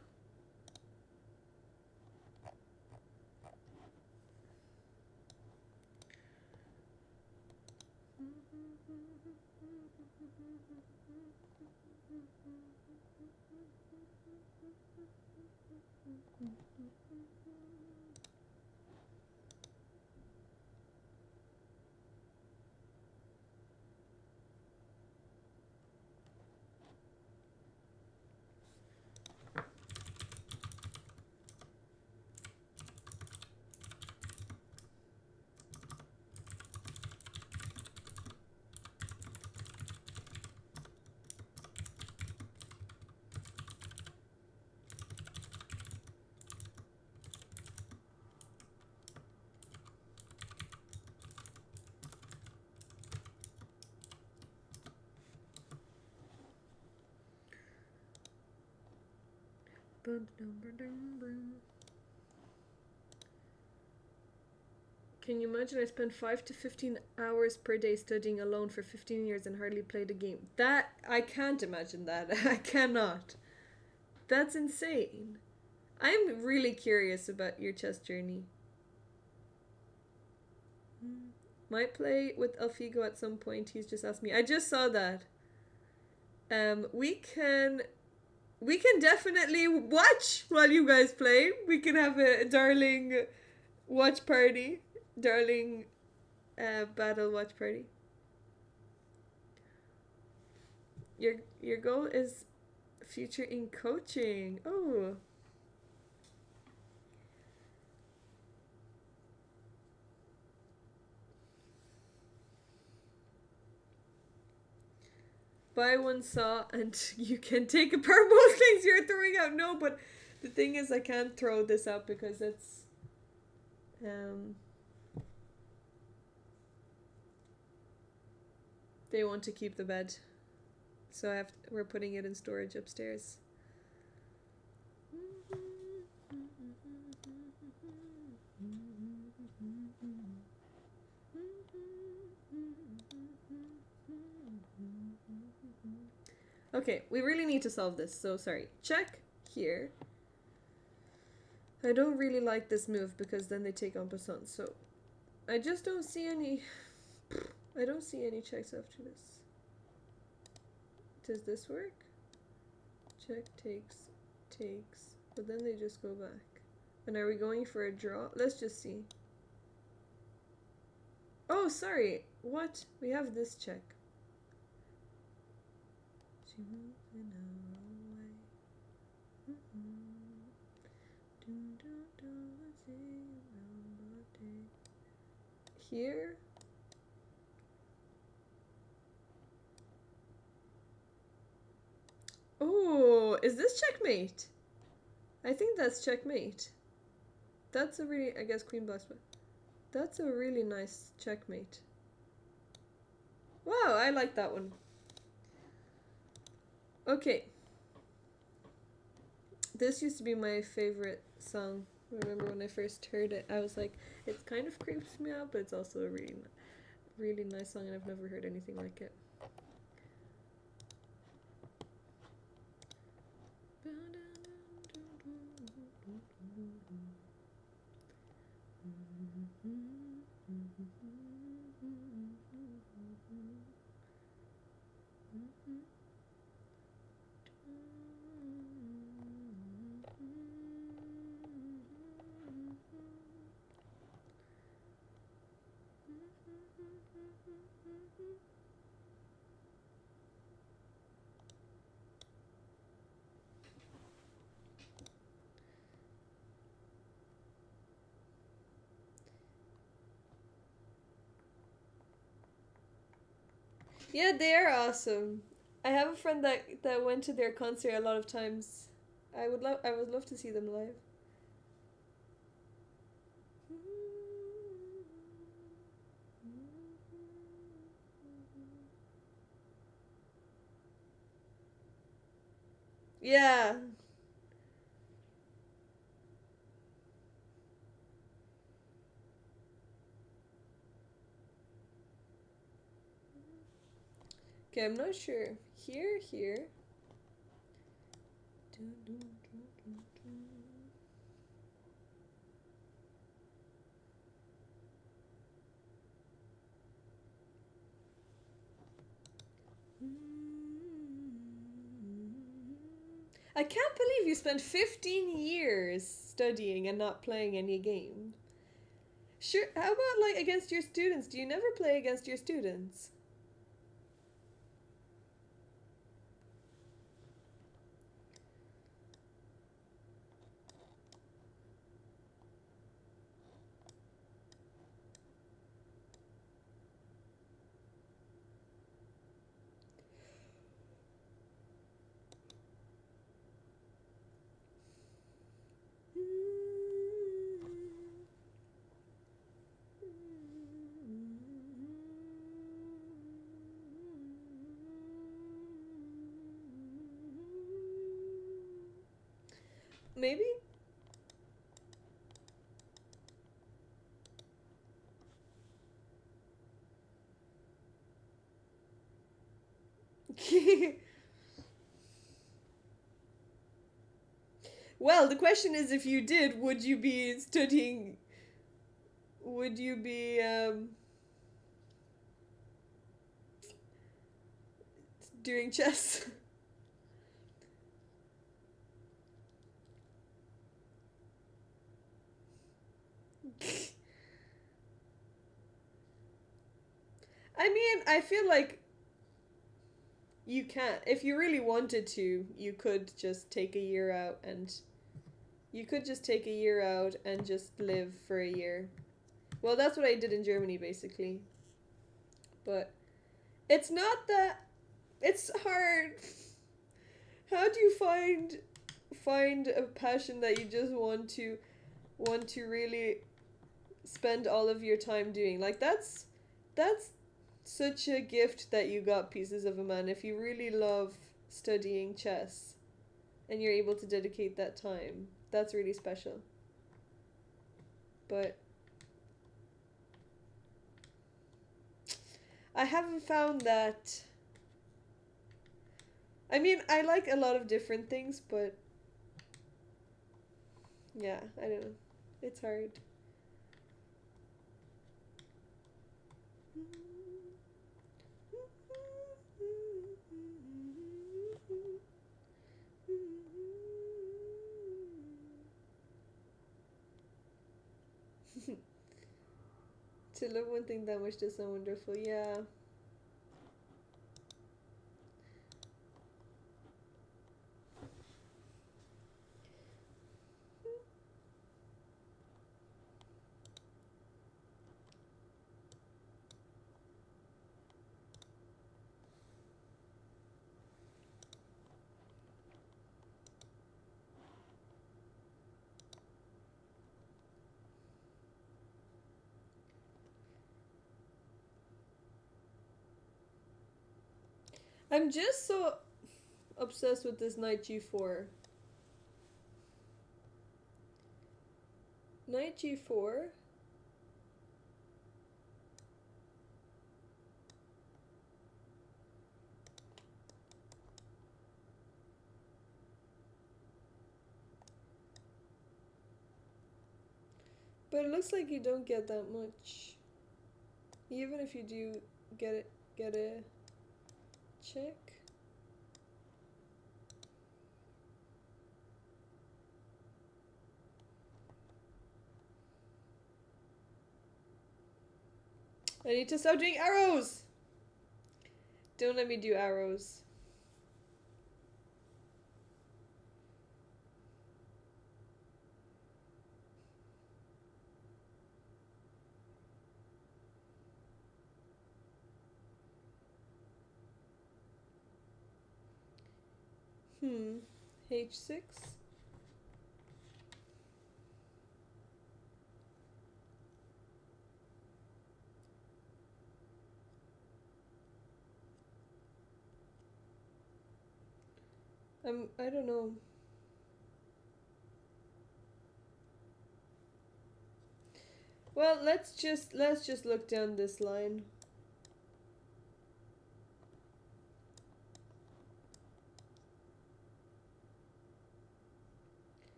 Can you imagine I spent 5 to 15 hours per day studying alone for 15 years and hardly played a game? That, I can't imagine that. I cannot. That's insane. I'm really curious about your chess journey. Might play with Alfigo at some point. He's just asked me. I just saw that. We can definitely watch while you guys play. We can have a darling watch party. Darling battle watch party. Your goal is future in coaching. Oh. Buy one saw and you can take apart most things you're throwing out. No, but the thing is I can't throw this out because it's they want to keep the bed. So we're putting it in storage upstairs. Okay, we really need to solve this, so sorry. Check here. I don't really like this move because then they take en passant, so I just don't see any... I don't see any checks after this. Does this work? Check, takes, but then they just go back. And are we going for a draw? Let's just see. Oh, sorry. What? We have this check. She moves in her own way. Here. Oh, is this checkmate? I think that's checkmate. That's a really, I guess queen blocks, but that's a really nice checkmate. Wow, I like that one. Okay. This used to be my favorite song. I remember when I first heard it, I was like, it kind of creeps me out, but it's also a really, really nice song, and I've never heard anything like it. Yeah, they are awesome. I have a friend that went to their concert a lot of times. I would love to see them live. Yeah. Okay, I'm not sure. Here. I can't believe you spent 15 years studying and not playing any game. Sure, how about like against your students? Do you never play against your students? Maybe? Well, the question is, if you did, would you be studying? Would you be doing chess? I mean, I feel like you can't. If you really wanted to, you could just take a year out and you could just take a year out and just live for a year. Well, that's what I did in Germany basically. But it's not that it's hard. How do you find a passion that you just want to really spend all of your time doing? Like that's such a gift that you got, Pieces of a Man, if you really love studying chess and you're able to dedicate that time. That's really special. But I haven't found that. I mean, I like a lot of different things, but yeah, I don't know. It's hard. To love one thing that much does sound wonderful. Yeah. I'm just so obsessed with this knight g4. Knight g4. But it looks like you don't get that much. Even if you do get a check. I need to stop doing arrows! Don't let me do arrows. H6. I don't know. Well, let's just look down this line.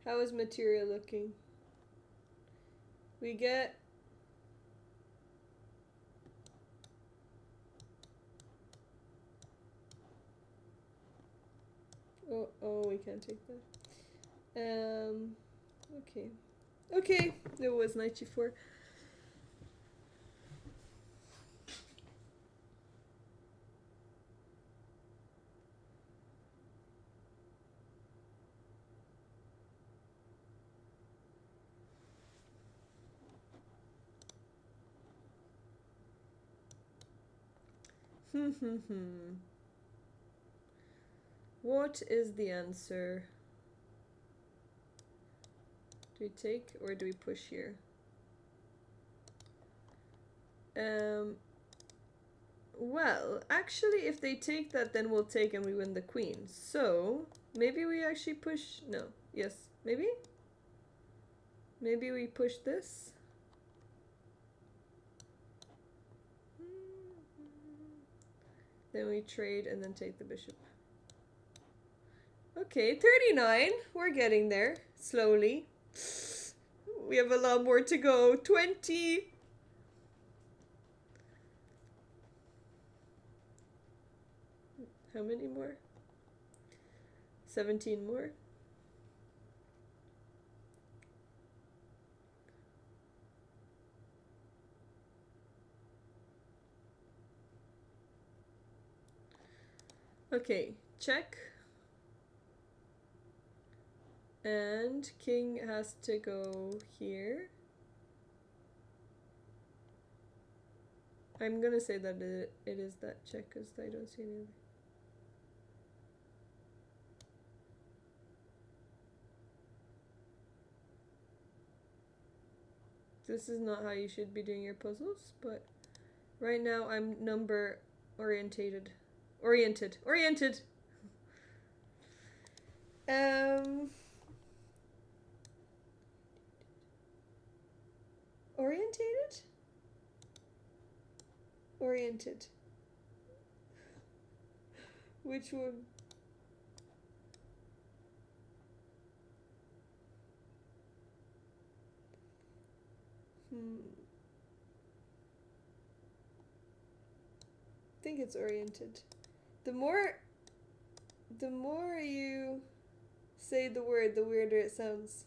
How is material looking? We get oh, we can't take that. Okay. Okay, it was knight g4. What is the answer? Do we take or do we push here? Well, actually, if they take that, then we'll take and we win the queen. So, maybe we actually push. No. Yes. Maybe? Maybe we push this? Then we trade and then take the bishop. Okay, 39. We're getting there. Slowly. We have a lot more to go. 20. How many more? 17 more. Okay, check. And king has to go here. I'm gonna say that it is that check because I don't see any other. This is not how you should be doing your puzzles, but right now I'm number oriented. Oriented. Orientated? Oriented. Which one? I think it's oriented. The more you say the word, the weirder it sounds.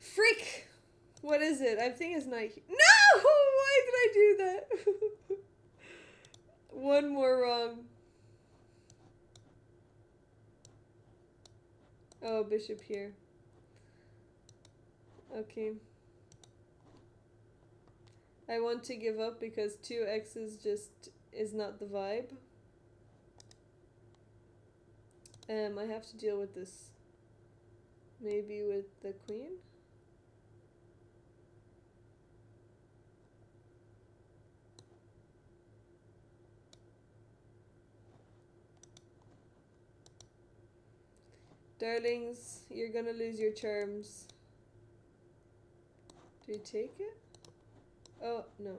Freak! What is it? I think it's knight. No! Why did I do that? One more wrong. Oh, bishop here. Okay. I want to give up because 2x's just is not the vibe. I have to deal with this. Maybe with the queen? Darlings, you're gonna lose your charms. Do you take it? Oh, no.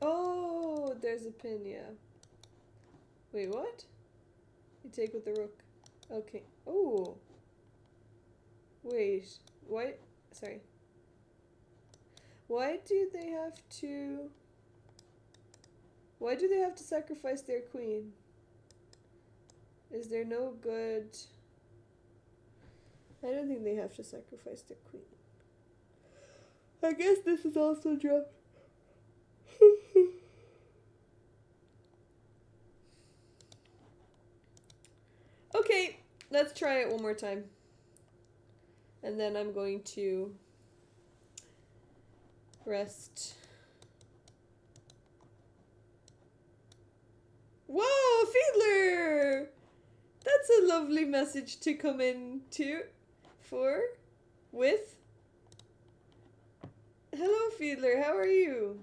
Oh, there's a pin, yeah. Wait, what? You take with the rook. Okay. Oh. Wait. What? Sorry. Why do they have to... Why do they have to sacrifice their queen? Is there no good... I don't think they have to sacrifice their queen. I guess this is also dropped. Okay, let's try it one more time. And then I'm going to rest. Whoa, Fiedler! That's a lovely message to come in to. With. Hello, Fiedler, how are you?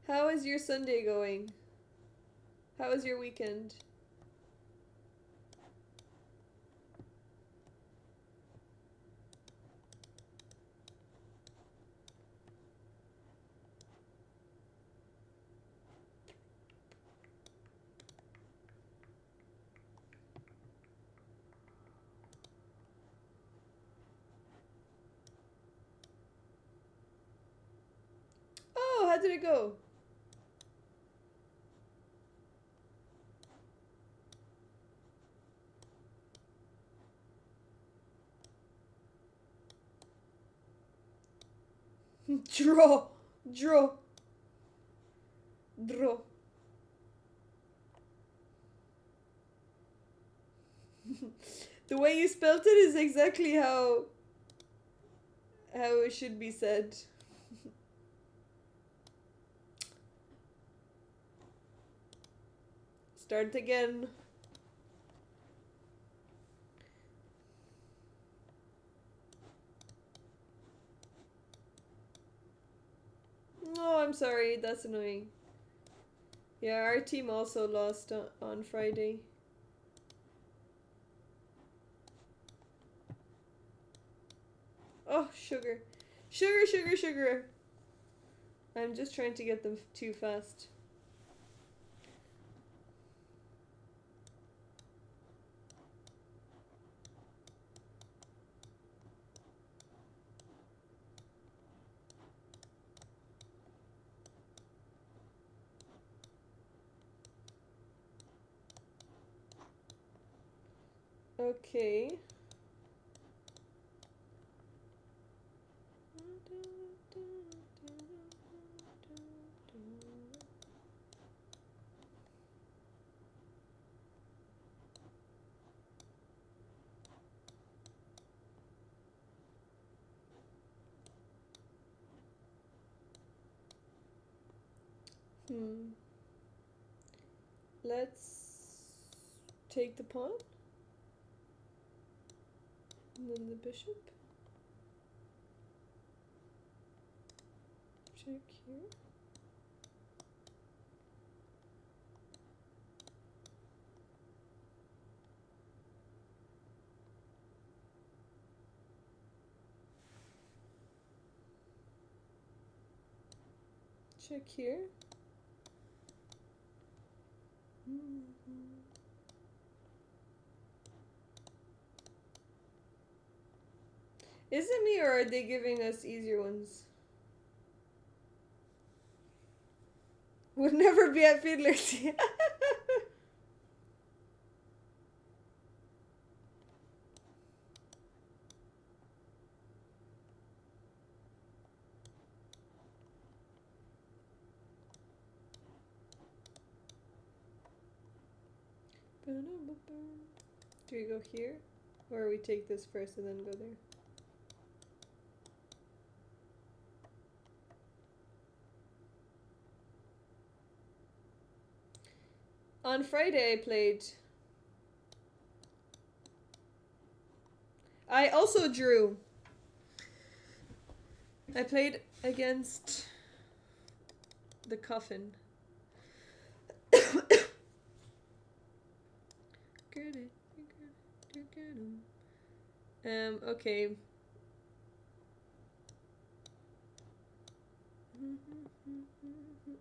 How is your Sunday going? How was your weekend? Oh, how did it go? Draw. The way you spelled it is exactly how it should be said. Start again. wait, that's annoying. Yeah, our team also lost on Friday. Oh, sugar. Sugar, sugar, sugar. I'm just trying to get them too fast. Okay. Let's take the pawn. And then the bishop. Check here. Check here. Is it me or are they giving us easier ones? Would never be at Fiddler's. Do we go here? Or we take this first and then go there? On Friday I played. I also drew. I played against the coffin. Okay.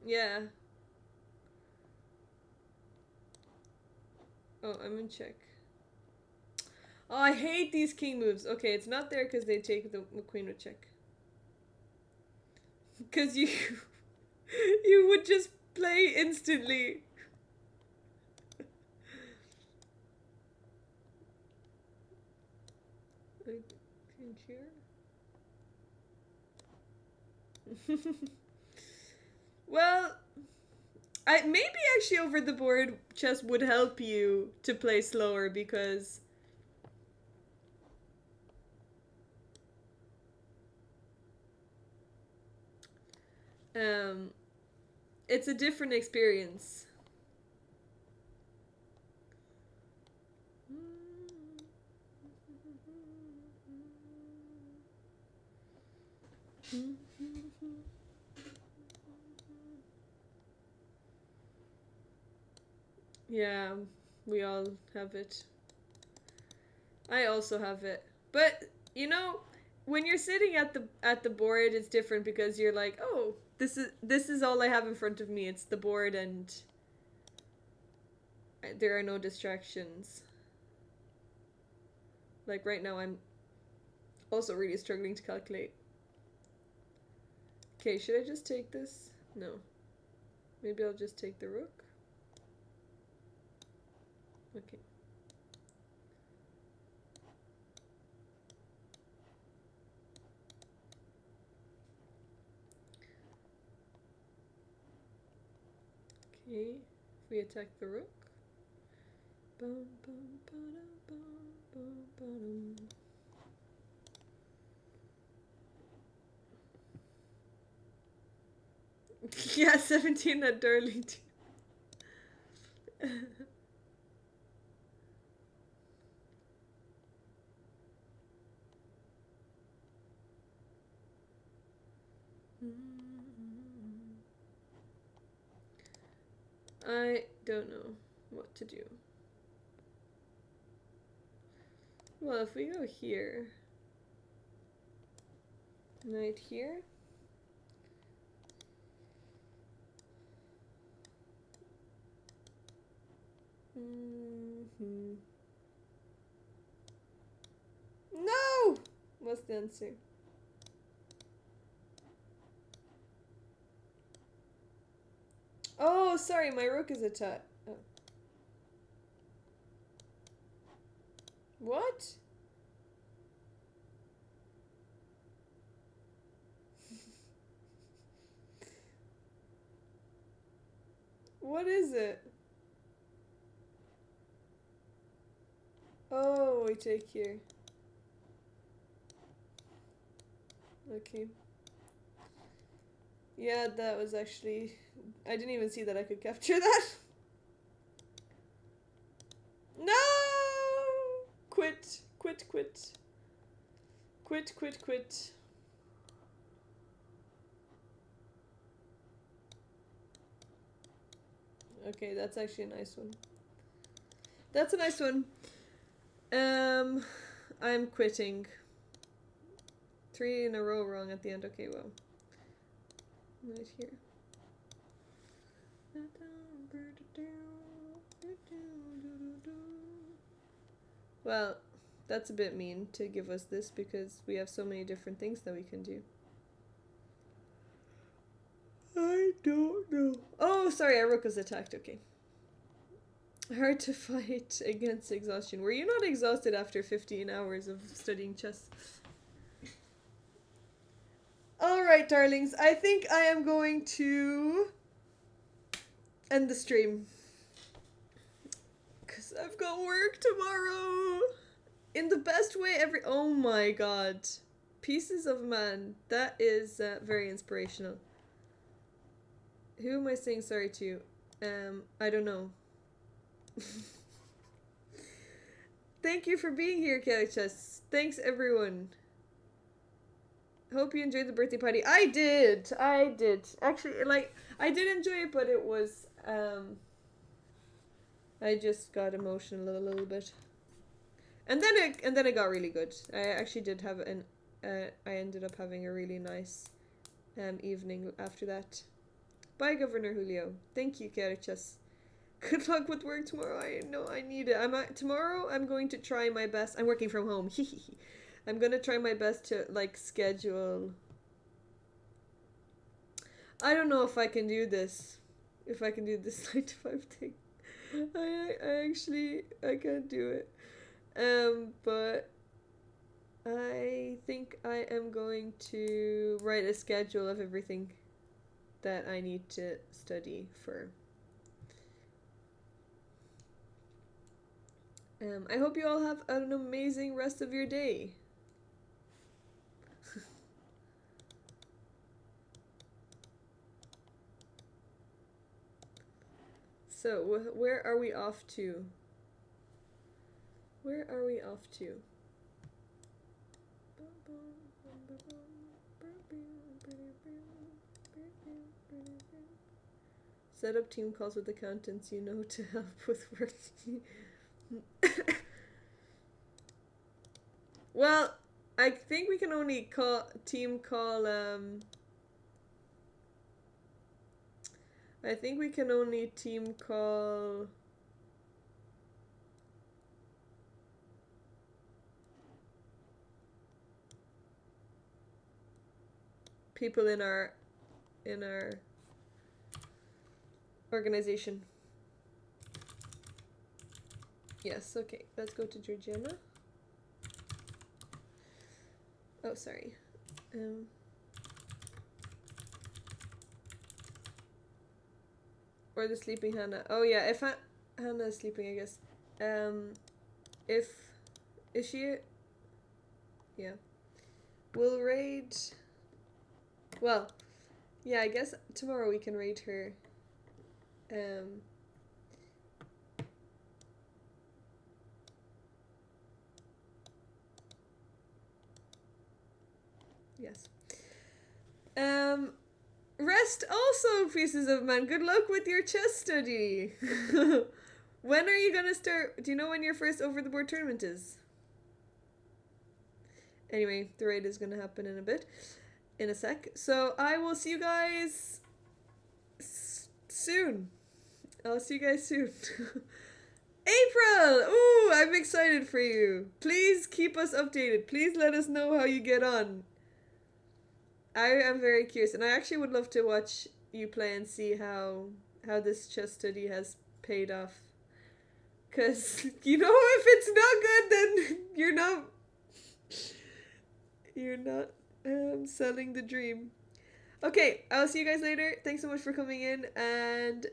Yeah. Oh, I'm in check. Oh, I hate these king moves. Okay, it's not there because they take the queen with check. Because you you would just play instantly. Here. Well, maybe actually over the board chess would help you to play slower because it's a different experience. Yeah, we all have it. I also have it. But, you know, when you're sitting at the board it's different because you're like, "Oh, this is all I have in front of me. It's the board and there are no distractions." Like right now I'm also really struggling to calculate. Okay, should I just take this? No. Maybe I'll just take the rook. Okay. Okay, if we attack the rook. Yeah, 17 at Darlington. I don't know what to do. Well, if we go here, right here. No! What's the answer? Oh, sorry, my rook is attacked. Oh. What? What is it? Oh, we take here. Okay. Yeah, that was actually... I didn't even see that I could capture that. No! Quit. Quit, quit. Quit, quit, quit. Okay, that's actually a nice one. That's a nice one. I'm quitting. 3 in a row wrong at the end. Okay, well. Right here. Well, that's a bit mean to give us this because we have so many different things that we can do. I don't know. Oh, sorry, our rook was attacked. Okay. Hard to fight against exhaustion. Were you not exhausted after 15 hours of studying chess? Alright, darlings. I think I am going to end the stream. Because I've got work tomorrow. In the best way ever. Oh my god. Pieces of Man. That is very inspirational. Who am I saying sorry to? I don't know. Thank you for being here, KLHS. Thanks, everyone. Hope you enjoyed the birthday party. I did. Actually, like, I did enjoy it, but it was, I just got emotional a little bit. And then it got really good. I actually did have I ended up having a really nice evening after that. Bye, Governor Julio. Thank you, KLHS. Good luck with work tomorrow. I know I need it. Tomorrow I'm going to try my best. I'm working from home. I'm going to try my best to like schedule. I don't know if I can do this. If I can do this 9 to 5 thing. I can't do it. But I think I am going to write a schedule of everything that I need to study for. I hope you all have an amazing rest of your day. So, where are we off to? Where are we off to? Set up team calls with accountants you know to help with work. Well, I think we can only call I think we can only team call people in our organization. Yes, okay. Let's go to Georgiana. Oh, sorry. Or the sleeping Hannah. Oh yeah, if Hannah is sleeping, I guess. Is she? Yeah. We'll raid. Well, yeah. I guess tomorrow we can raid her. Yes. rest also, Pieces of Man. Good luck with your chess study. When are you gonna start? Do you know when your first over the board tournament is? Anyway, the raid is gonna happen in a bit. In a sec. So I will see you guys soon. I'll see you guys soon. April! Ooh, I'm excited for you. Please keep us updated. Please let us know how you get on. I am very curious, and I actually would love to watch you play and see how this chess study has paid off. Cause you know, if it's not good, then you're not selling the dream. Okay, I'll see you guys later. Thanks so much for coming in, and